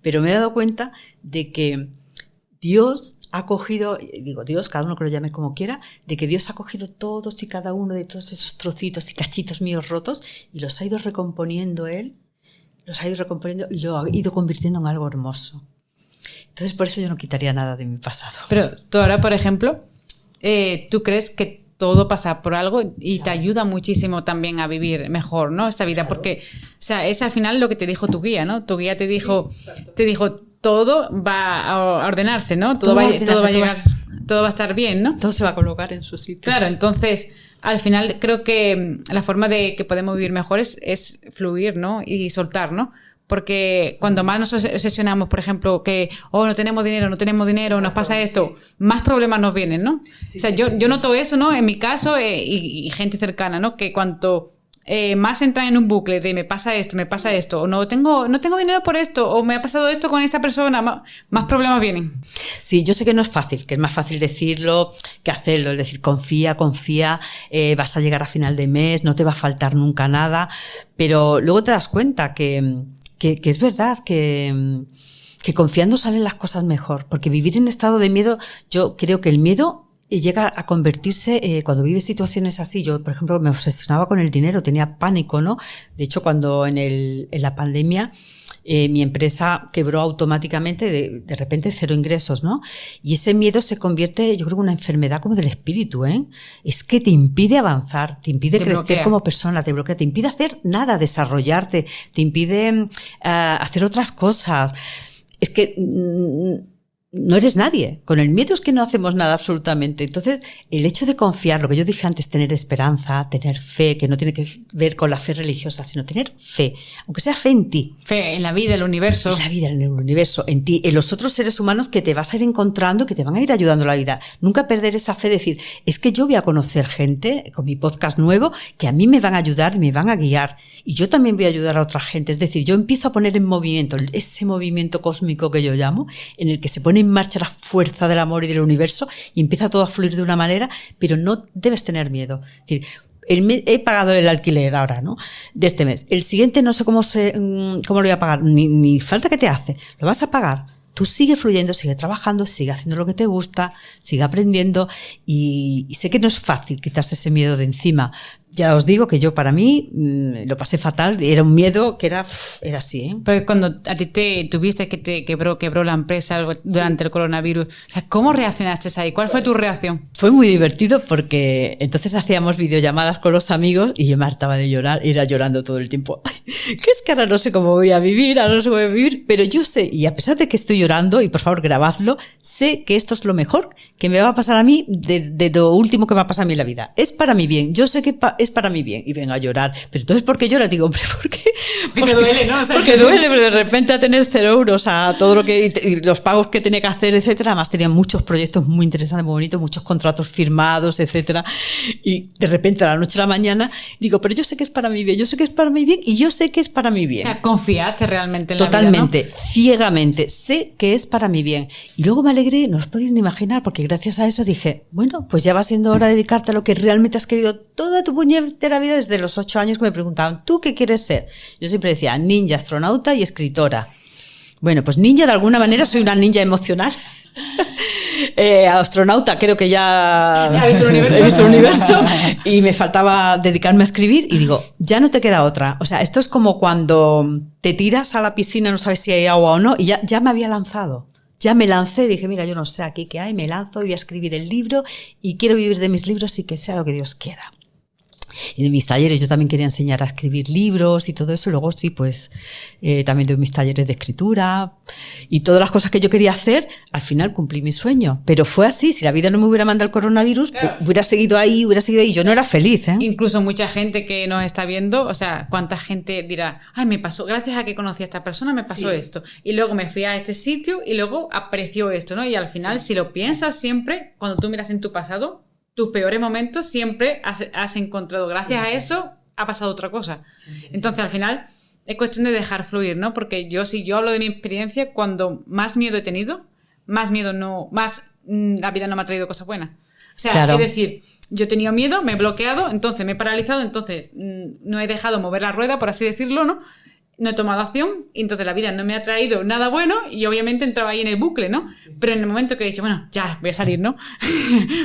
Pero me he dado cuenta de que Dios ha cogido, digo Dios, cada uno que lo llame como quiera, de que Dios ha cogido todos y cada uno de todos esos trocitos y cachitos míos rotos y los ha ido recomponiendo Él, y lo ha ido convirtiendo en algo hermoso. Entonces, por eso yo no quitaría nada de mi pasado. Pero tú ahora, por ejemplo, ¿tú crees que todo pasa por algo y te ayuda muchísimo también a vivir mejor, ¿no? Esta vida, porque, o sea, es al final lo que te dijo tu guía, ¿no? Tu guía te dijo, todo va a ordenarse, ¿no? Todo va a llegar, todo va a estar bien, ¿no? Todo se va a colocar en su sitio. Claro, entonces, al final creo que la forma de que podemos vivir mejor es fluir, ¿no? Y soltar, ¿no? Porque cuando más nos obsesionamos, por ejemplo, que no tenemos dinero, nos pasa esto, más problemas nos vienen, ¿no? Sí, o sea, yo noto eso, ¿no? En mi caso y gente cercana, ¿no? Que cuanto más entran en un bucle de me pasa esto, o no tengo dinero por esto, o me ha pasado esto con esta persona, más problemas vienen. Sí, yo sé que no es fácil, que es más fácil decirlo que hacerlo, es decir, confía, vas a llegar a final de mes, no te va a faltar nunca nada, pero luego te das cuenta que es verdad que confiando salen las cosas mejor, porque vivir en estado de miedo, yo creo que el miedo llega a convertirse, cuando vives situaciones así, yo por ejemplo me obsesionaba con el dinero, tenía pánico, ¿no? De hecho cuando en la pandemia mi empresa quebró automáticamente, de repente 0 ingresos, ¿no? Y ese miedo se convierte, yo creo, en una enfermedad como del espíritu, ¿eh? Es que te impide avanzar, te impide crecer como persona, te bloquea, te impide hacer nada, desarrollarte, te impide hacer otras cosas. Es que no eres nadie. Con el miedo es que no hacemos nada absolutamente. Entonces, el hecho de confiar, lo que yo dije antes, tener esperanza, tener fe, que no tiene que ver con la fe religiosa, sino tener fe, aunque sea fe en ti. Fe en la vida, el universo. En la vida, en el universo, en ti, en los otros seres humanos que te vas a ir encontrando, que te van a ir ayudando a la vida. Nunca perder esa fe, decir, es que yo voy a conocer gente con mi podcast nuevo que a mí me van a ayudar y me van a guiar. Y yo también voy a ayudar a otra gente. Es decir, yo empiezo a poner en movimiento ese movimiento cósmico que yo llamo, en el que se pone en marcha la fuerza del amor y del universo y empieza todo a fluir de una manera, pero no debes tener miedo. Es decir, he pagado el alquiler ahora, ¿no? De este mes. El siguiente no sé cómo lo voy a pagar, ni falta que te hace. Lo vas a pagar. Tú sigue fluyendo, sigue trabajando, sigue haciendo lo que te gusta, sigue aprendiendo y sé que no es fácil quitarse ese miedo de encima. Ya os digo que yo para mí lo pasé fatal, era un miedo que era así, ¿eh? Pero cuando a ti tuviste que te quebró la empresa durante el coronavirus, o sea, ¿cómo reaccionaste ahí? ¿Cuál fue tu reacción? Fue muy divertido porque entonces hacíamos videollamadas con los amigos y yo me hartaba de llorar, era llorando todo el tiempo. Que es que ahora no sé cómo voy a vivir, pero yo sé, y a pesar de que estoy llorando, y por favor grabadlo, sé que esto es lo mejor que me va a pasar a mí de lo último que me va a pasar a mí en la vida. Es para mi bien, yo sé que es para mi bien, y vengo a llorar. Pero entonces, ¿por qué lloras? Digo, hombre, ¿por qué? Porque duele, ¿no? O sea, porque duele, pero de repente a tener 0 euros, a todo lo que, y los pagos que tenía que hacer, etcétera. Además tenía muchos proyectos muy interesantes, muy bonitos, muchos contratos firmados, etcétera. Y de repente a la noche a la mañana, digo, pero yo sé que es para mi bien, yo sé que es para mi bien, y yo sé que es para mi bien. O sea, confiaste realmente en la vida, Totalmente, ¿no? ciegamente, sé que es para mi bien. Y luego me alegré, no os podéis ni imaginar, porque gracias a eso dije, bueno, pues ya va siendo hora de dedicarte a lo que realmente has querido toda tu puñetera vida. Desde los 8 años que me preguntaban, ¿tú qué quieres ser? Yo siempre decía, ninja, astronauta y escritora. Bueno, pues ninja de alguna manera, soy una ninja emocional. Astronauta, creo que ya he visto el universo y me faltaba dedicarme a escribir y digo, ya no te queda otra. O sea, esto es como cuando te tiras a la piscina, no sabes si hay agua o no, y ya me había lanzado. Ya me lancé, dije, mira, yo no sé aquí qué hay, me lanzo y voy a escribir el libro y quiero vivir de mis libros y que sea lo que Dios quiera. Y de mis talleres, yo también quería enseñar a escribir libros y todo eso. Luego sí, pues también doy mis talleres de escritura y todas las cosas que yo quería hacer, al final cumplí mi sueño. Pero fue así, si la vida no me hubiera mandado el coronavirus, claro, pues hubiera seguido ahí. Yo no era feliz, ¿eh? Incluso mucha gente que nos está viendo, o sea, cuánta gente dirá, ay, me pasó, gracias a que conocí a esta persona me pasó esto. Y luego me fui a este sitio y luego apreció esto, ¿no? Y al final, si lo piensas siempre, cuando tú miras en tu pasado, tus peores momentos siempre has encontrado, gracias a eso, ha pasado otra cosa. Entonces, al final, es cuestión de dejar fluir, ¿no? Porque si yo hablo de mi experiencia, cuando más miedo he tenido, la vida no me ha traído cosas buenas. O sea, claro. Es decir, yo he tenido miedo, me he bloqueado, entonces me he paralizado, entonces no he dejado mover la rueda, por así decirlo, ¿no? No he tomado acción y entonces la vida no me ha traído nada bueno y obviamente entraba ahí en el bucle, ¿no? Pero en el momento que he dicho, bueno, ya, voy a salir, ¿no?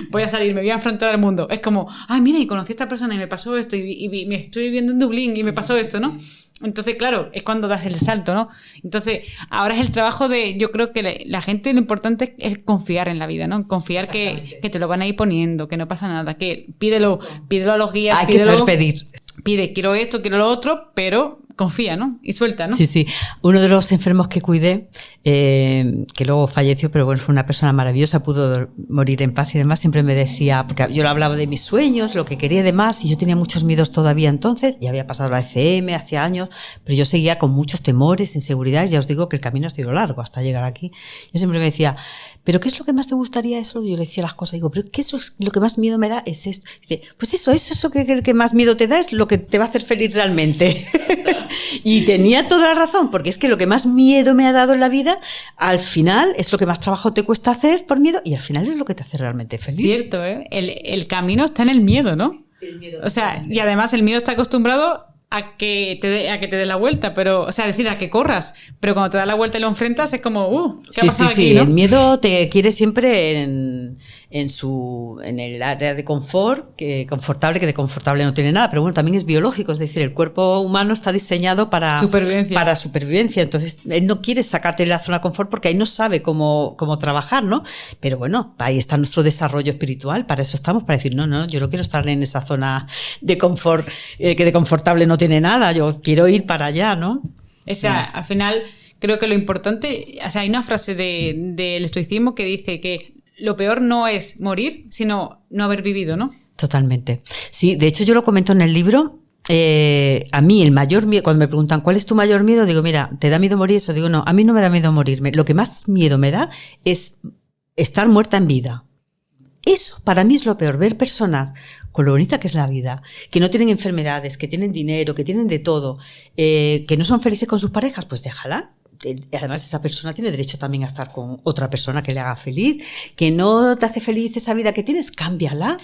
Voy a salir, me voy a enfrentar al mundo. Es como, ay, mira, y conocí a esta persona y me pasó esto y me estoy viviendo en Dublín y me pasó esto, ¿no? Entonces, claro, es cuando das el salto, ¿no? Entonces, ahora es el trabajo yo creo que la gente, lo importante es confiar en la vida, ¿no? Confiar que te lo van a ir poniendo, que no pasa nada, que pídelo a los guías. Hay que saber pedir. Pide, quiero esto, quiero lo otro, pero confía, ¿no? Y suelta, ¿no? Sí, sí. Uno de los enfermos que cuidé, que luego falleció, pero bueno, fue una persona maravillosa, pudo morir en paz y demás, siempre me decía, porque yo le hablaba de mis sueños, lo que quería y demás, y yo tenía muchos miedos todavía entonces, ya había pasado la ECM hace años, pero yo seguía con muchos temores, inseguridades, ya os digo que el camino ha sido largo hasta llegar aquí. Yo siempre me decía, ¿pero qué es lo que más te gustaría eso? Yo le decía las cosas, digo, ¿pero qué es lo que más miedo me da? Es esto. Dice, pues eso que más miedo te da es lo que te va a hacer feliz realmente. Y tenía toda la razón, porque es que lo que más miedo me ha dado en la vida, al final es lo que más trabajo te cuesta hacer por miedo y al final es lo que te hace realmente feliz. Cierto, ¿eh? El camino está en el miedo, ¿no? El miedo. O sea, y además el miedo está acostumbrado a que te dé la vuelta, pero, o sea, decir, a que corras, pero cuando te da la vuelta y lo enfrentas es como, ¿qué ha pasado aquí, ¿no? El miedo te quiere siempre en el área de confort, que de confortable no tiene nada, pero bueno, también es biológico, es decir, el cuerpo humano está diseñado para supervivencia, entonces él no quiere sacarte de la zona de confort porque ahí no sabe cómo trabajar, ¿no? Pero bueno, ahí está nuestro desarrollo espiritual, para eso estamos, para decir, no, yo no quiero estar en esa zona de confort, que de confortable no tiene nada, yo quiero ir para allá, ¿no? O sea, al final, creo que lo importante, o sea, hay una frase del estoicismo que dice que lo peor no es morir, sino no haber vivido, ¿no? Totalmente. Sí, de hecho yo lo comento en el libro. A mí el mayor miedo, cuando me preguntan ¿cuál es tu mayor miedo? Digo, mira, ¿te da miedo morir eso? Digo, no, a mí no me da miedo morirme. Lo que más miedo me da es estar muerta en vida. Eso para mí es lo peor, ver personas con lo bonita que es la vida, que no tienen enfermedades, que tienen dinero, que tienen de todo, que no son felices con sus parejas, pues déjala. Además, esa persona tiene derecho también a estar con otra persona que le haga feliz. Que no te hace feliz esa vida que tienes, cámbiala.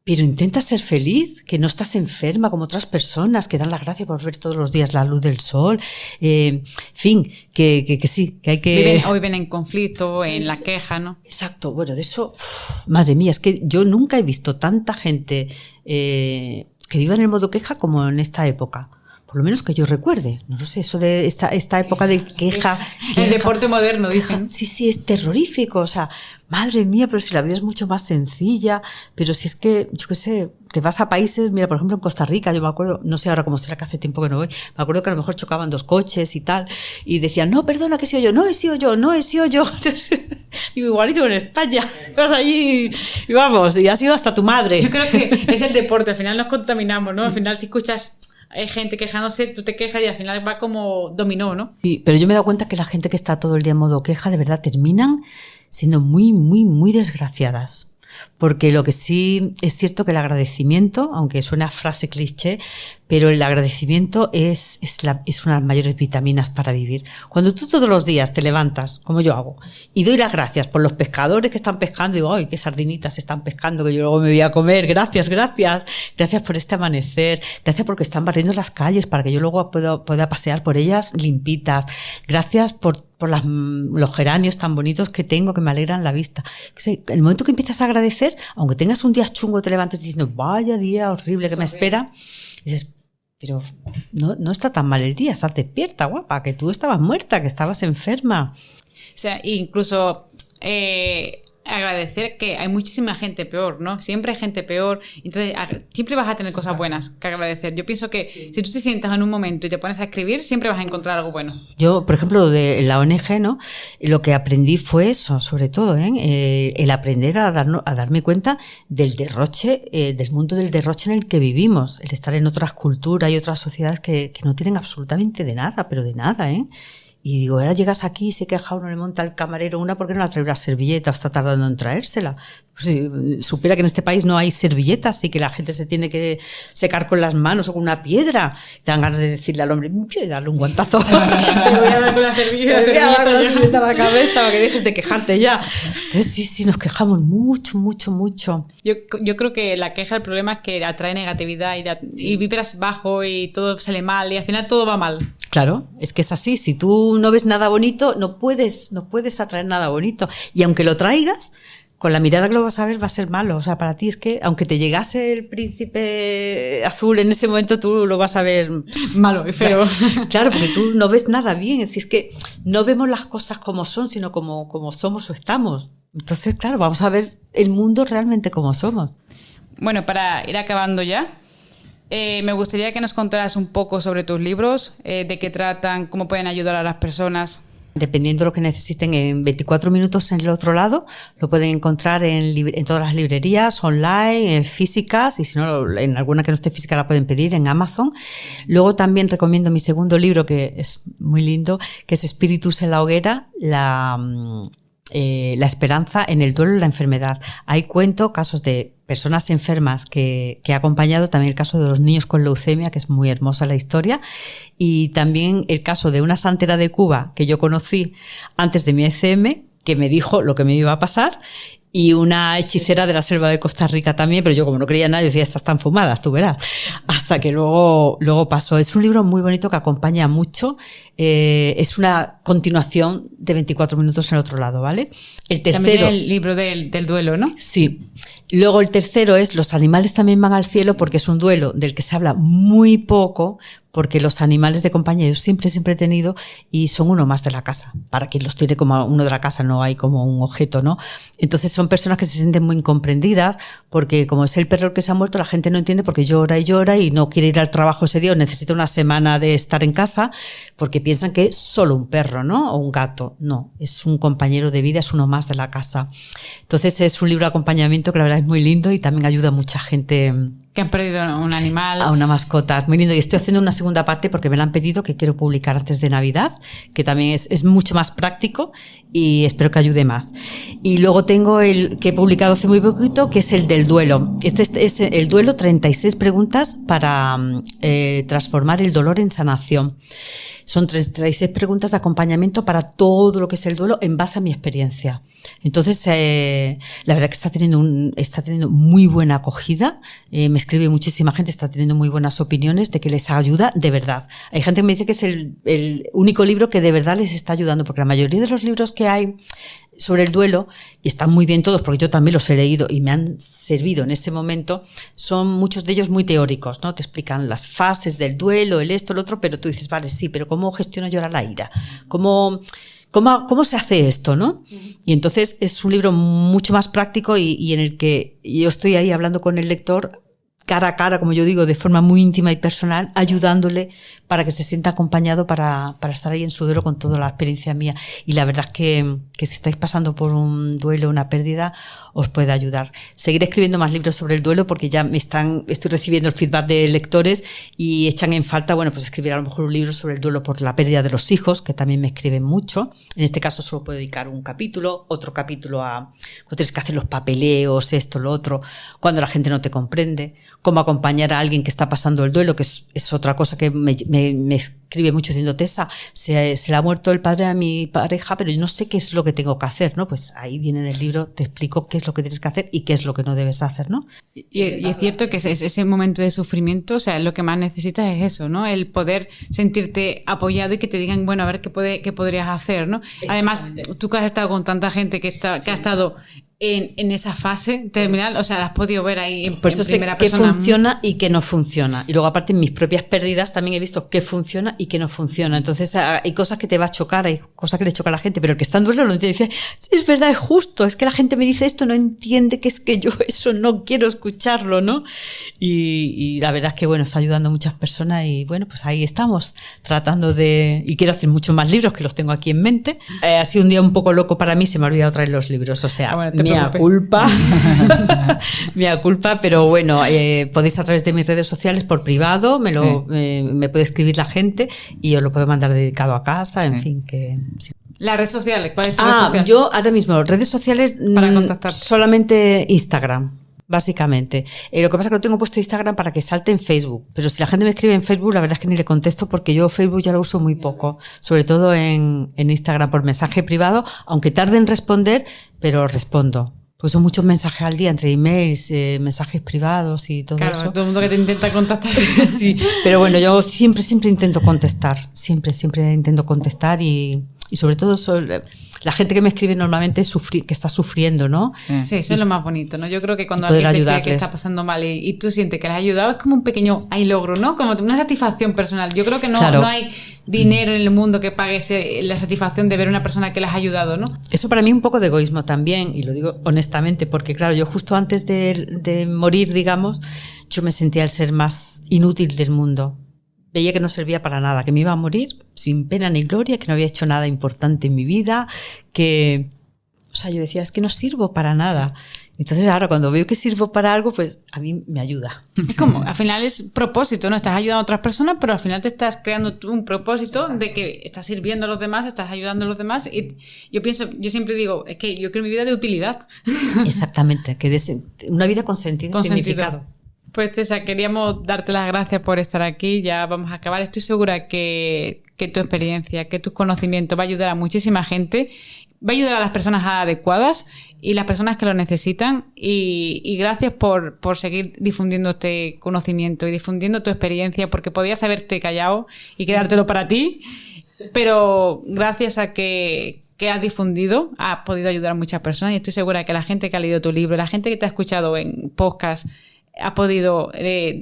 Pero intenta ser feliz, que no estás enferma como otras personas que dan las gracias por ver todos los días la luz del sol. En fin, que sí, que hay que... Viven en conflicto, en la queja, ¿no? Exacto, bueno, de eso, madre mía, es que yo nunca he visto tanta gente que viva en el modo queja como en esta época. Por lo menos que yo recuerde. No lo sé, eso de esta época de queja. El deporte moderno, dicen. Sí, es terrorífico. O sea, madre mía, pero si la vida es mucho más sencilla. Pero si es que, yo qué sé, te vas a países, mira, por ejemplo, en Costa Rica, yo me acuerdo, no sé ahora cómo será, que hace tiempo que no voy, me acuerdo que a lo mejor chocaban 2 coches y tal, y decían, no, perdona, que he sido yo, no he sido yo, no he sido yo. Digo, igualito en España, vas allí y vamos, y ha sido hasta tu madre. Yo creo que es el deporte, al final nos contaminamos, ¿no? Al final si escuchas... Hay gente quejándose, tú te quejas y al final va como dominó, ¿no? Sí, pero yo me he dado cuenta que la gente que está todo el día en modo queja, de verdad, terminan siendo muy, muy, muy desgraciadas. Porque lo que sí es cierto que el agradecimiento, aunque suena frase cliché, pero el agradecimiento es una de las mayores vitaminas para vivir. Cuando tú todos los días te levantas, como yo hago, y doy las gracias por los pescadores que están pescando, digo, ¡ay, qué sardinitas están pescando que yo luego me voy a comer! Gracias por este amanecer, gracias porque están barriendo las calles para que yo luego pueda pasear por ellas limpitas, gracias por los geranios tan bonitos que tengo que me alegran la vista. El momento que empiezas a agradecer, aunque tengas un día chungo, te levantes diciendo, vaya día horrible que me espera, dices, pero no está tan mal el día, estás despierta, guapa, que tú estabas muerta, que estabas enferma. O sea, incluso agradecer que hay muchísima gente peor, ¿no? Siempre hay gente peor, entonces siempre vas a tener cosas buenas que agradecer. Yo pienso que si tú te sientas en un momento y te pones a escribir, siempre vas a encontrar algo bueno. Yo, por ejemplo, de la ONG, ¿no? Lo que aprendí fue eso, sobre todo, el aprender a darme cuenta del derroche, del mundo del derroche en el que vivimos, el estar en otras culturas y otras sociedades que no tienen absolutamente de nada, pero de nada, Y digo, ahora llegas aquí y se queja uno, le monta el camarero una porque no le trae una servilleta o está tardando en traérsela. Pues si supiera que en este país no hay servilletas y que la gente se tiene que secar con las manos o con una piedra, te dan ganas de decirle al hombre, y darle un guantazo. Te voy a dar con la servilleta a la cabeza para que dejes de quejarte ya. Entonces sí, nos quejamos mucho. Yo creo que la queja, el problema es que atrae negatividad y vibras bajo y todo sale mal y al final todo va mal. Claro, es que es así. Si tú no ves nada bonito, no puedes atraer nada bonito. Y aunque lo traigas, con la mirada que lo vas a ver va a ser malo. O sea, para ti es que, aunque te llegase el príncipe azul en ese momento, tú lo vas a ver malo y feo. Claro, porque tú no ves nada bien. Si es que no vemos las cosas como son, sino como somos o estamos. Entonces, claro, vamos a ver el mundo realmente como somos. Bueno, para ir acabando ya, me gustaría que nos contaras un poco sobre tus libros, de qué tratan, cómo pueden ayudar a las personas. Dependiendo de lo que necesiten, en 24 minutos en el otro lado, lo pueden encontrar en todas las librerías, online, físicas, y si no, en alguna que no esté física la pueden pedir en Amazon. Luego también recomiendo mi segundo libro, que es muy lindo, que es Espíritus en la hoguera, la esperanza en el duelo y la enfermedad. Ahí cuento casos de personas enfermas que he acompañado, también el caso de los niños con leucemia, que es muy hermosa la historia, y también el caso de una santera de Cuba que yo conocí antes de mi ECM, que me dijo lo que me iba a pasar, y una hechicera de la selva de Costa Rica también, pero yo como no creía nada, yo decía, estas están fumadas, tú verás. Hasta que luego pasó. Es un libro muy bonito que acompaña mucho. Es una continuación de 24 minutos en el otro lado, ¿vale? El tercero. También el libro del duelo, ¿no? Sí. Luego el tercero es Los animales también van al cielo, porque es un duelo del que se habla muy poco, porque los animales de compañía yo siempre he tenido y son uno más de la casa. Para quien los tiene como uno de la casa, no hay como un objeto, ¿no? Entonces son personas que se sienten muy incomprendidas porque como es el perro el que se ha muerto, la gente no entiende porque llora y no quiere ir al trabajo ese día o necesita una semana de estar en casa porque piensan que es solo un perro, ¿no? O un gato. No, es un compañero de vida, es uno más de la casa. Entonces es un libro de acompañamiento que la verdad es muy lindo y también ayuda a mucha gente que han perdido un animal. A una mascota. Muy lindo. Y estoy haciendo una segunda parte porque me la han pedido, que quiero publicar antes de Navidad, que también es mucho más práctico y espero que ayude más. Y luego tengo el que he publicado hace muy poquito, que es el del duelo. Este es el duelo, 36 preguntas para transformar el dolor en sanación. Son 36 preguntas de acompañamiento para todo lo que es el duelo en base a mi experiencia. Entonces, la verdad que está teniendo muy buena acogida. Me escribe muchísima gente, está teniendo muy buenas opiniones de que les ayuda de verdad. Hay gente que me dice que es el único libro que de verdad les está ayudando, porque la mayoría de los libros que hay sobre el duelo, y están muy bien todos, porque yo también los he leído y me han servido en ese momento, son muchos de ellos muy teóricos, ¿no? Te explican las fases del duelo, el esto, el otro, pero tú dices, vale, sí, pero ¿cómo gestiono yo la ira? ¿Cómo se hace esto, no? Y entonces es un libro mucho más práctico y en el que yo estoy ahí hablando con el lector cara a cara, como yo digo, de forma muy íntima y personal, ayudándole para que se sienta acompañado para estar ahí en su duelo con toda la experiencia mía. Y la verdad es que si estáis pasando por un duelo, una pérdida, os puede ayudar. Seguiré escribiendo más libros sobre el duelo porque ya estoy recibiendo el feedback de lectores y echan en falta, bueno, pues escribir a lo mejor un libro sobre el duelo por la pérdida de los hijos, que también me escriben mucho. En este caso solo puedo dedicar un capítulo, otro capítulo a cuando tienes que hacer los papeleos, esto, lo otro, cuando la gente no te comprende, cómo acompañar a alguien que está pasando el duelo, que es otra cosa que me escribe mucho diciendo, Tessa, se le ha muerto el padre a mi pareja, pero yo no sé qué es lo que tengo que hacer, ¿no? Pues ahí viene en el libro, te explico qué es lo que tienes que hacer y qué es lo que no debes hacer, ¿no? Y es cierto que ese momento de sufrimiento, o sea, lo que más necesitas es eso, ¿no? El poder sentirte apoyado y que te digan, bueno, a ver qué podrías hacer, ¿no? Además, tú que has estado con tanta gente que ha estado en esa fase terminal, o sea, la has podido ver ahí en Por eso primera sé qué persona. funciona y qué no funciona. Y luego, aparte, en mis propias pérdidas también he visto qué funciona y qué no funciona. Entonces, hay cosas que te va a chocar, hay cosas que le choca a la gente, pero el que está en duelo lo entiende y dice, es verdad, es justo, es que la gente me dice esto, no entiende que es que yo eso no quiero escucharlo, ¿no? Y la verdad es que, bueno, está ayudando a muchas personas y, bueno, pues ahí estamos, tratando y quiero hacer muchos más libros que los tengo aquí en mente. Ha sido un día un poco loco para mí, se me ha olvidado traer los libros, o sea, mea culpa, pero bueno, podéis a través de mis redes sociales por privado, me puede escribir la gente y os lo puedo mandar dedicado a casa, en fin, que... Sí. Las redes sociales, ¿cuál es tu red social? Yo ahora mismo, redes sociales, para contactarte. Solamente Instagram. Básicamente. Lo que pasa es que lo tengo puesto Instagram para que salte en Facebook. Pero si la gente me escribe en Facebook, la verdad es que ni le contesto porque yo Facebook ya lo uso muy poco. Sobre todo en Instagram por mensaje privado, aunque tarde en responder, pero respondo. Porque son muchos mensajes al día, entre emails, mensajes privados y todo eso. Claro, todo el mundo que te intenta contactar. Sí, pero bueno, yo siempre intento contestar. Siempre intento contestar y sobre todo la gente que me escribe normalmente que está sufriendo, ¿no? Sí, eso es lo más bonito, ¿no? Yo creo que cuando alguien te escribe que está pasando mal y tú sientes que le has ayudado, es como un pequeño logro, ¿no? Como una satisfacción personal. Yo creo que no hay dinero en el mundo que pague la satisfacción de ver a una persona que le has ayudado, ¿no? Eso para mí es un poco de egoísmo también, y lo digo honestamente, porque claro, yo justo antes de morir, digamos, yo me sentía el ser más inútil del mundo. Veía que no servía para nada, que me iba a morir sin pena ni gloria, que no había hecho nada importante en mi vida, que... O sea, yo decía, es que no sirvo para nada. Entonces ahora cuando veo que sirvo para algo, pues a mí me ayuda. Es como, al final es propósito, ¿no? Estás ayudando a otras personas, pero al final te estás creando tú un propósito. Exacto. De que estás sirviendo a los demás, estás ayudando a los demás. Y yo siempre digo, es que yo quiero mi vida de utilidad. Exactamente, que una vida con sentido y significado. Pues Tessa, queríamos darte las gracias por estar aquí. Ya vamos a acabar. Estoy segura que tu experiencia, que tus conocimientos va a ayudar a muchísima gente, va a ayudar a las personas adecuadas y las personas que lo necesitan. Y gracias por seguir difundiendo este conocimiento y difundiendo tu experiencia, porque podías haberte callado y quedártelo para ti, pero gracias a que has difundido, has podido ayudar a muchas personas, y estoy segura que la gente que ha leído tu libro, la gente que te ha escuchado en podcast, ha podido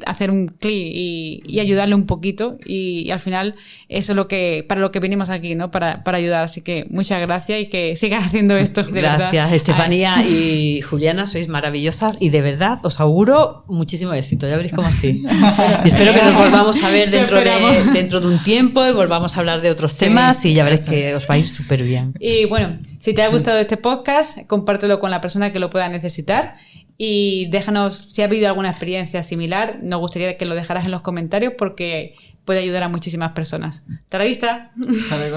hacer un clic y ayudarle un poquito, y al final eso es para lo que venimos aquí, ¿no? Para ayudar. Así que muchas gracias y que sigas haciendo esto. De Gracias, verdad. Estefanía y Juliana, sois maravillosas y de verdad os auguro muchísimo éxito, ya veréis cómo sí. Y espero que nos volvamos a ver dentro de un tiempo y volvamos a hablar de otros temas y ya veréis que os va a ir súper bien. Y bueno, si te ha gustado este podcast, compártelo con la persona que lo pueda necesitar. Y déjanos, si ha habido alguna experiencia similar, nos gustaría que lo dejaras en los comentarios porque puede ayudar a muchísimas personas. Hasta la vista. Hasta luego.